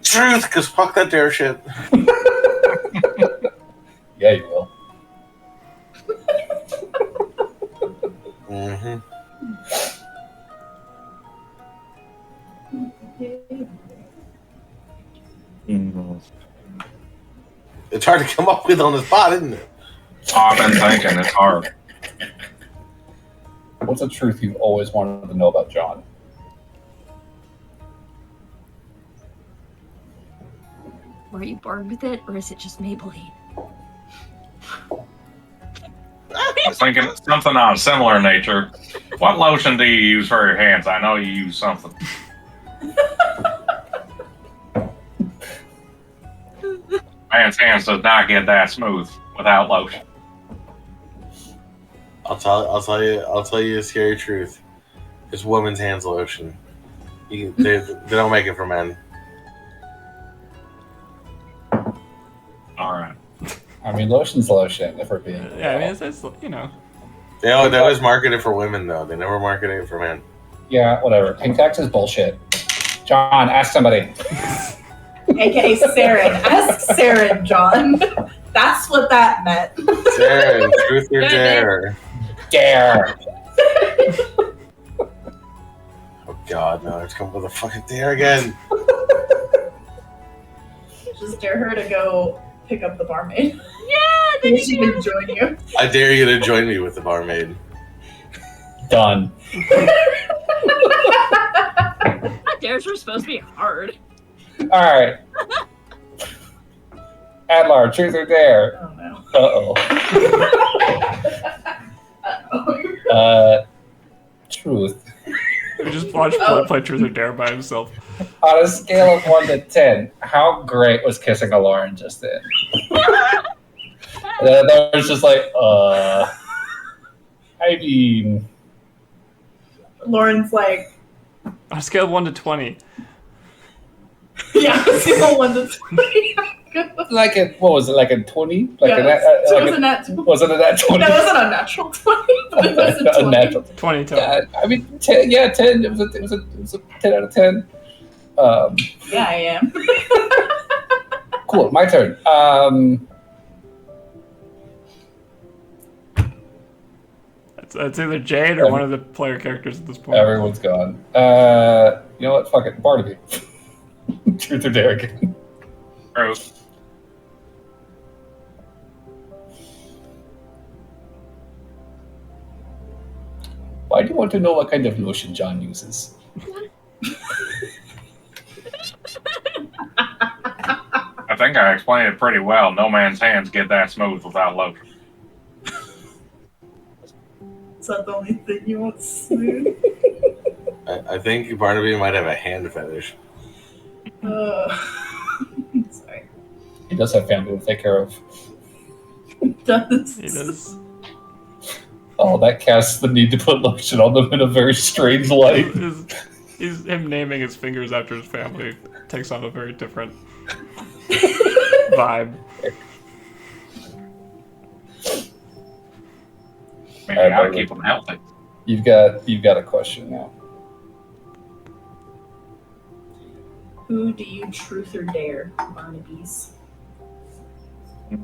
Truth, because fuck that dare shit. Yeah, you will. Mm-hmm. It's hard to come up with on the spot, isn't it? Oh, I've been thinking. It's hard. What's a truth you've always wanted to know about John? Were you born with it, or is it just Maybelline? I was thinking something on a similar nature. What lotion do you use for your hands? I know you use something. Man's hands does not get that smooth without lotion. I'll tell you a scary truth. It's women's hands lotion. They don't make it for men. All right. I mean, lotion's lotion, if we're being Yeah, I mean, it's you know. They always market it for women though. They never market it for men. Yeah, whatever. Pink tax is bullshit. John, ask somebody. AKA Saren. Ask Saren, John. That's what that meant. Darren, truth or dare? Dare. Oh God, no! It's come with a fucking dare again. Just dare her to go pick up the barmaid. Yeah, Then she can join you. I dare you to join me with the barmaid. Done. Not dares were supposed to be hard. All right. Adlar, truth or dare? Oh no. Uh-oh. Uh-oh. Truth. We just watched Blood play truth or dare by himself. On a scale of 1 to 10, how great was kissing a Lauren just then? That was just like, I mean, Lauren's like, On a scale of 1 to 20. yeah, single 1 to 20. like a, what was it, like a 20? Like Yeah, a, so like it was a nat 20. was it a nat 20? That wasn't a natural 20, but it was a 20. Unnatural. 20 total. Yeah, I mean, 10, yeah, 10. It was a 10 out of 10. Yeah, I am. Cool, my turn. It's either Jade or one of the player characters at this point. Everyone's gone. You know what? Fuck it. Barnaby. Truth or dare again. Truth. Why do you want to know what kind of lotion John uses? I think I explained it pretty well. No man's hands get that smooth without lotion. Is that the only thing you want smooth? I think Barnaby might have a hand fetish. Sorry. He does have family to take care of. Does. He does. Oh, that casts the need to put lotion on them in a very strange light. Him naming his fingers after his family takes on a very different vibe. I mean, you gotta keep them healthy. You've got a question now. Who do you truth or dare, Barnaby's? You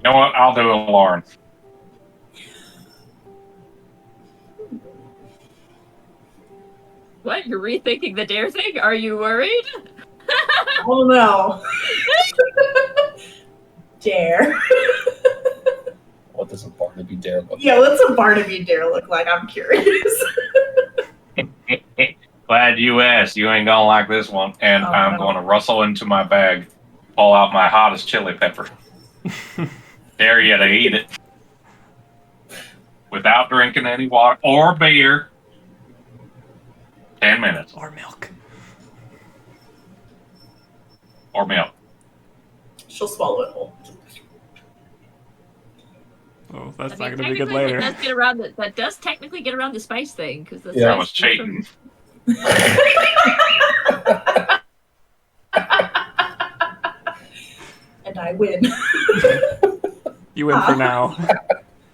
know what? I'll do a Lauren. What? You're rethinking the dare thing? Are you worried? I don't know. Dare. What does a Barnaby dare look Yeah, what's a Barnaby dare look like? I'm curious. Glad you asked. You ain't gonna like this one. And Oh, I'm no. going to rustle into my bag, pull out my hottest chili pepper. Dare you to eat it without drinking any water or beer. 10 minutes. Or milk. Or milk. She'll swallow it whole. Oh, that's I not mean, going to be good technically, later. that does technically get around the spice thing because the Yeah. I was cheating. And I win. You win for now.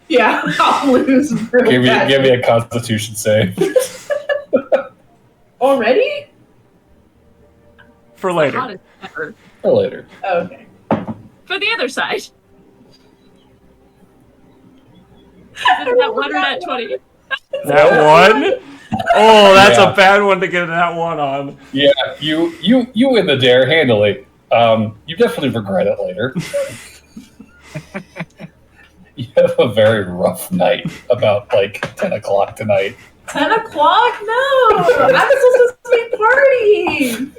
Yeah, I'll lose. real Give bad. me a Constitution save. Already? For later. Hottest ever. For later. Oh, okay. For the other side. That one or that 20. That one? Oh, that's Yeah. a bad one to get that one on. Yeah, you win the dare handily. You definitely regret it later. You have a very rough night about like 10 o'clock tonight. 10 o'clock? No! I'm supposed to be partying!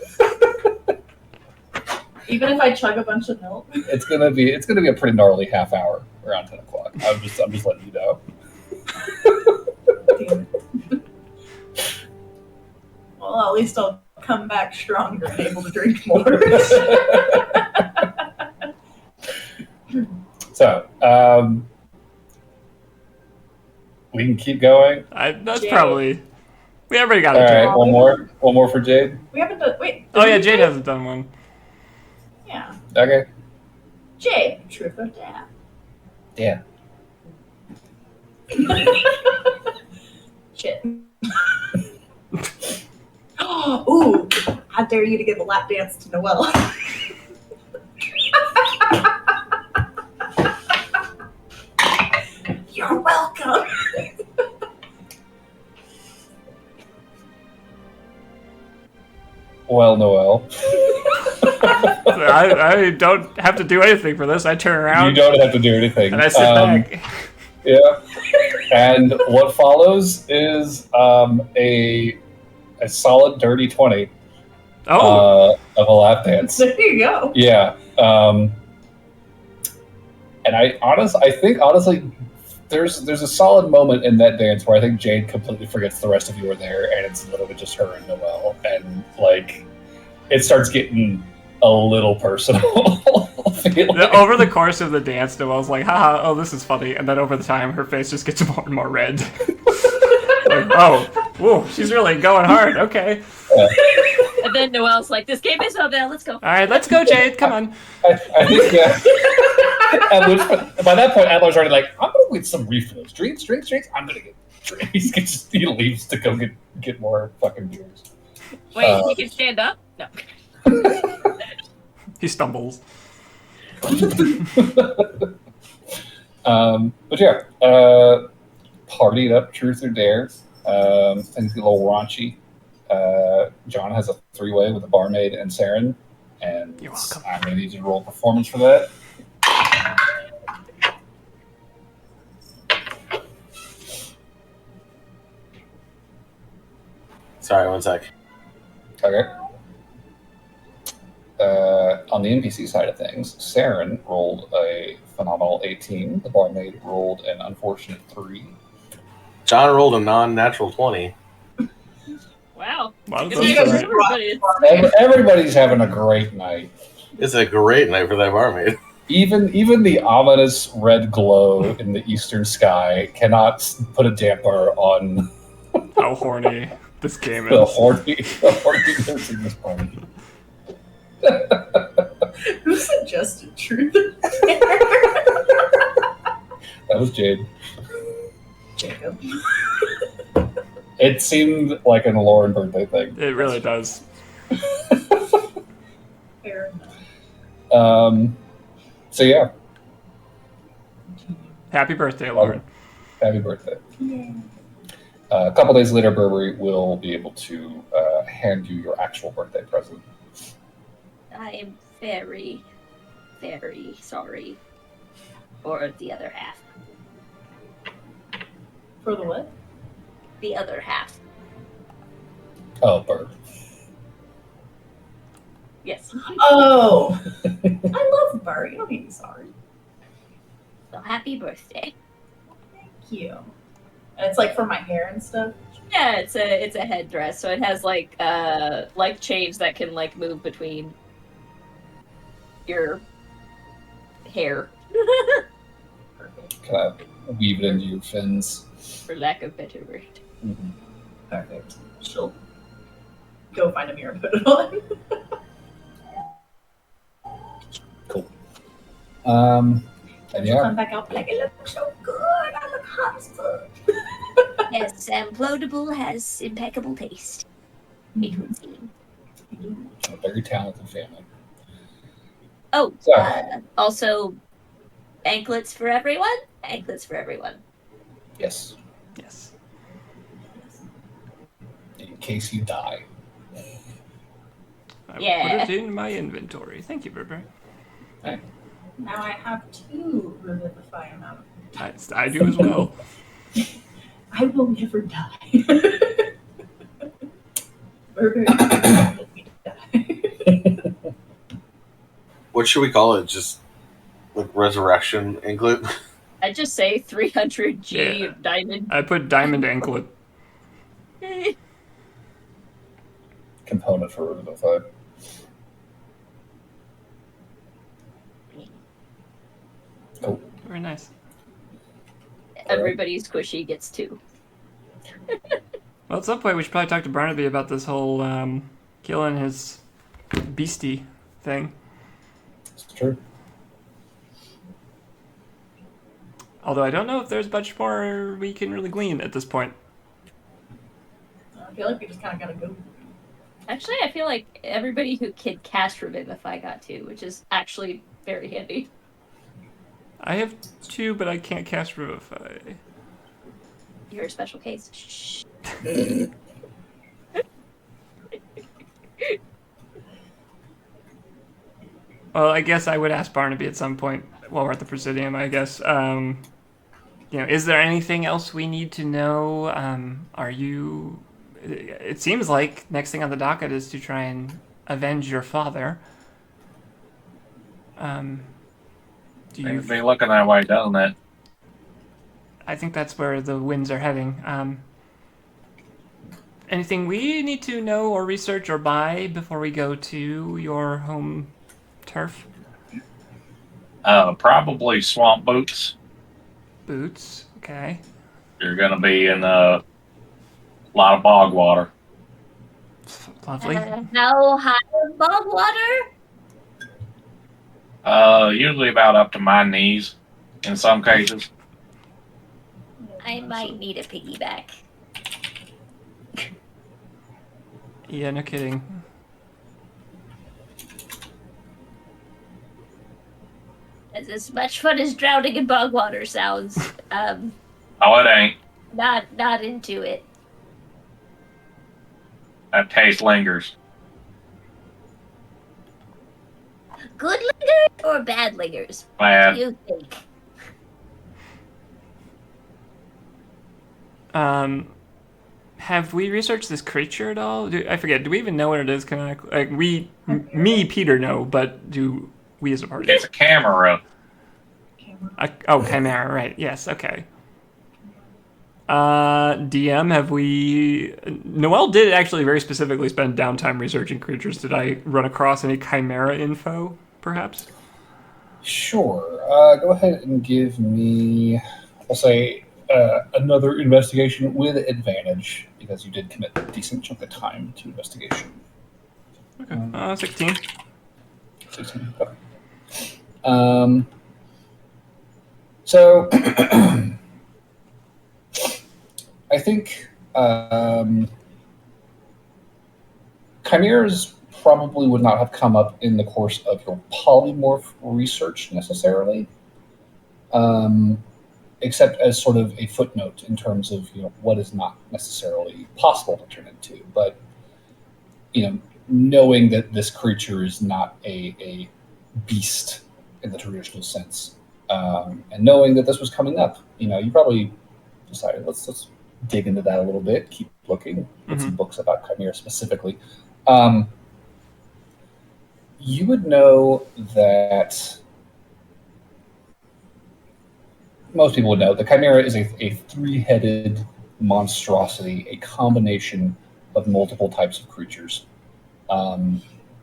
Even if I chug a bunch of milk? It's gonna be a pretty gnarly half hour around 10 o'clock. I'm just letting you know. Damn it. Well, at least I'll come back stronger and able to drink more. So, we can keep going. That's Jade. probably... We already got All it. right, one more for Jade. We haven't done. Wait. Oh, did yeah, we Jade do- hasn't done one. Yeah. Okay. Jade. Truth or dare? Yeah. Shit. Ooh, I dare you to give a lap dance to Noelle. You're welcome. Well, Noelle, I don't have to do anything for this. I turn around you don't have to do anything. and I sit back. Yeah. And what follows is a solid dirty 20 Oh, of a lap dance. There you go. Yeah. And I think honestly, there's a solid moment in that dance where I think Jade completely forgets the rest of you are there, and it's literally just her and Noelle, and like it starts getting a little personal. Feeling. over the course of the dance, Noelle's like, haha, oh, this is funny. And then over the time, her face just gets more and more red. Like, oh, whoa, she's really going hard. Okay. And then Noelle's like, this game is over, let's go. All right, let's go, Jade. Come on. I think at which by that point, Adler's already like, I'm gonna get some refills. Drinks. I'm gonna get drinks. He leaves to go get more fucking beers. Wait, he can stand up? No. He stumbles. But yeah, partied up truth or dare. Things get a little raunchy. John has a three-way with a barmaid and Saren, and You're welcome. I'm gonna need you to roll performance for that. Sorry, one sec. Okay. On the NPC side of things, Saren rolled a phenomenal 18. The barmaid rolled an unfortunate 3. John rolled a non-natural 20. Wow. Wow, Good that's news all for right. everybody. Everybody's having a great night. It's a great night for that barmaid. Even the ominous red glow in the eastern sky cannot put a damper on How horny this game the is. horniness in this party. Who suggested truth? That was Jade. Jacob. It seemed like an Lauren birthday thing. It really does. Fair enough. So yeah, Happy birthday, Lauren. happy birthday. Yeah. A couple days later, Burberry will be able to hand you your actual birthday present. I am very, very sorry for the other half. For the what? The other half. Oh, Bird. Yes. Oh, I love Bart. You don't need to be sorry. So happy birthday. Thank you. And it's like for my hair and stuff. Yeah, it's a headdress, so it has like chains that can like move between your hair, Perfect. Kind of weave it into your fins. for lack of better word. Mm-hmm. Perfect. So, Go find a mirror and put it on. cool. And And she'll yeah, come back out like, it looks so good. I look hot as fuck. Yes, Bloatable has impeccable taste. It would seem. a very talented family. Oh, So- also, anklets for everyone? Anklets for everyone. Yes, Yes. in case you die. I will Yeah. put it in my inventory. Thank you, Burberry. Now I have 2 revivify amount. I do as well. I will never die. Burger let me die. What should we call it? Just like resurrection anklet? I just say 300 G Yeah. diamond. I put diamond anklet. Component for Revivify. Cool. Very nice. Everybody squishy gets 2. Well, at some point we should probably talk to Barnaby about this whole killing his beastie thing. It's true. Although I don't know if there's much more we can really glean at this point. I feel like we just kind of gotta go. Actually, I feel like everybody who can cast Revivify got 2, which is actually very handy. I have 2, but I can't cast Revivify. You're a special case. Shh. Well, I guess I would ask Barnaby at some point while we're at the Presidium, I guess. Is there anything else we need to know? Are you... It seems like next thing on the docket is to try and avenge your father. Do you... It'd be looking that way, doesn't it? I think that's where the winds are heading. Anything we need to know or research or buy before we go to your home turf? Probably swamp boots. Boots, okay. You're going to be in a lot of bog water. Lovely. How high is bog water? Usually about up to my knees in some cases. I might need a piggyback. Yeah, no kidding. As much fun as drowning in bog water sounds, Oh, it ain't. not into it. That taste lingers. Good lingers or bad lingers? What Bad. do you think? Have we researched this creature at all? I forget. Do we even know what it is? Me, Peter, know, but do we as a party? It's a camera. Chimera, right? Yes. Okay. DM, have we? Noelle did actually very specifically spend downtime researching creatures. Did I run across any chimera info, perhaps? Sure. Go ahead and give me, I'll say, another investigation with advantage, because you did commit a decent chunk of time to investigation. Okay. 16. 16. Okay. So, I think chimeras probably would not have come up in the course of your polymorph research necessarily. except as sort of a footnote in terms of what is not necessarily possible to turn into. But knowing that this creature is not a beast in the traditional sense, and knowing that this was coming up, you probably decided let's dig into that a little bit, keep looking, get some books about chimera specifically. You would know that most people would know the chimera is a three-headed monstrosity, a combination of multiple types of creatures.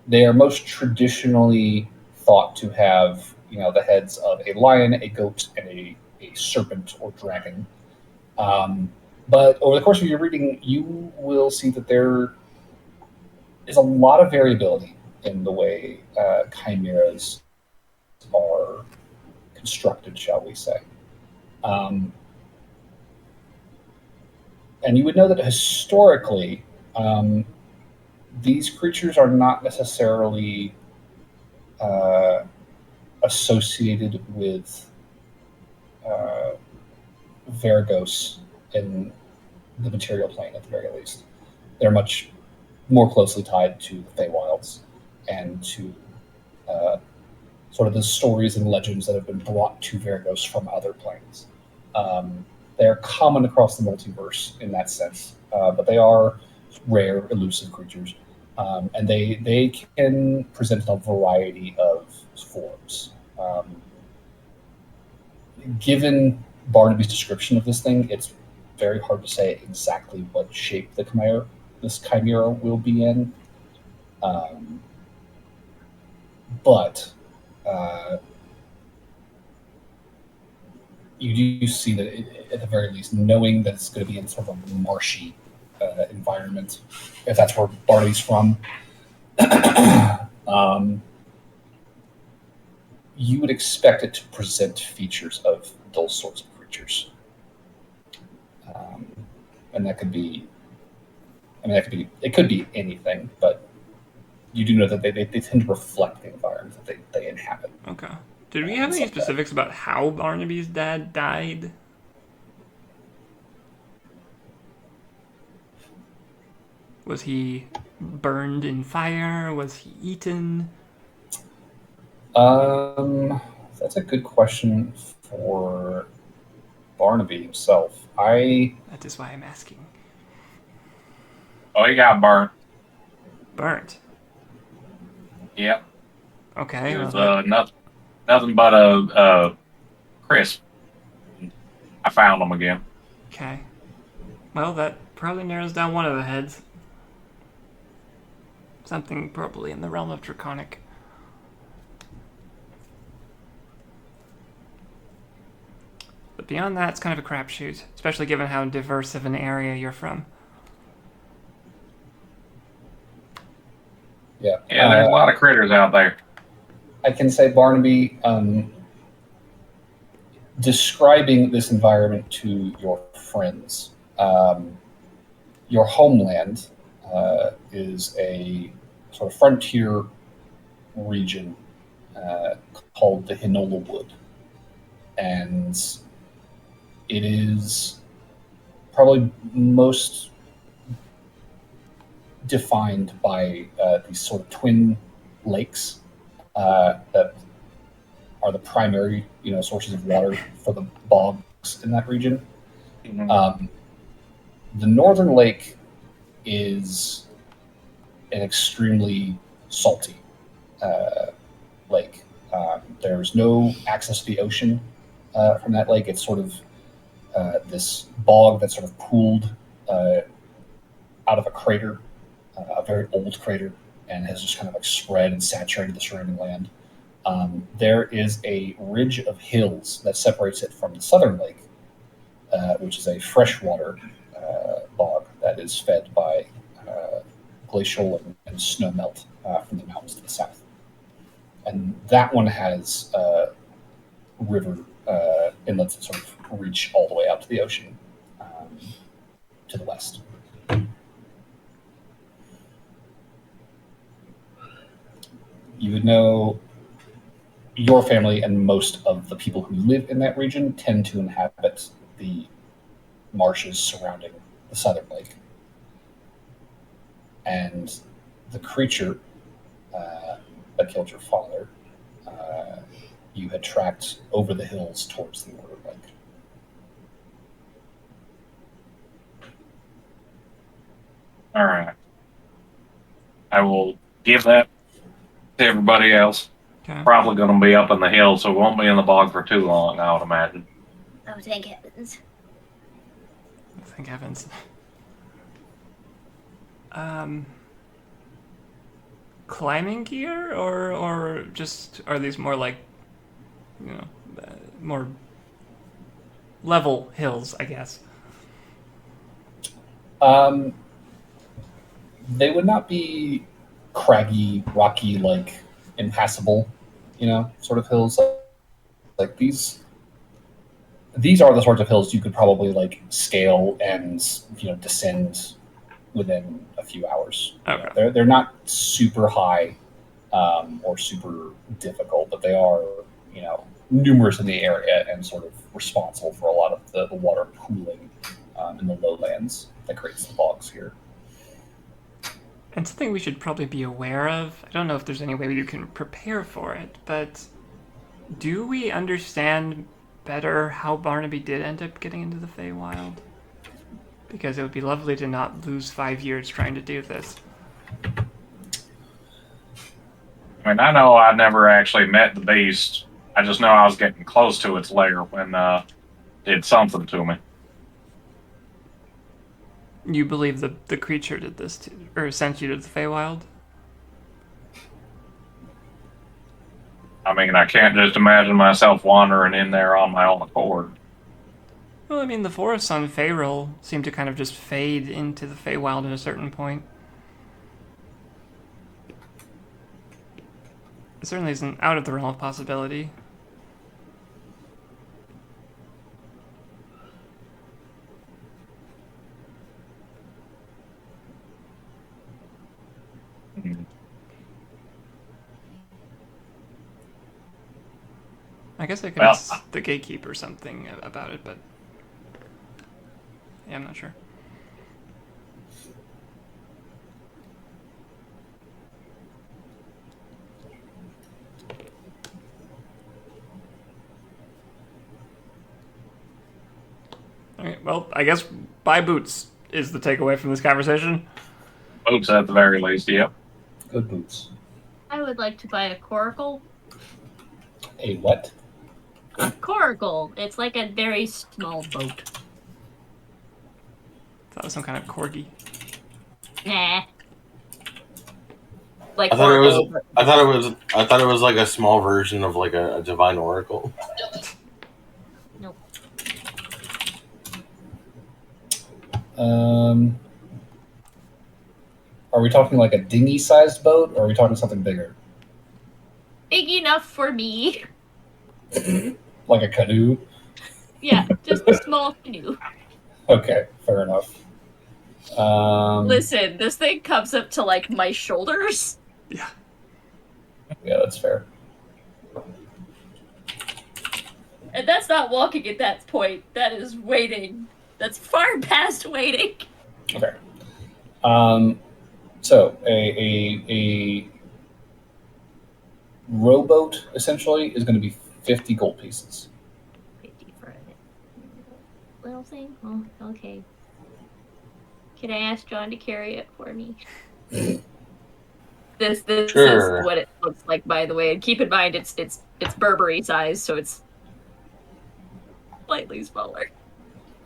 They are most traditionally thought to have, the heads of a lion, a goat, and a serpent or dragon. But over the course of your reading, you will see that there is a lot of variability in the way chimeras are constructed, shall we say. And you would know that historically, these creatures are not necessarily associated with Vargos in the material plane, at the very least. They're much more closely tied to the Feywilds and to sort of the stories and legends that have been brought to Vargos from other planes. They're common across the multiverse in that sense, but they are rare, elusive creatures, and they can present a variety of forms. Given Barnaby's description of this thing, it's very hard to say exactly what shape this chimera will be in. But you do see that, at the very least, knowing that it's going to be in sort of a marshy environment, if that's where Barnaby's from, you would expect it to present features of those sorts of creatures. And that could be, it could be anything, but you do know that they tend to reflect the environment that they inhabit. Okay. Did we have any specifics about how Barnaby's dad died? Was he burned in fire? Was he eaten? That's a good question for Barnaby himself. That is why I'm asking. Oh, he got burnt. Burnt? Yep. Okay. It was well, nothing but a crisp. I found them again. Okay. Well, that probably narrows down one of the heads. Something probably in the realm of Draconic. But beyond that, it's kind of a crapshoot, especially given how diverse of an area you're from. Yeah. Yeah, there's a lot of critters out there. I can say, Barnaby, describing this environment to your friends, your homeland is a sort of frontier region called the Hinola Wood. And it is probably most defined by these sort of twin lakes that are the primary, sources of water for the bogs in that region. Mm-hmm. The northern lake is an extremely salty lake. There's no access to the ocean from that lake. It's sort of this bog that's sort of pooled out of a crater, a very old crater, and has just kind of like spread and saturated the surrounding land. There is a ridge of hills that separates it from the southern lake, which is a freshwater bog that is fed by glacial and snow melt from the mountains to the south. And that one has river inlets that sort of reach all the way out to the ocean to the west. You would know your family and most of the people who live in that region tend to inhabit the marshes surrounding the southern lake. And the creature that killed your father, you had tracked over the hills towards the northern lake. All right. I will give that to everybody else. Okay. Probably going to be up in the hills, so we won't be in the bog for too long, I would imagine. Oh, thank heavens. Thank heavens. Climbing gear, or just are these more like, more level hills, I guess? They would not be craggy, rocky, like impassable, sort of hills. Like these are the sorts of hills you could probably like scale and descend within a few hours. Okay. They're not super high or super difficult, but they are numerous in the area and sort of responsible for a lot of the water pooling in the lowlands that creates the bogs here. And something we should probably be aware of, I don't know if there's any way you can prepare for it, but do we understand better how Barnaby did end up getting into the Feywild? Because it would be lovely to not lose 5 years trying to do this. I mean, I know I never actually met the beast. I just know I was getting close to its lair when it did something to me. You believe the creature did this to, or sent you to the Feywild? I mean, I can't just imagine myself wandering in there on my own accord. Well, I mean, the forests on Faeril seem to kind of just fade into the Feywild at a certain point. It certainly isn't out of the realm of possibility. I guess I could ask the gatekeeper something about it, but yeah, I'm not sure. Alright, well, I guess buy boots is the takeaway from this conversation. Boots at the very least, yep. Good boots. I would like to buy a coracle. A what? Coracle. It's like a very small boat. That was some kind of corgi. Nah. Like I thought Oracle, but- I thought it was like a small version of like a divine oracle. Nope. Are we talking like a dinghy-sized boat, or are we talking something bigger? Big enough for me. Like a canoe? Yeah, just a small canoe. Okay, fair enough. Listen, this thing comes up to like my shoulders. Yeah. Yeah, that's fair. And that's not walking at that point. That is waiting. That's far past waiting. Okay. So a rowboat essentially is going to be 50 gold pieces. 50 for a little thing? Oh, okay. Can I ask John to carry it for me? This Sure. is what it looks like, by the way. And keep in mind, it's Burberry size, so it's slightly smaller.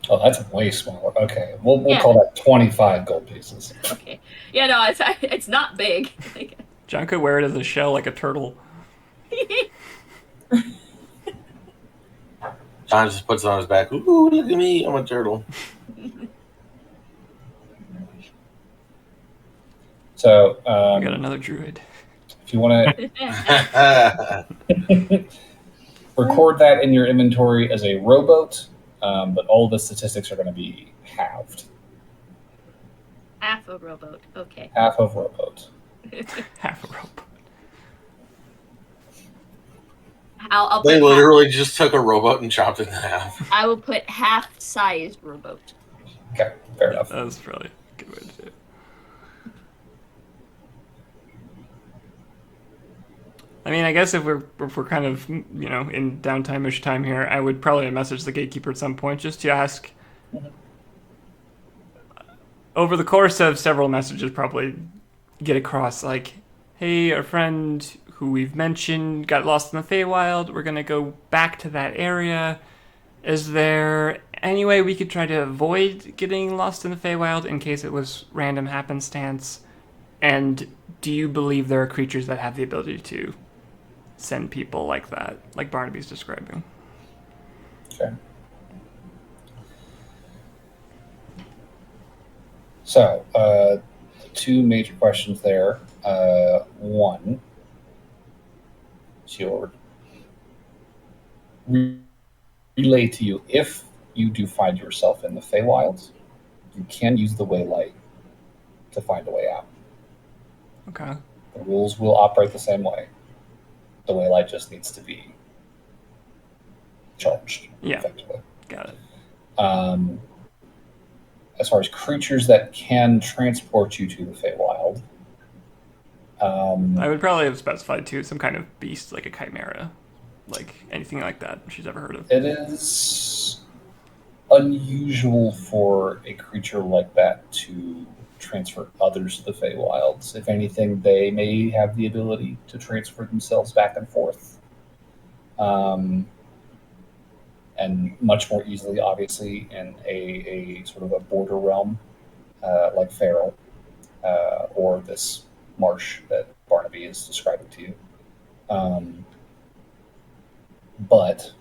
Oh, that's way smaller. Okay, we'll Yeah. call that 25 gold pieces. Okay. Yeah, no, it's not big. John could wear it as a shell like a turtle. John just puts it on his back. Ooh, look at me! I'm a turtle. So, We got another druid. if you want to record that in your inventory as a rowboat, but all the statistics are going to be halved. Half a rowboat. Okay. Half of rowboat. Half a rope. I'll They put literally just took a rowboat and chopped it in half. I will put half-sized rowboat. Okay, fair enough. That's probably a good way to do it. I mean, I guess if we're kind of in downtime-ish time here, I would probably message the gatekeeper at some point just to ask. Over the course of several messages, probably get across like, "Hey, our friend who we've mentioned got lost in the Feywild. We're gonna go back to that area. Is there any way we could try to avoid getting lost in the Feywild in case it was random happenstance? And do you believe there are creatures that have the ability to send people like that, like Barnaby's describing?" Okay. So, the two major questions there. One, she'll relay to you if you do find yourself in the Feywilds, you can use the Waylight to find a way out. Okay. The rules will operate the same way. The Waylight just needs to be charged, Yeah. effectively. Got it. As far as creatures that can transport you to the Feywild, I would probably have specified too some kind of beast, like a chimera, like anything like that she's ever heard of. it is unusual for a creature like that to transfer others to the Feywilds. If anything, they may have the ability to transfer themselves back and forth. And much more easily, obviously, in a sort of a border realm like Feral or this marsh that Barnaby is describing to you. But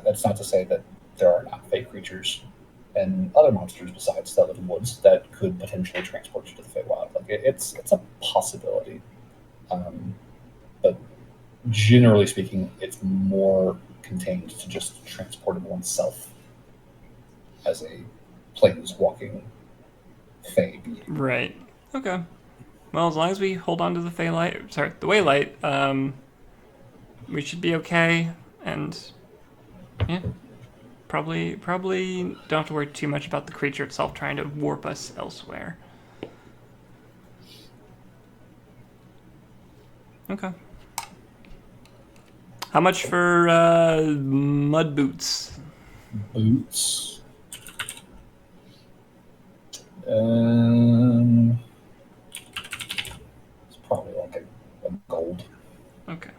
that's not to say that there are not fey creatures and other monsters besides that live in woods that could potentially transport you to the Feywild. Like it's a possibility, but generally speaking, it's more contained to just transporting oneself as a planeswalking fey being. Right. Okay. Well, as long as we hold on to the the Waylight, we should be okay. And yeah, probably don't have to worry too much about the creature itself trying to warp us elsewhere. Okay. How much for mud boots? Boots. It's probably like a gold. Okay.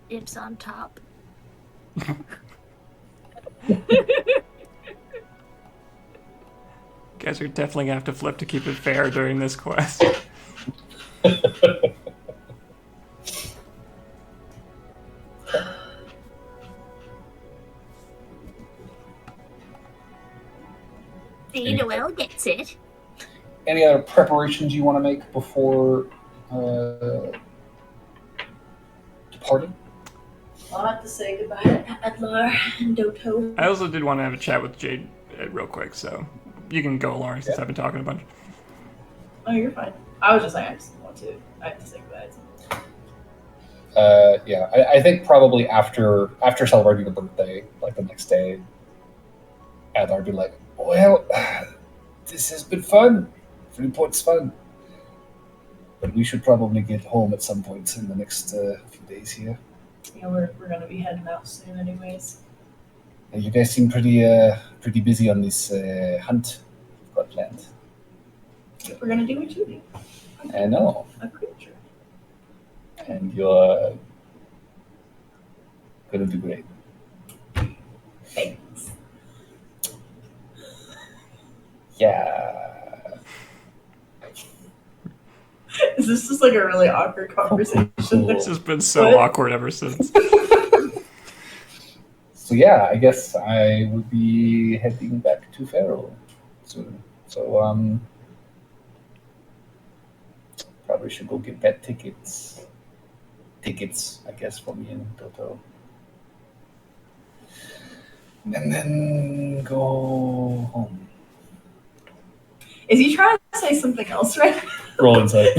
Dibs on top. Guys are definitely gonna have to flip to keep it fair during this quest. Noel gets it. Any other preparations you want to make before departing? I'll have to say goodbye to Adlar and Doto. I also did want to have a chat with Jade real quick, so you can go, Lauren, since I've been talking a bunch. Oh, you're fine. I was just like, I just want to. I have to say goodbye. Yeah, I think probably after celebrating your birthday, like the next day, Adar would be like, "Well, this has been fun. Freeport's fun, but we should probably get home at some point in the next few days here." Yeah, we're gonna be heading out soon, anyways. And you guys seem pretty busy on this hunt you've got planned. We're gonna do what you do. I know, A creature. and you're gonna do great. Thanks. Yeah. Is this just like a really awkward conversation? It's just been so What? awkward ever since. So yeah, I guess I would be heading back to Feral soon. So probably should go get that tickets. Tickets, I guess, for me and Toto. and then go home. Is he trying to say something else right now? Roll insight.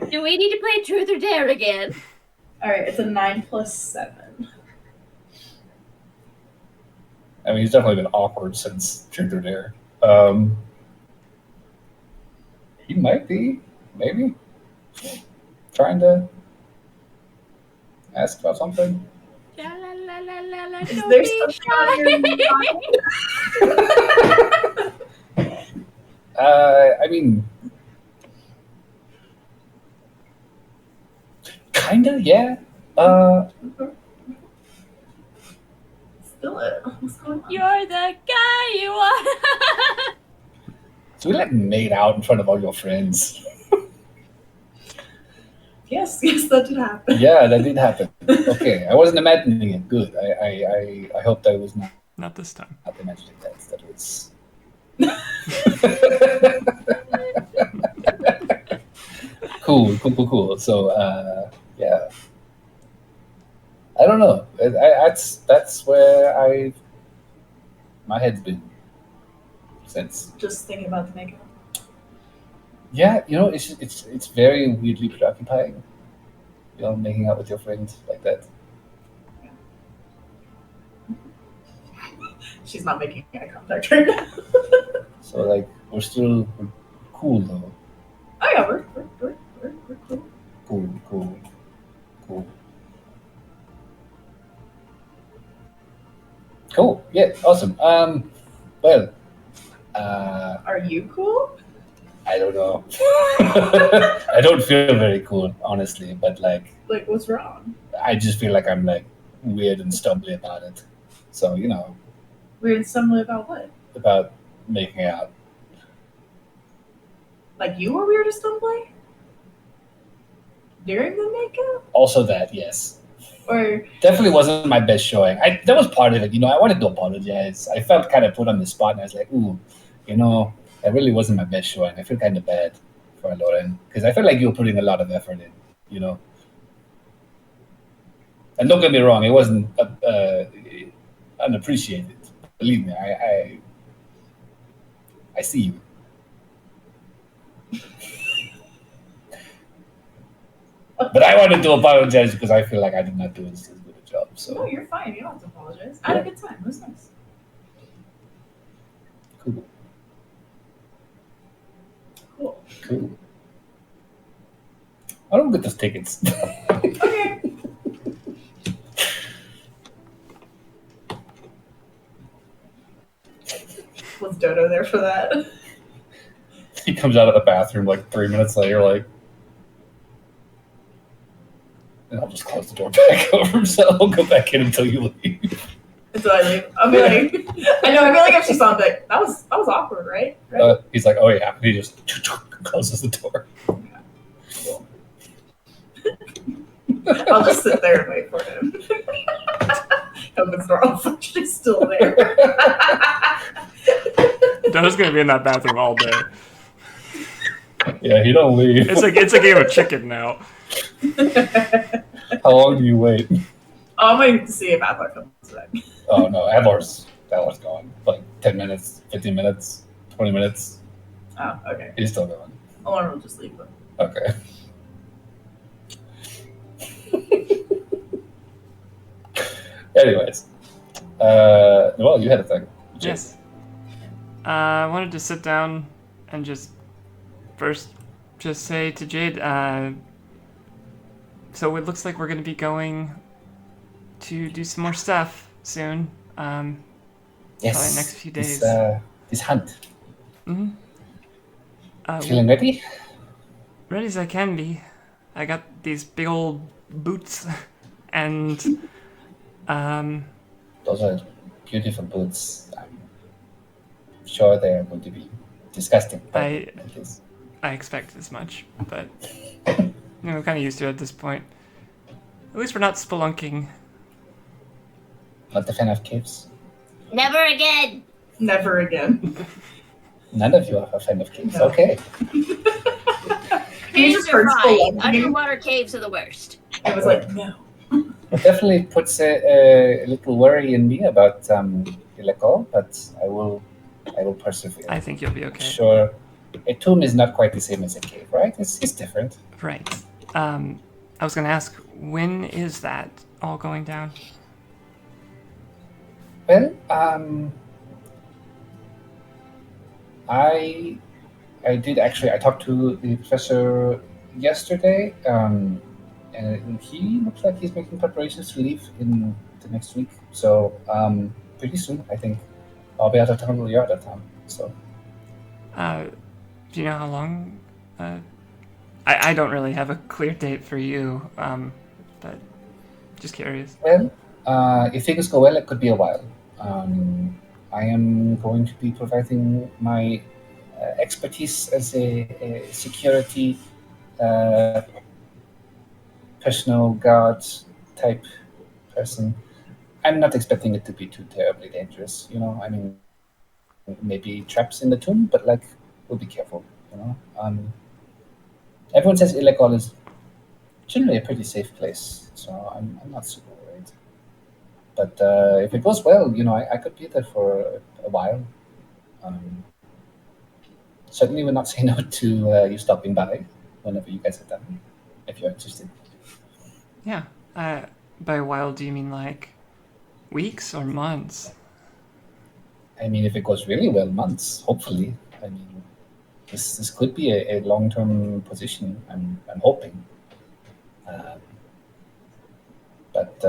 Do we need to play Truth or Dare again? All right, it's a 9 plus 7. I mean, he's definitely been awkward since Truth or Dare. He might be, maybe, trying to ask about something. La, la, la, la, la, la, Is don't there be something on your mind? I mean, kinda, yeah. Still it. What's going on? You're the guy you are. So we like made out in front of all your friends. Yes, that did happen. Yeah, that did happen. Okay, I wasn't imagining it. Good. I hoped I was Not this time. not imagining that. That was. Cool. So, yeah. I don't know. That's where my head's been since. Just thinking about the makeup. Yeah, it's very weirdly preoccupying. Making out with your friends like that. She's not making eye contact right now. So like we're cool though. Oh yeah, we're cool. Cool. Yeah, awesome. Well, Are you cool? I don't know. I don't feel very cool, honestly, but like Like, what's wrong? I just feel like I'm like weird and stumbly about it. So, Weird and similar about what? about making out. Like, you were weird and stumbling? During the makeup? Also that, yes. Or, Definitely wasn't my best showing. That was part of it. I wanted to apologize. I felt kind of put on the spot, and I was like, ooh, that really wasn't my best showing. I feel kind of bad for Lauren because I feel like you were putting a lot of effort in. And don't get me wrong, it wasn't unappreciated. Believe me, I see you. But I wanted to apologize because I feel like I did not do as good a job. no, So you're fine. You don't have to apologize. I had a good time. It was nice. cool. I don't get those tickets. Okay. Was Dodo there for that? He comes out of the bathroom like 3 minutes later, like, and I'll just close the door back over, so I'll go back in until you leave. Until I leave. I'll be like, I know, I feel like if she saw him, like, that was awkward, right? He's like, oh yeah, and he just closes the door. I'll just sit there and wait for him. Opens the door. Oh, fuck, she's still there. Dodo's gonna be in that bathroom all day. Yeah, he don't leave. It's a game of chicken now. How long do you wait? Oh, I'm waiting to see if Adler comes back. Oh no, Adler's gone. Like 10 minutes, 15 minutes, 20 minutes. Oh, okay. He's still going. Lauren will just leave them. Okay. Anyways, well, you had a thing. Yes. I wanted to sit down and just say to Jade, so it looks like we're going to be going to do some more stuff soon. Probably the next few days. This hunt. Mm-hmm. Feeling ready? Ready as I can be. I got these big old boots and Those are beautiful boots. I'm sure they are going to be disgusting. I expect as much, but I'm kind of used to it at this point. At least we're not spelunking. Not a fan of caves. Never again. Never again. None of you are a fan of caves. No. Okay. He Caves just are heard fine. spelunking. Underwater caves are the worst. I was like, no. It definitely puts a little worry in me about Ilekol, but I will persevere. I think you'll be okay. Sure, a tomb is not quite the same as a cave, right? It's different. Right. I was going to ask, when is that all going down? Well, I did actually. I talked to the professor yesterday, and he looks like he's making preparations to leave in the next week. So pretty soon, I think I'll be out of town while you're out of town. So Do you know how long? I don't really have a clear date for you, but just curious. well, if things go well, it could be a while. I am going to be providing my expertise as a security uh, personal guard type person. I'm not expecting it to be too terribly dangerous. I mean, maybe traps in the tomb, but like, we'll be careful. Everyone says Ilekol is generally a pretty safe place, so I'm not super worried. But if it goes well, I could be there for a while. Um, Certainly would not say no to you stopping by whenever you guys are done, if you're interested. Yeah. By a while, do you mean like weeks or months? I mean, if it goes really well, months, hopefully. I mean, this could be a long term position. I'm hoping, um, but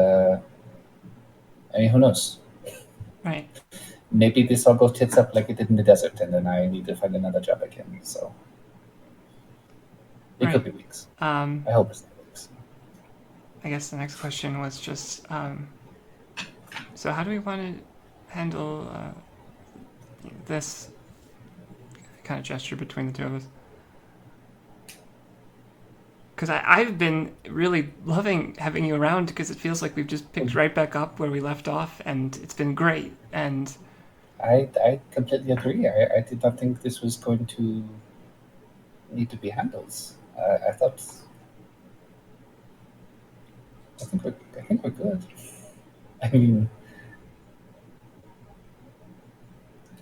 I mean, who knows? Right. Maybe this all goes tits up like it did in the desert, and then I need to find another job again. So it could be weeks. I hope it's not weeks. I guess the next question was just, so how do we want to handle this kind of gesture between the two of us? Because I've been really loving having you around because it feels like we've just picked right back up where we left off, and it's been great. And I completely agree. I did not think this was going to need to be handled. I thought. I think we're good. I mean,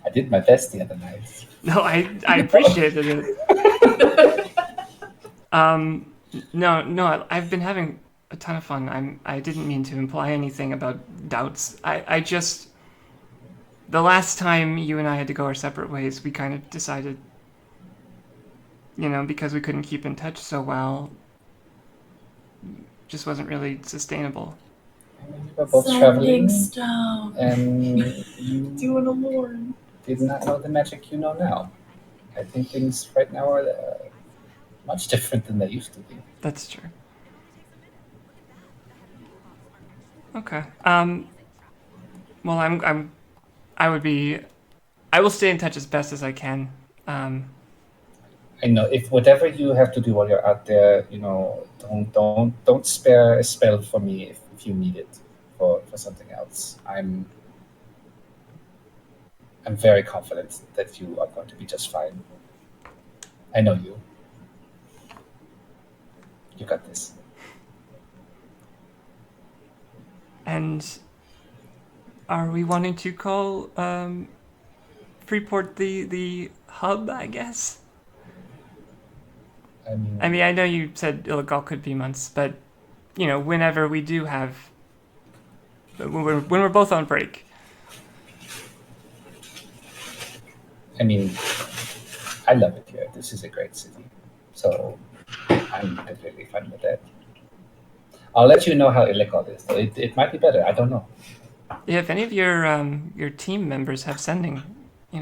I did my best the other night. no, I appreciated it. No, I've been having a ton of fun. I didn't mean to imply anything about doubts. I just, the last time you and I had to go our separate ways, we kind of decided, because we couldn't keep in touch so well, just wasn't really sustainable. I mean, we were both traveling, Stone. and you Doing a Lord. did not know the magic you know now. I think things right now are much different than they used to be. That's true. Okay. Well, I will stay in touch as best as I can. I know if whatever you have to do while you're out there, don't spare a spell for me if you need it for something else. I'm very confident that you are going to be just fine. I know you. You got this. And are we wanting to call Freeport the hub, I guess? I mean, I know you said illegal could be months, but whenever we do have, when we're both on break. I mean, I love it here. This is a great city, so I'm completely fine with that. I'll let you know how illegal is. Though. It might be better. I don't know. Yeah, if any of your team members have sending,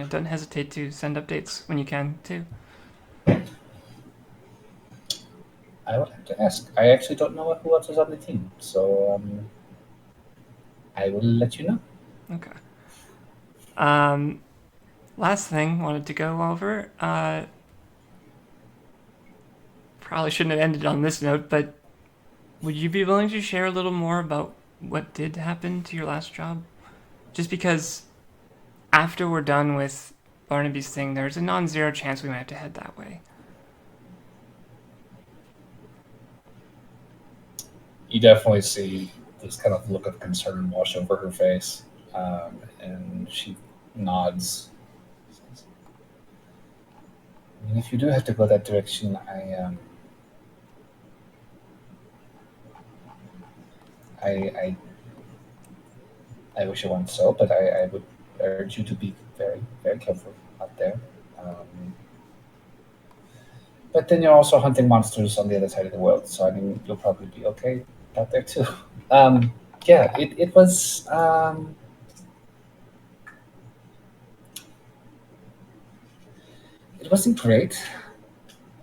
don't hesitate to send updates when you can too. I will have to ask. I actually don't know who else is on the team, so I will let you know. Okay. Last thing wanted to go over. Probably shouldn't have ended on this note, but would you be willing to share a little more about what did happen to your last job? Just because after we're done with Barnaby's thing, there's a non-zero chance we might have to head that way. You definitely see this kind of look of concern wash over her face, and she nods. Says, I mean, if you do have to go that direction, I I wish it weren't so, but I would urge you to be very, very careful out there. But then you're also hunting monsters on the other side of the world, so I mean, you'll probably be okay out there too. Yeah, it wasn't great.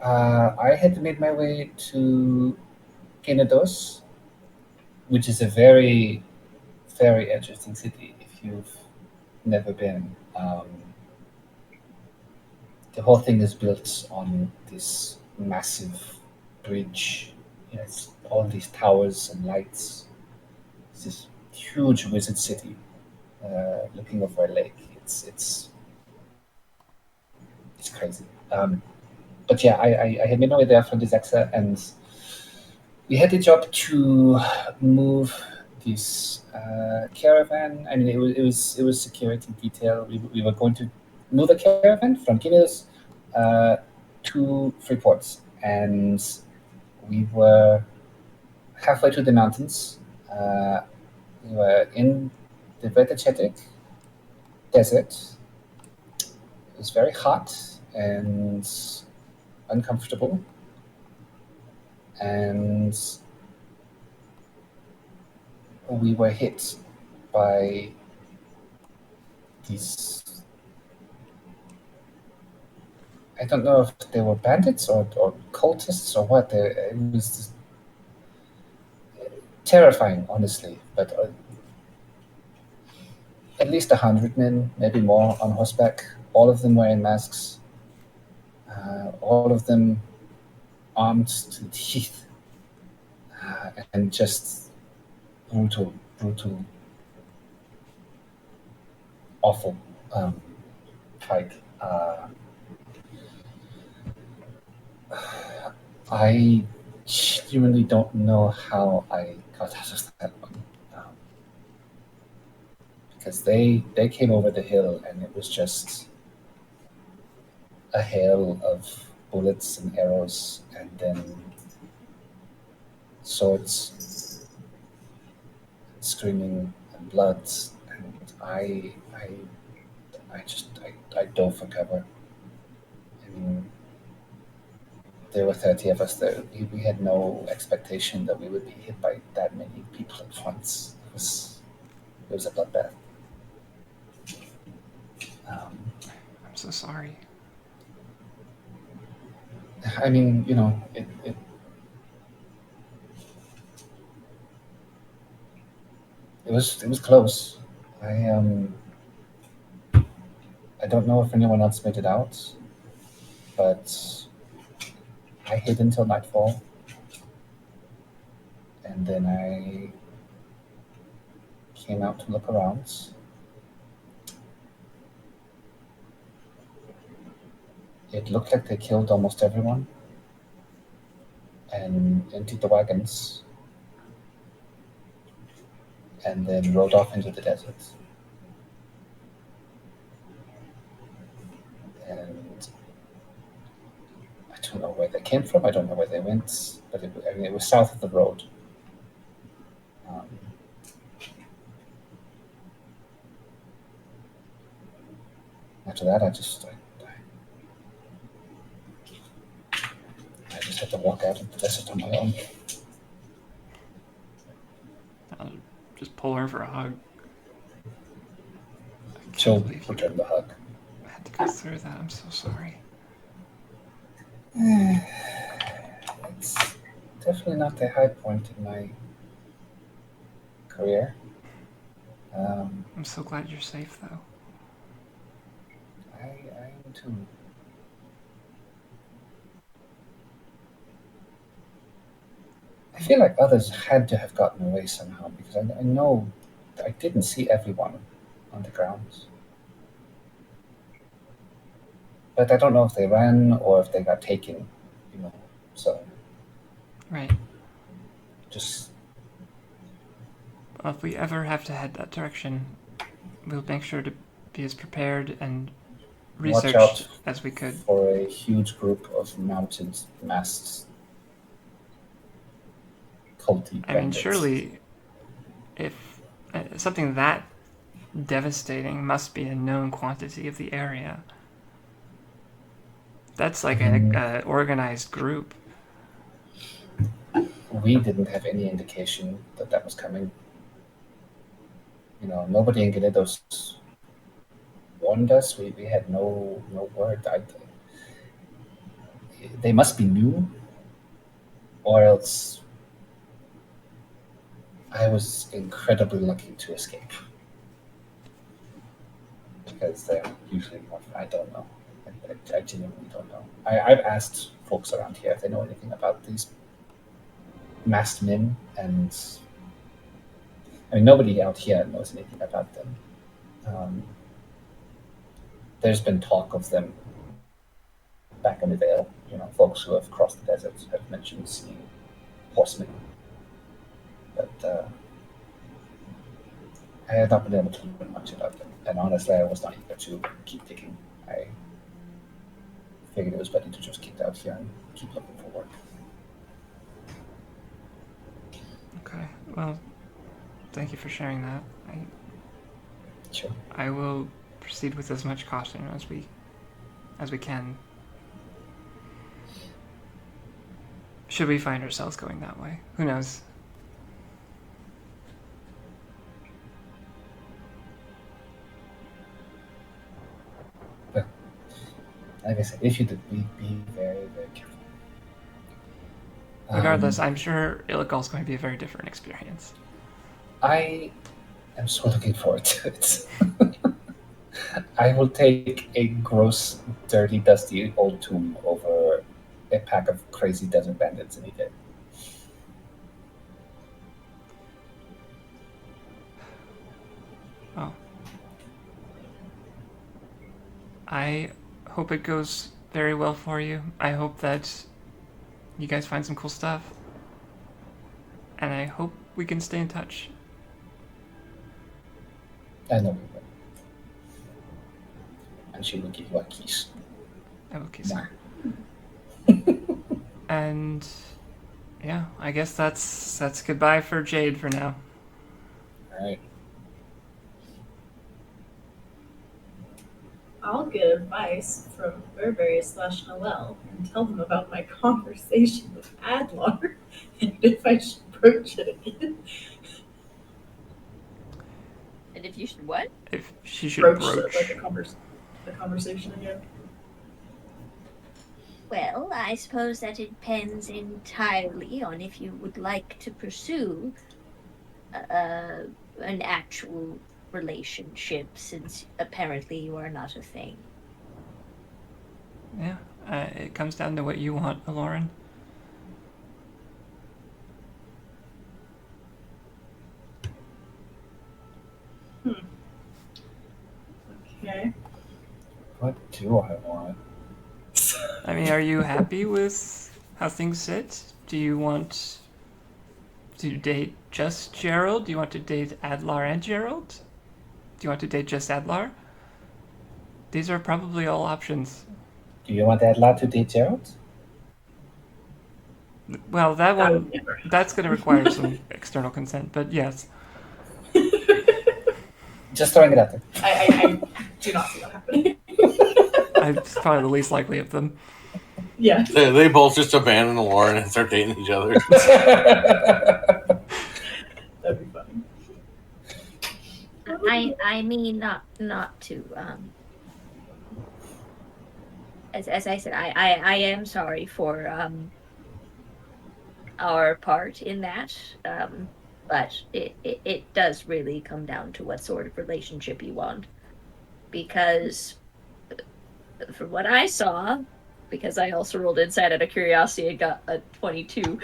I had made my way to Kenados, which is a very, very interesting city if you've never been. The whole thing is built on this massive bridge. It's all these towers and lights. It's this huge wizard city looking over a lake. It's crazy. But yeah, I had made my way there from Disaxa, and we had the job to move this caravan. I mean, it was security detail. We were going to move a caravan from Guineas to Freeports, and we were halfway to the mountains. We were in the Vetachetic desert. It was very hot and uncomfortable, and we were hit by these. I don't know if they were bandits or cultists or what. It was just terrifying, honestly. But at least 100 men, maybe more, on horseback. All of them wearing masks. All of them armed to the teeth, and just brutal, awful fight. I genuinely don't know how I got out of that one. Because they came over the hill and it was just a hail of bullets and arrows and then swords, screaming and blood, and I dove for cover. I mean, there were 30 of us there. We had no expectation that we would be hit by that many people at once. It was a bloodbath. I'm so sorry. I mean, it was close. I don't know if anyone else made it out, but I hid until nightfall, and then I came out to look around. It looked like they killed almost everyone and emptied the wagons and then rode off into the desert. And I don't know where they came from. I don't know where they went, but it was south of the road. After that, I just had to walk out into the desert on my own. I'll just pull her for a hug. She'll return the hug. I had to go through that. I'm so sorry. It's definitely not a high point in my career. I'm so glad you're safe, though. I am too. I feel like others had to have gotten away somehow because I know I didn't see everyone on the ground. But I don't know if they ran or if they got taken, so Right. just Well, if we ever have to head that direction, we'll make sure to be as prepared and Watch researched out as we could. for a huge group of mounted masked culty I mean, bandits. surely, if something that devastating must be a known quantity of the area. That's like an organized group. We didn't have any indication that that was coming. Nobody in Galedos warned us. We had no word. They must be new, or else I was incredibly lucky to escape. Because they're usually more. I don't know. I genuinely don't know. I've asked folks around here if they know anything about these masked men, and I mean, nobody out here knows anything about them. There's been talk of them back in the Vale. Folks who have crossed the deserts have mentioned seeing horsemen, but I have not been able to learn much about them. And honestly, I was not eager to keep digging. I figured it was better to just keep out here and keep looking for work. Okay. Well, thank you for sharing that. Sure. I will proceed with as much caution as we can. Should we find ourselves going that way? Who knows? Like I said, if you did, be very, very careful. Regardless, I'm sure Illigal's going to be a very different experience. I am so looking forward to it. I will take a gross, dirty, dusty old tomb over a pack of crazy desert bandits any day. Oh. I hope it goes very well for you. I hope that you guys find some cool stuff. And I hope we can stay in touch. I know we will. And she will give you a kiss. I will kiss her. And yeah, I guess that's goodbye for Jade for now. All right. I'll get advice from Burberry/Noel and tell them about my conversation with Adlar and if I should broach it again. And if you should what? If she should Broach broach. like the conversation again. Well, I suppose that it depends entirely on if you would like to pursue an actual relationship, since apparently you are not a thing. Yeah, it comes down to what you want, Lauren. Okay. What do I want? I mean, are you happy with how things sit? Do you want to date just Gerald? Do you want to date Adlar and Gerald? Do you want to date just Adlar? These are probably all options. Do you want Adlar to date Gerald? Well, that That one, would never happen. that's going to require some external consent, but yes. Just throwing it out there. I do not see that happening. It's probably the least likely of them. Yeah. They both just abandon Lauren and start dating each other. That'd be funny. I mean, not to as I said, I am sorry for our part in that, but it does really come down to what sort of relationship you want, because from what I saw, because I also rolled insight out of curiosity and got a 22.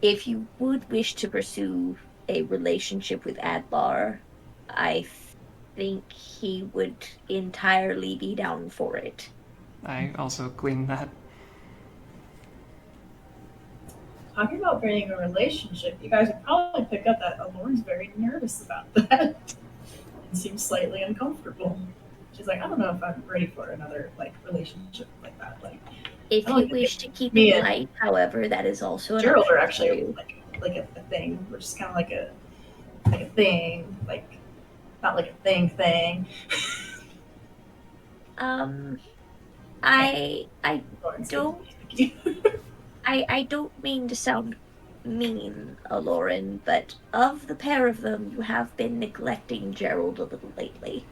If you would wish to pursue a relationship with Adlar, I think he would entirely be down for it. I also gleaned that. talking about being a relationship, you guys would probably pick up that Alorn's very nervous about that and seems slightly uncomfortable. She's like, I don't know if I'm ready for another like relationship like that. Like, If I don't you think wish to keep me it and light, however, that is also an Gerald option are for actually you. like a thing. We're just kind of like a thing, like not like a thing. I Lauren's don't giving me the I don't mean to sound mean, Aloran, but of the pair of them, you have been neglecting Gerald a little lately.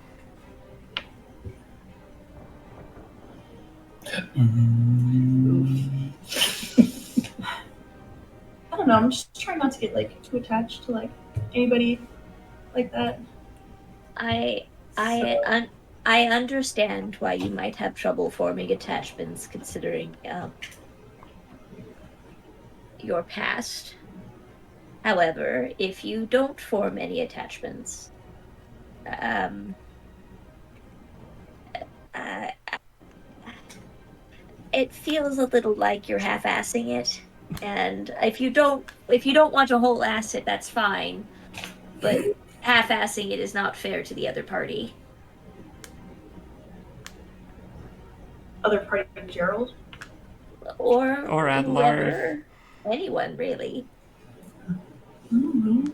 I don't know. I'm just trying not to get like too attached to like anybody like that. I So, I understand why you might have trouble forming attachments, considering your past. However, if you don't form any attachments, um, uh, it feels a little like you're half-assing it. And if you don't want to whole ass it, that's fine. But half-assing it is not fair to the other party. other party of Gerald. Or Adlar. whoever. Anyone, really. I don't know.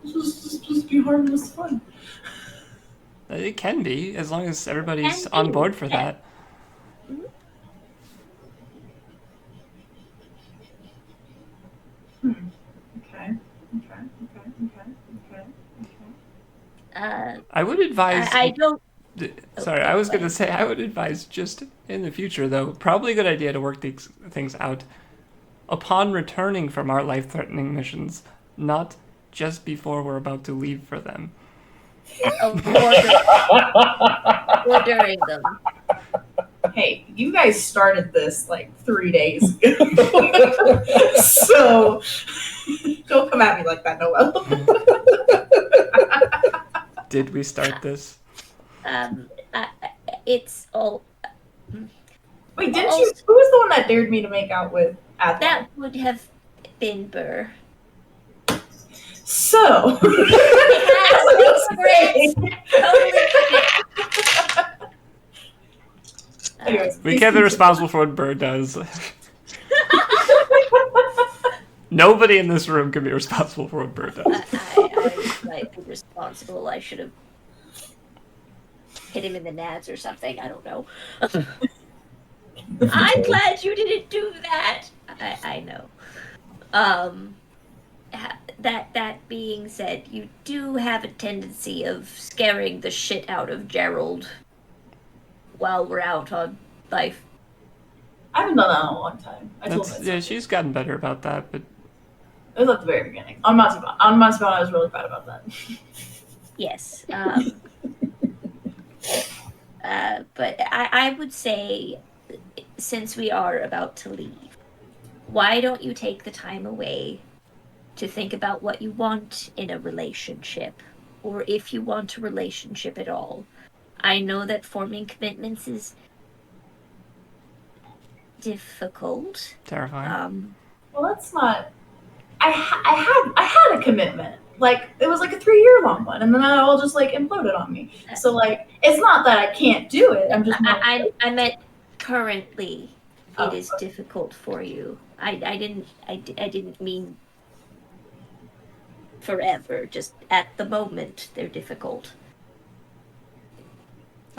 This was supposed to be harmless fun. It can be, as long as everybody's Can on be, board for yeah. that. Okay. I would advise. I don't. Sorry, I was going to say, I would advise just in the future, though, probably a good idea to work these things out upon returning from our life-threatening missions, not just before we're about to leave for them. Or during them. Hey, you guys started this like 3 days ago. So don't come at me like that, Noel. Did we start this? It's all. Wait, didn't you? Who was the one that dared me to make out with Adler? That would have been Burr. So. Anyways, We can't be responsible for what Bird does. Nobody in this room can be responsible for what Bird does. I might be responsible. I should have hit him in the nads or something. I don't know. I'm glad you didn't do that. I know. That being said, you do have a tendency of scaring the shit out of Gerald while we're out on life. I haven't done that in a long time. I told myself. Yeah, she's gotten better about that, but It was at the very beginning. On Mazabon, I was really bad about that. Yes. But I would say, since we are about to leave, why don't you take the time away to think about what you want in a relationship, or if you want a relationship at all. I know that forming commitments is difficult. terrifying. Well, that's not. I had a commitment. Like it was like a 3-year long one, and then that all just like imploded on me. So like, it's not that I can't do it. I'm just. I meant currently, it is difficult for you. I didn't mean forever. Just at the moment, they're difficult.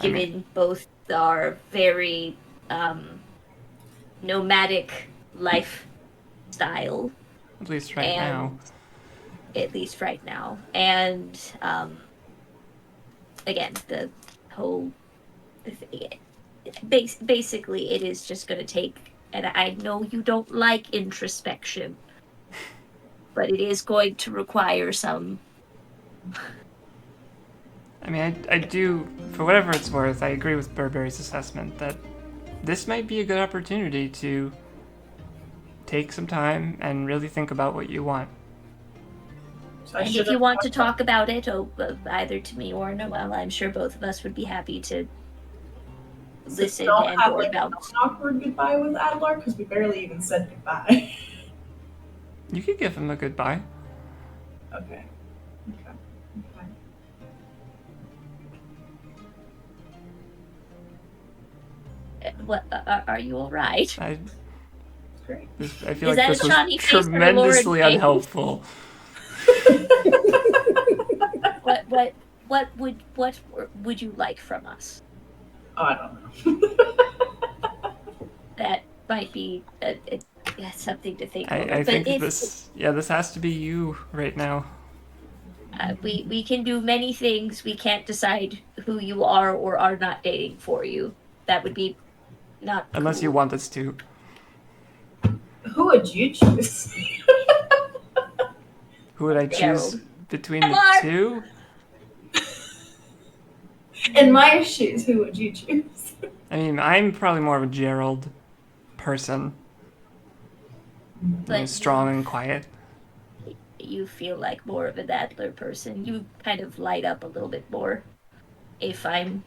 Given both our very nomadic lifestyle. At least right now. At least right now. And again, the whole basically it is just going to take, and I know you don't like introspection, but it is going to require some. I mean, I do, for whatever it's worth, I agree with Burberry's assessment that this might be a good opportunity to take some time and really think about what you want. So And if you want to talk about it, either to me or Noelle, I'm sure both of us would be happy to listen and have or like bounce. an awkward goodbye with Adlar because we barely even said goodbye. You could give him a goodbye. Okay. What? Are you all right? I Great. I feel Is like that this a was Shawnee face or a tremendously Lauren face? unhelpful. What would you like from us? Oh, I don't know. That might be something to think over. I But think if this has to be you right now. we can do many things, we can't decide who you are or are not dating for you. That would be not Unless you cool. want us to. Who would you choose? Who would I choose Gerald. between the Mark! two? In my shoes, who would you choose? I mean, I'm probably more of a Gerald person. But He's strong and quiet. you feel like more of an Adler person. You kind of light up a little bit more, if I'm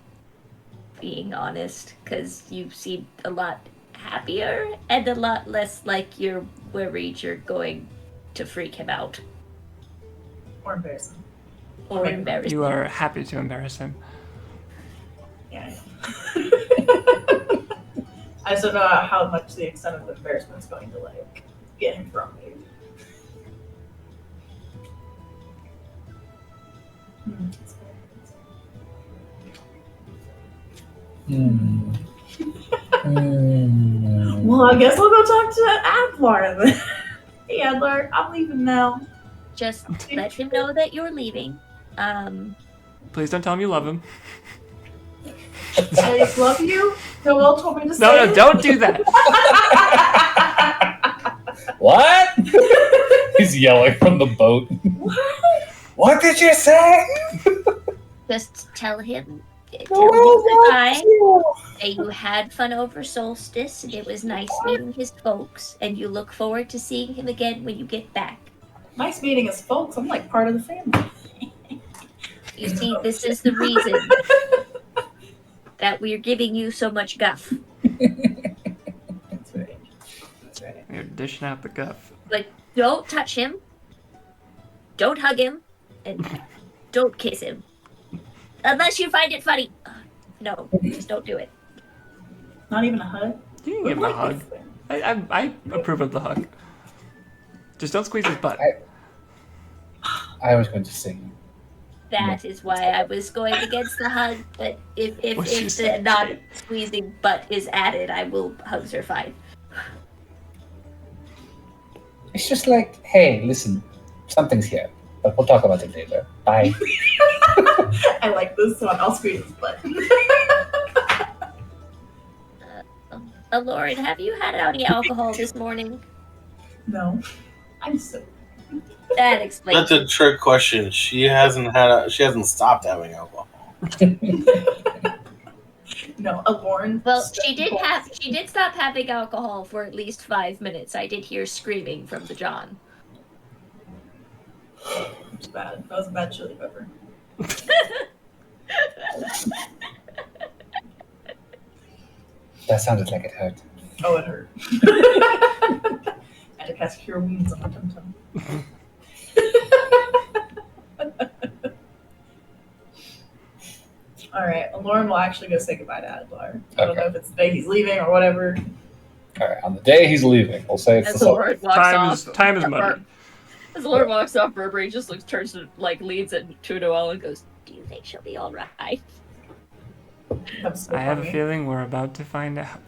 being honest, because you seem a lot happier and a lot less like you're worried you're going to freak him out Or embarrassing. or Maybe. embarrass You him. are happy to embarrass him. Yeah, I know. I just don't know how much the extent of the embarrassment is going to like get him from me. Well, I guess we'll go talk to Adlar then. Hey, Adlar, I'm leaving now. Just let him know that you're leaving. Please don't tell him you love him. I love you. Noel told me to say No, it. don't do that. What? He's yelling from the boat. What did you say? Just tell him goodbye. That you had fun over Solstice, and it was nice meeting his folks, and you look forward to seeing him again when you get back. Nice meeting his folks. I'm like part of the family. You see, this is the reason that we're giving you so much guff. That's right. That's right. You're dishing out the guff. But don't touch him, don't hug him, and don't kiss him. Unless you find it funny. No, just don't do it. Not even a hug. You can give him a hug. I approve of the hug. Just don't squeeze his butt. I was going to sing. That is why I was going against the hug, but if What'd you the say? not squeezing butt is added, I will hugs are fine. It's just like, hey, listen, something's here, but we'll talk about it later. Bye. I like this one. I'll squeeze his butt. Lauren, have you had any alcohol this morning? No. I'm so. That explains That's a trick question. She hasn't stopped having alcohol. No, a Lauren. Well, she did stop having alcohol for at least 5 minutes. I did hear screaming from the John. It's bad. That was a bad chili pepper. That sounded like it hurt. Oh, it hurt. I had to cast Cure Wounds on my tum-tum. All right, Lauren will actually go say goodbye to Adlar. I don't Okay. know if it's the day he's leaving or whatever. All right, on the day he's leaving, we'll say it's As the Lauren walks off, Time is money. As Lauren walks off, Burberry just turns to leans to Noelle and goes, Do you think she'll be all right? That's so I have a funny. feeling we're about to find out.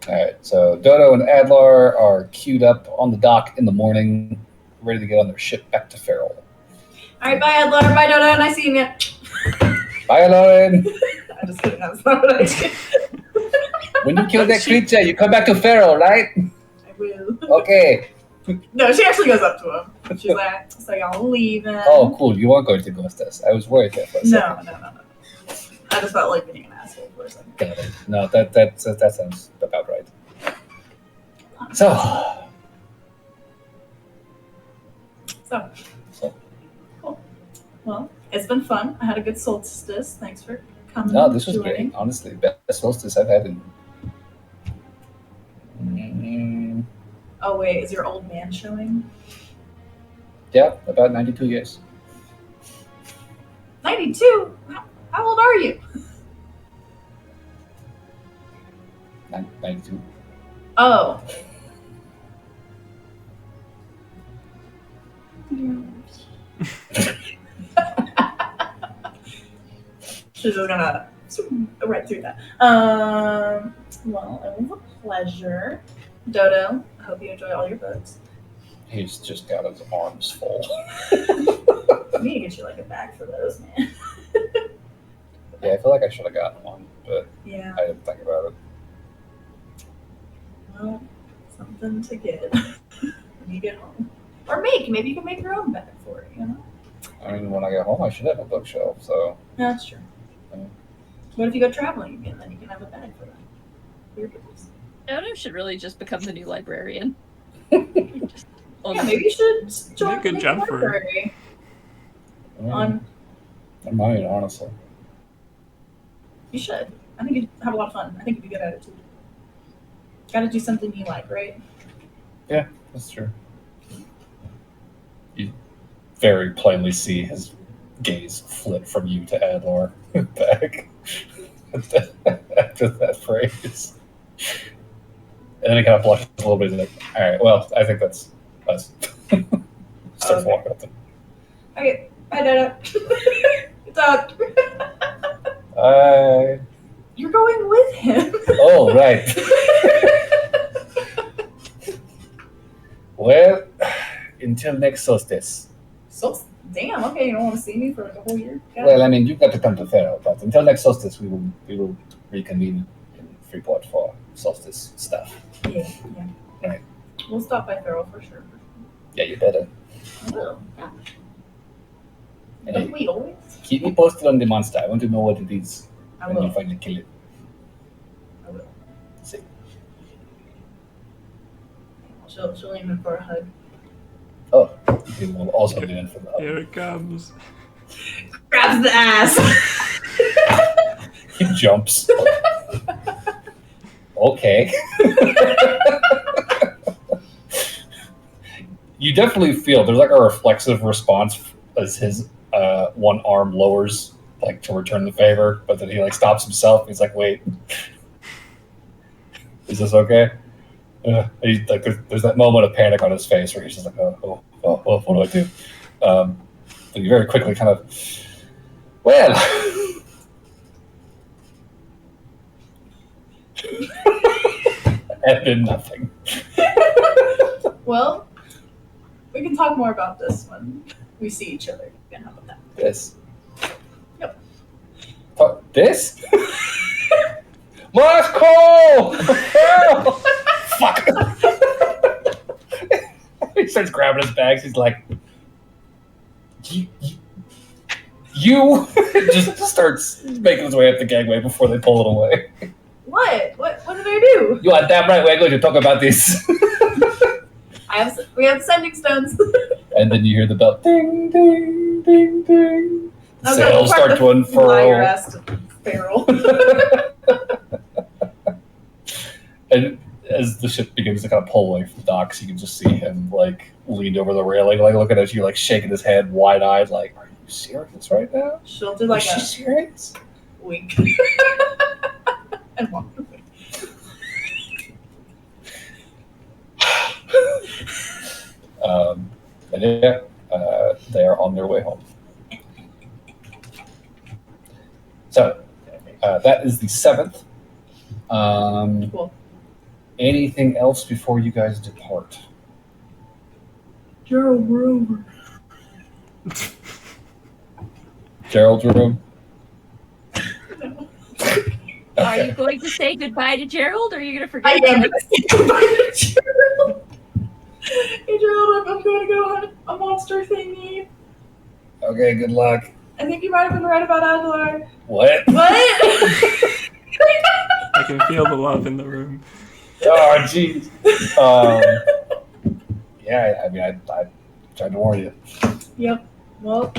All right, so Dodo and Adlar are queued up on the dock in the morning, ready to get on their ship back to Farrell. All right, bye, Adlar. Bye, Dodo. Nice seeing you. Bye, Lauren. I'm just kidding. That's not what I did. When you kill that creature, you come back to Farrell, right? I will. Okay. No, she actually goes up to him. She's like, so y'all leaving? Oh, cool. You weren't going to ghost us. I was worried there for a second. No. I just felt like being an asshole for a second. Got it. No, that sounds about right. So, Cool. Well, it's been fun. I had a good solstice. Thanks for coming. no, this was joining. great. Honestly, best solstice I've had in Oh wait, is your old man showing? Yeah, about 92 years. 92? How old are you? 92. Oh. She's just gonna right through that. Well, it was a pleasure. Dodo, I hope you enjoy all your books. He's just got his arms full. I need to get you like a bag for those, man. Yeah, I feel like I should have gotten one, but Yeah. I didn't think about it. Well, something to get when you get home. Or make. Maybe you can make your own bag for it, you know? I mean, when I get home, I should have a bookshelf, so. Yeah, that's true. Yeah. What if you go traveling again? Then you can have a bag for that. For your books. Dodo should really just become the new librarian. Yeah, maybe you should join good the job for her. library. I might, honestly. You should. I think you'd have a lot of fun. I think you'd be good at it too. Gotta do something you like, right? Yeah, that's true. You very plainly see his gaze flit from you to Adlar back after that phrase. And then he kind of blushes a little bit and like, all right, well, I think that's us. Starts Okay. walking up to Okay, bye, Dodo. Talk. You're going with him. Oh, right. Well, until next solstice. So damn. Okay, you don't want to see me for like a whole year. Got Well, it. I mean, you've got to come to Pharaoh, but until next solstice, we will reconvene in Freeport for solstice stuff. Yeah. Right. We'll stop by Farrell for sure. Yeah, you better. I will. Yeah. Hey, Don't we always? keep me posted on the monster. I want to know what it is I when you will. finally kill it. I will. See. She'll lean in for a hug. Oh, he will also lean in for the hug. Here it comes. Grabs the ass. He jumps. Okay. You definitely feel there's like a reflexive response as his one arm lowers, like to return the favor, but then he like stops himself. He's like, "Wait, is this okay?" He's like, there's that moment of panic on his face where he's just like, "Oh, what do I do?" But he very quickly kind of, well. And then nothing. Well, we can talk more about this when we see each other again. How about that? This. Yep. This? Moscow! Fuck. He starts grabbing his bags. He's like, you just starts making his way up the gangway before they pull it away. What? What did I do? You are damn right. We're going to talk about this. We have sending stones. And then you hear the bell. Ding, ding, ding, ding. Okay, Sails start to fly your unfurl. ass to Farrell. And as the ship begins to kind of pull away from the docks, you can just see him like leaned over the railing, like looking at you, like shaking his head, wide-eyed, like, "Are you serious right now? She'll do like Is she a serious?" wink and walk away. And yeah, they are on their way home. So that is the 7th. Cool. Anything else before you guys depart? Gerald, we're over. Gerald's room? Are Okay. you going to say goodbye to Gerald, or are you going to forget? I am going to say goodbye to Gerald. Hey Gerald, I'm going to go on a monster thingy. Okay, good luck. I think you might have been right about Adler. What? What? I can feel the love in the room. Oh, jeez. Yeah, I mean, I tried to warn you. Yep. Well,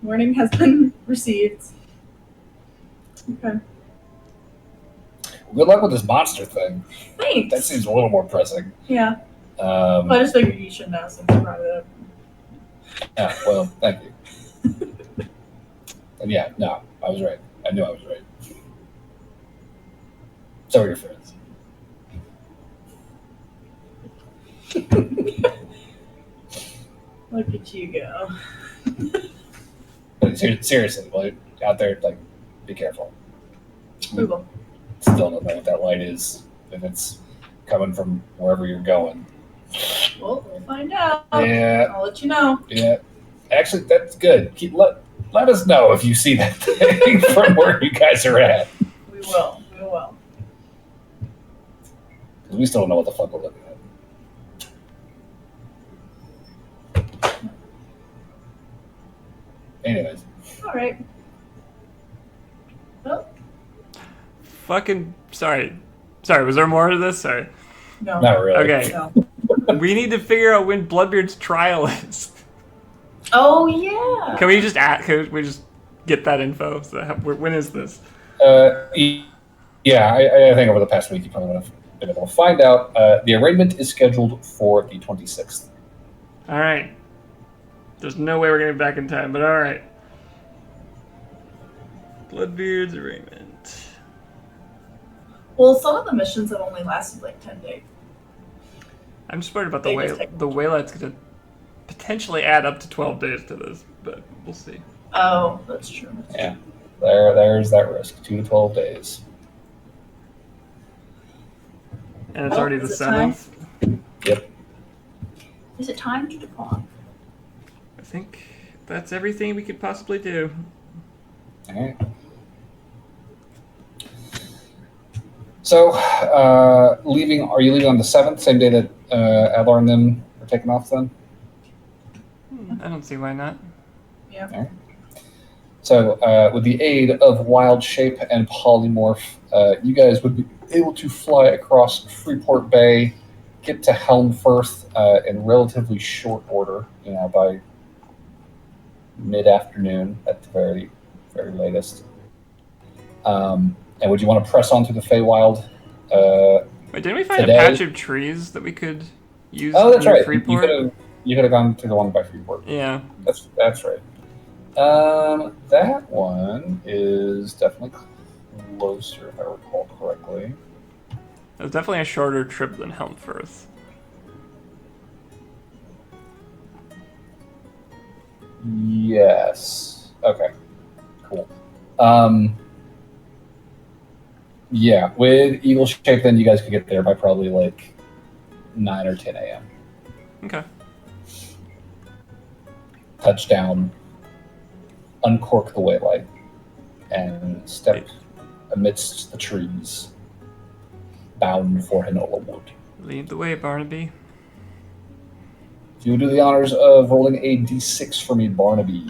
warning has been received. Okay. Good luck with this monster thing. Thanks. That seems a little more pressing. Yeah. Well, I just figured you should know since you brought it up. Yeah, well, thank you. And yeah, no, I was right. I knew I was right. So are your friends. Look at you go. But seriously, like, out there, like, be careful. We will. Still don't know what that light is. If it's coming from wherever you're going. Well, we'll find out. Yeah, I'll let you know. yeah. Actually, that's good. Let us know if you see that thing from where you guys are at. We will. We will. Because we still don't know what the fuck we're looking at. Anyways. All right. Well, Fucking sorry. Sorry, was there more to this? Sorry. no. Not really. Okay. No. We need to figure out when Bloodbeard's trial is. Oh yeah. Can we just get that info? So when is this? Yeah, I think over the past week you probably would have been able to find out. The arraignment is scheduled for the 26th. All right. There's no way we're getting back in time, but all right. Bloodbeard's arraignment. Well, some of the missions have only lasted like 10 days. I'm just worried about They just take- the waylight's going to potentially add up to 12 days to this, but we'll see. Oh, that's true. Yeah, there's that risk. 2 to 12 days. And it's Well, already the is it time? 7th. Yep. Is it time to depart? I think that's everything we could possibly do. All right. So, are you leaving on the 7th, same day that Adlar and them are taking off then? I don't see why not. Yeah. So, with the aid of Wild Shape and Polymorph, you guys would be able to fly across Freeport Bay, get to Helmfirth in relatively short order, by mid-afternoon at the very, very latest. And would you want to press on through the Feywild? Wait, didn't we find Today? a patch of trees that we could use Oh, that's near right. Freeport? You could have gone to the one by Freeport. Yeah. That's right. That one is definitely closer, if I recall correctly. It was definitely a shorter trip than Helmfirth. Yes. Okay. Cool. Yeah, with Eagle Shape, then you guys could get there by probably like 9 or 10 a.m. Okay. Touchdown, uncork the waylight, and step amidst the trees, bound for Hinola Wood. Lead the way, Barnaby. If you would do the honors of rolling a d6 for me, Barnaby.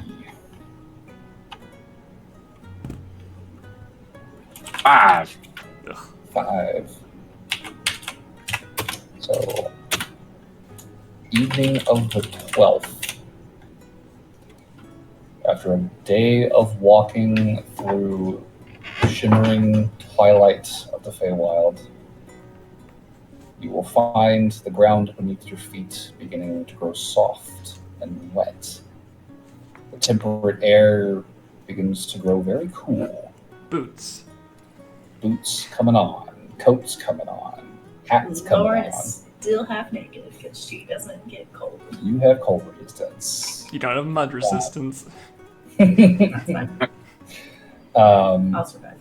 5. 5. So, evening of the 12th. After a day of walking through shimmering twilight of the Feywild, you will find the ground beneath your feet beginning to grow soft and wet. The temperate air begins to grow very cool. Boots. Boots coming on, coats coming on, hats coming Lauren on. is still half naked because she doesn't get cold. You have cold resistance. You don't have mud resistance. That's fine. I'll survive.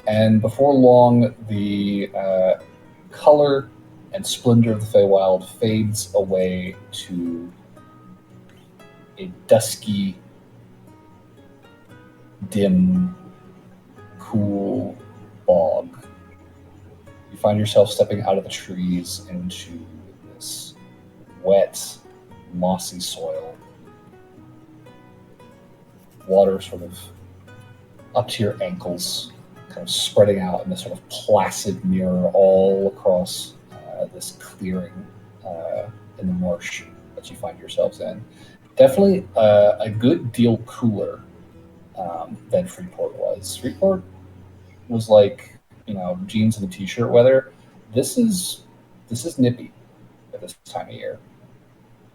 And before long, the color and splendor of the Feywild fades away to a dusky, dim, cool bog. You find yourself stepping out of the trees into this wet, mossy soil. Water sort of up to your ankles, kind of spreading out in this sort of placid mirror all across this clearing in the marsh that you find yourselves in. Definitely a good deal cooler than Freeport was. Freeport was like, jeans and a t-shirt weather. This is this is nippy at this time of year.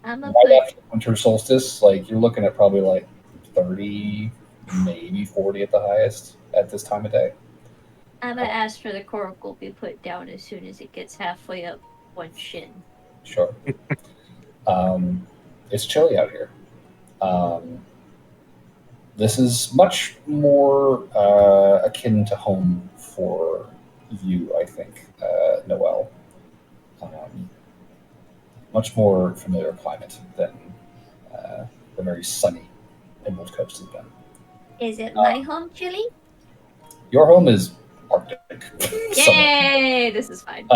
I'm gonna Right put after the winter solstice, like you're looking at probably like 30, maybe 40 at the highest at this time of day. I'm gonna ask for the coracle be put down as soon as it gets halfway up one shin. Sure. It's chilly out here. This is much more akin to home for you, I think, Noel. Much more familiar climate than the very sunny Emerald Coast has been. Is it my home, Chili? Your home is Arctic. somewhat. Yay! This is fine.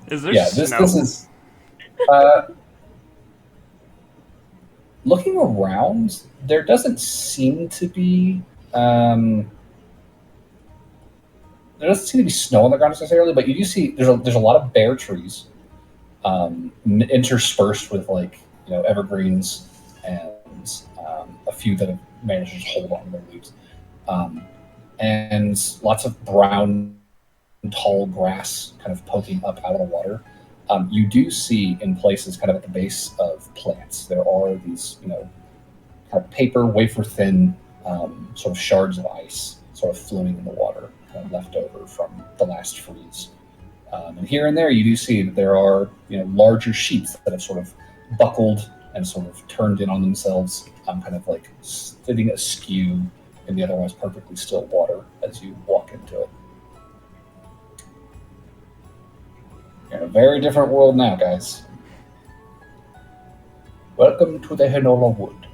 Is there This snow? is looking around. There doesn't seem to be snow on the ground necessarily, but you do see there's a lot of bare trees, interspersed with evergreens and a few that have managed to just hold on to their leaves, and lots of brown tall grass kind of poking up out of the water. You do see in places kind of at the base of plants, there are these, kind of paper, wafer thin sort of shards of ice sort of floating in the water, kind of left over from the last freeze. And here and there, you do see that there are, larger sheets that have sort of buckled and sort of turned in on themselves, kind of like sitting askew in the otherwise perfectly still water as you walk into it. You're in a very different world now, guys. Welcome to the Henola Wood.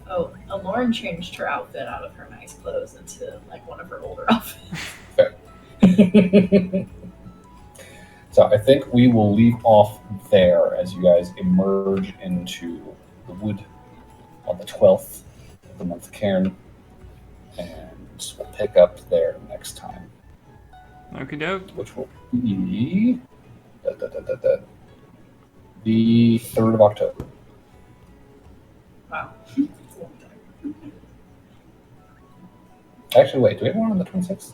Oh, Lauren changed her outfit out of her nice clothes into like one of her older outfits. Fair. So I think we will leave off there as you guys emerge into the wood on the 12th of the month of Cairn, and we'll pick up there next time, Okie doke. which will be the 3rd of October. Wow. It's a long time. Actually, wait, do we have one on the 26th?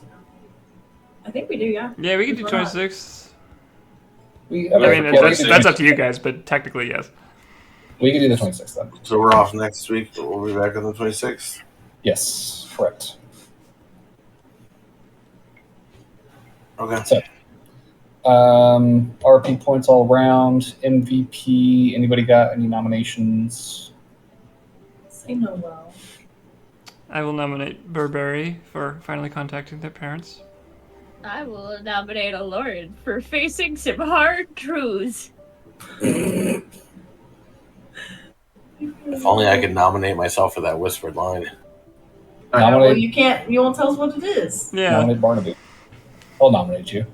I think we do, yeah. Yeah, we could do Why not? 26. We, I mean, yeah, that's up to you guys, but technically, yes. we can do the 26th then. So we're off next week, but we'll be back on the 26th. Yes, correct. Okay. So, RP points all around. MVP. Anybody got any nominations? Say no well. I will nominate Burberry for finally contacting their parents. I will nominate a Lauren for facing some hard truths. If only I could nominate myself for that whispered line. Well, Nominate, you can't. You won't tell us what it is. Yeah, nominate Barnaby. I'll nominate you.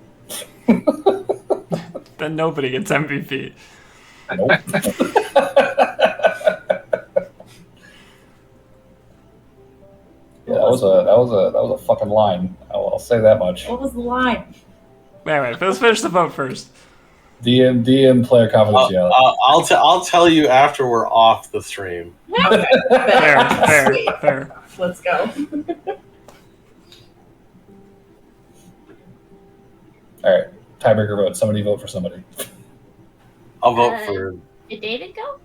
then nobody gets MVP. Nope. Yeah, that was a fucking line. I'll say that much. What was the line? Wait, let's finish the vote first. DM player confidentiality. I'll tell you after we're off the stream. Fair. Sweet. Let's go. All right, tiebreaker vote. Somebody vote for somebody. I'll vote for. Did David go?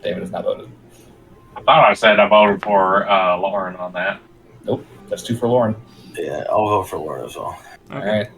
David has not voted. I thought I said I voted for Lauren on that. Nope, that's 2 for Lauren. Yeah, I'll vote for Lauren as well. Okay. All right.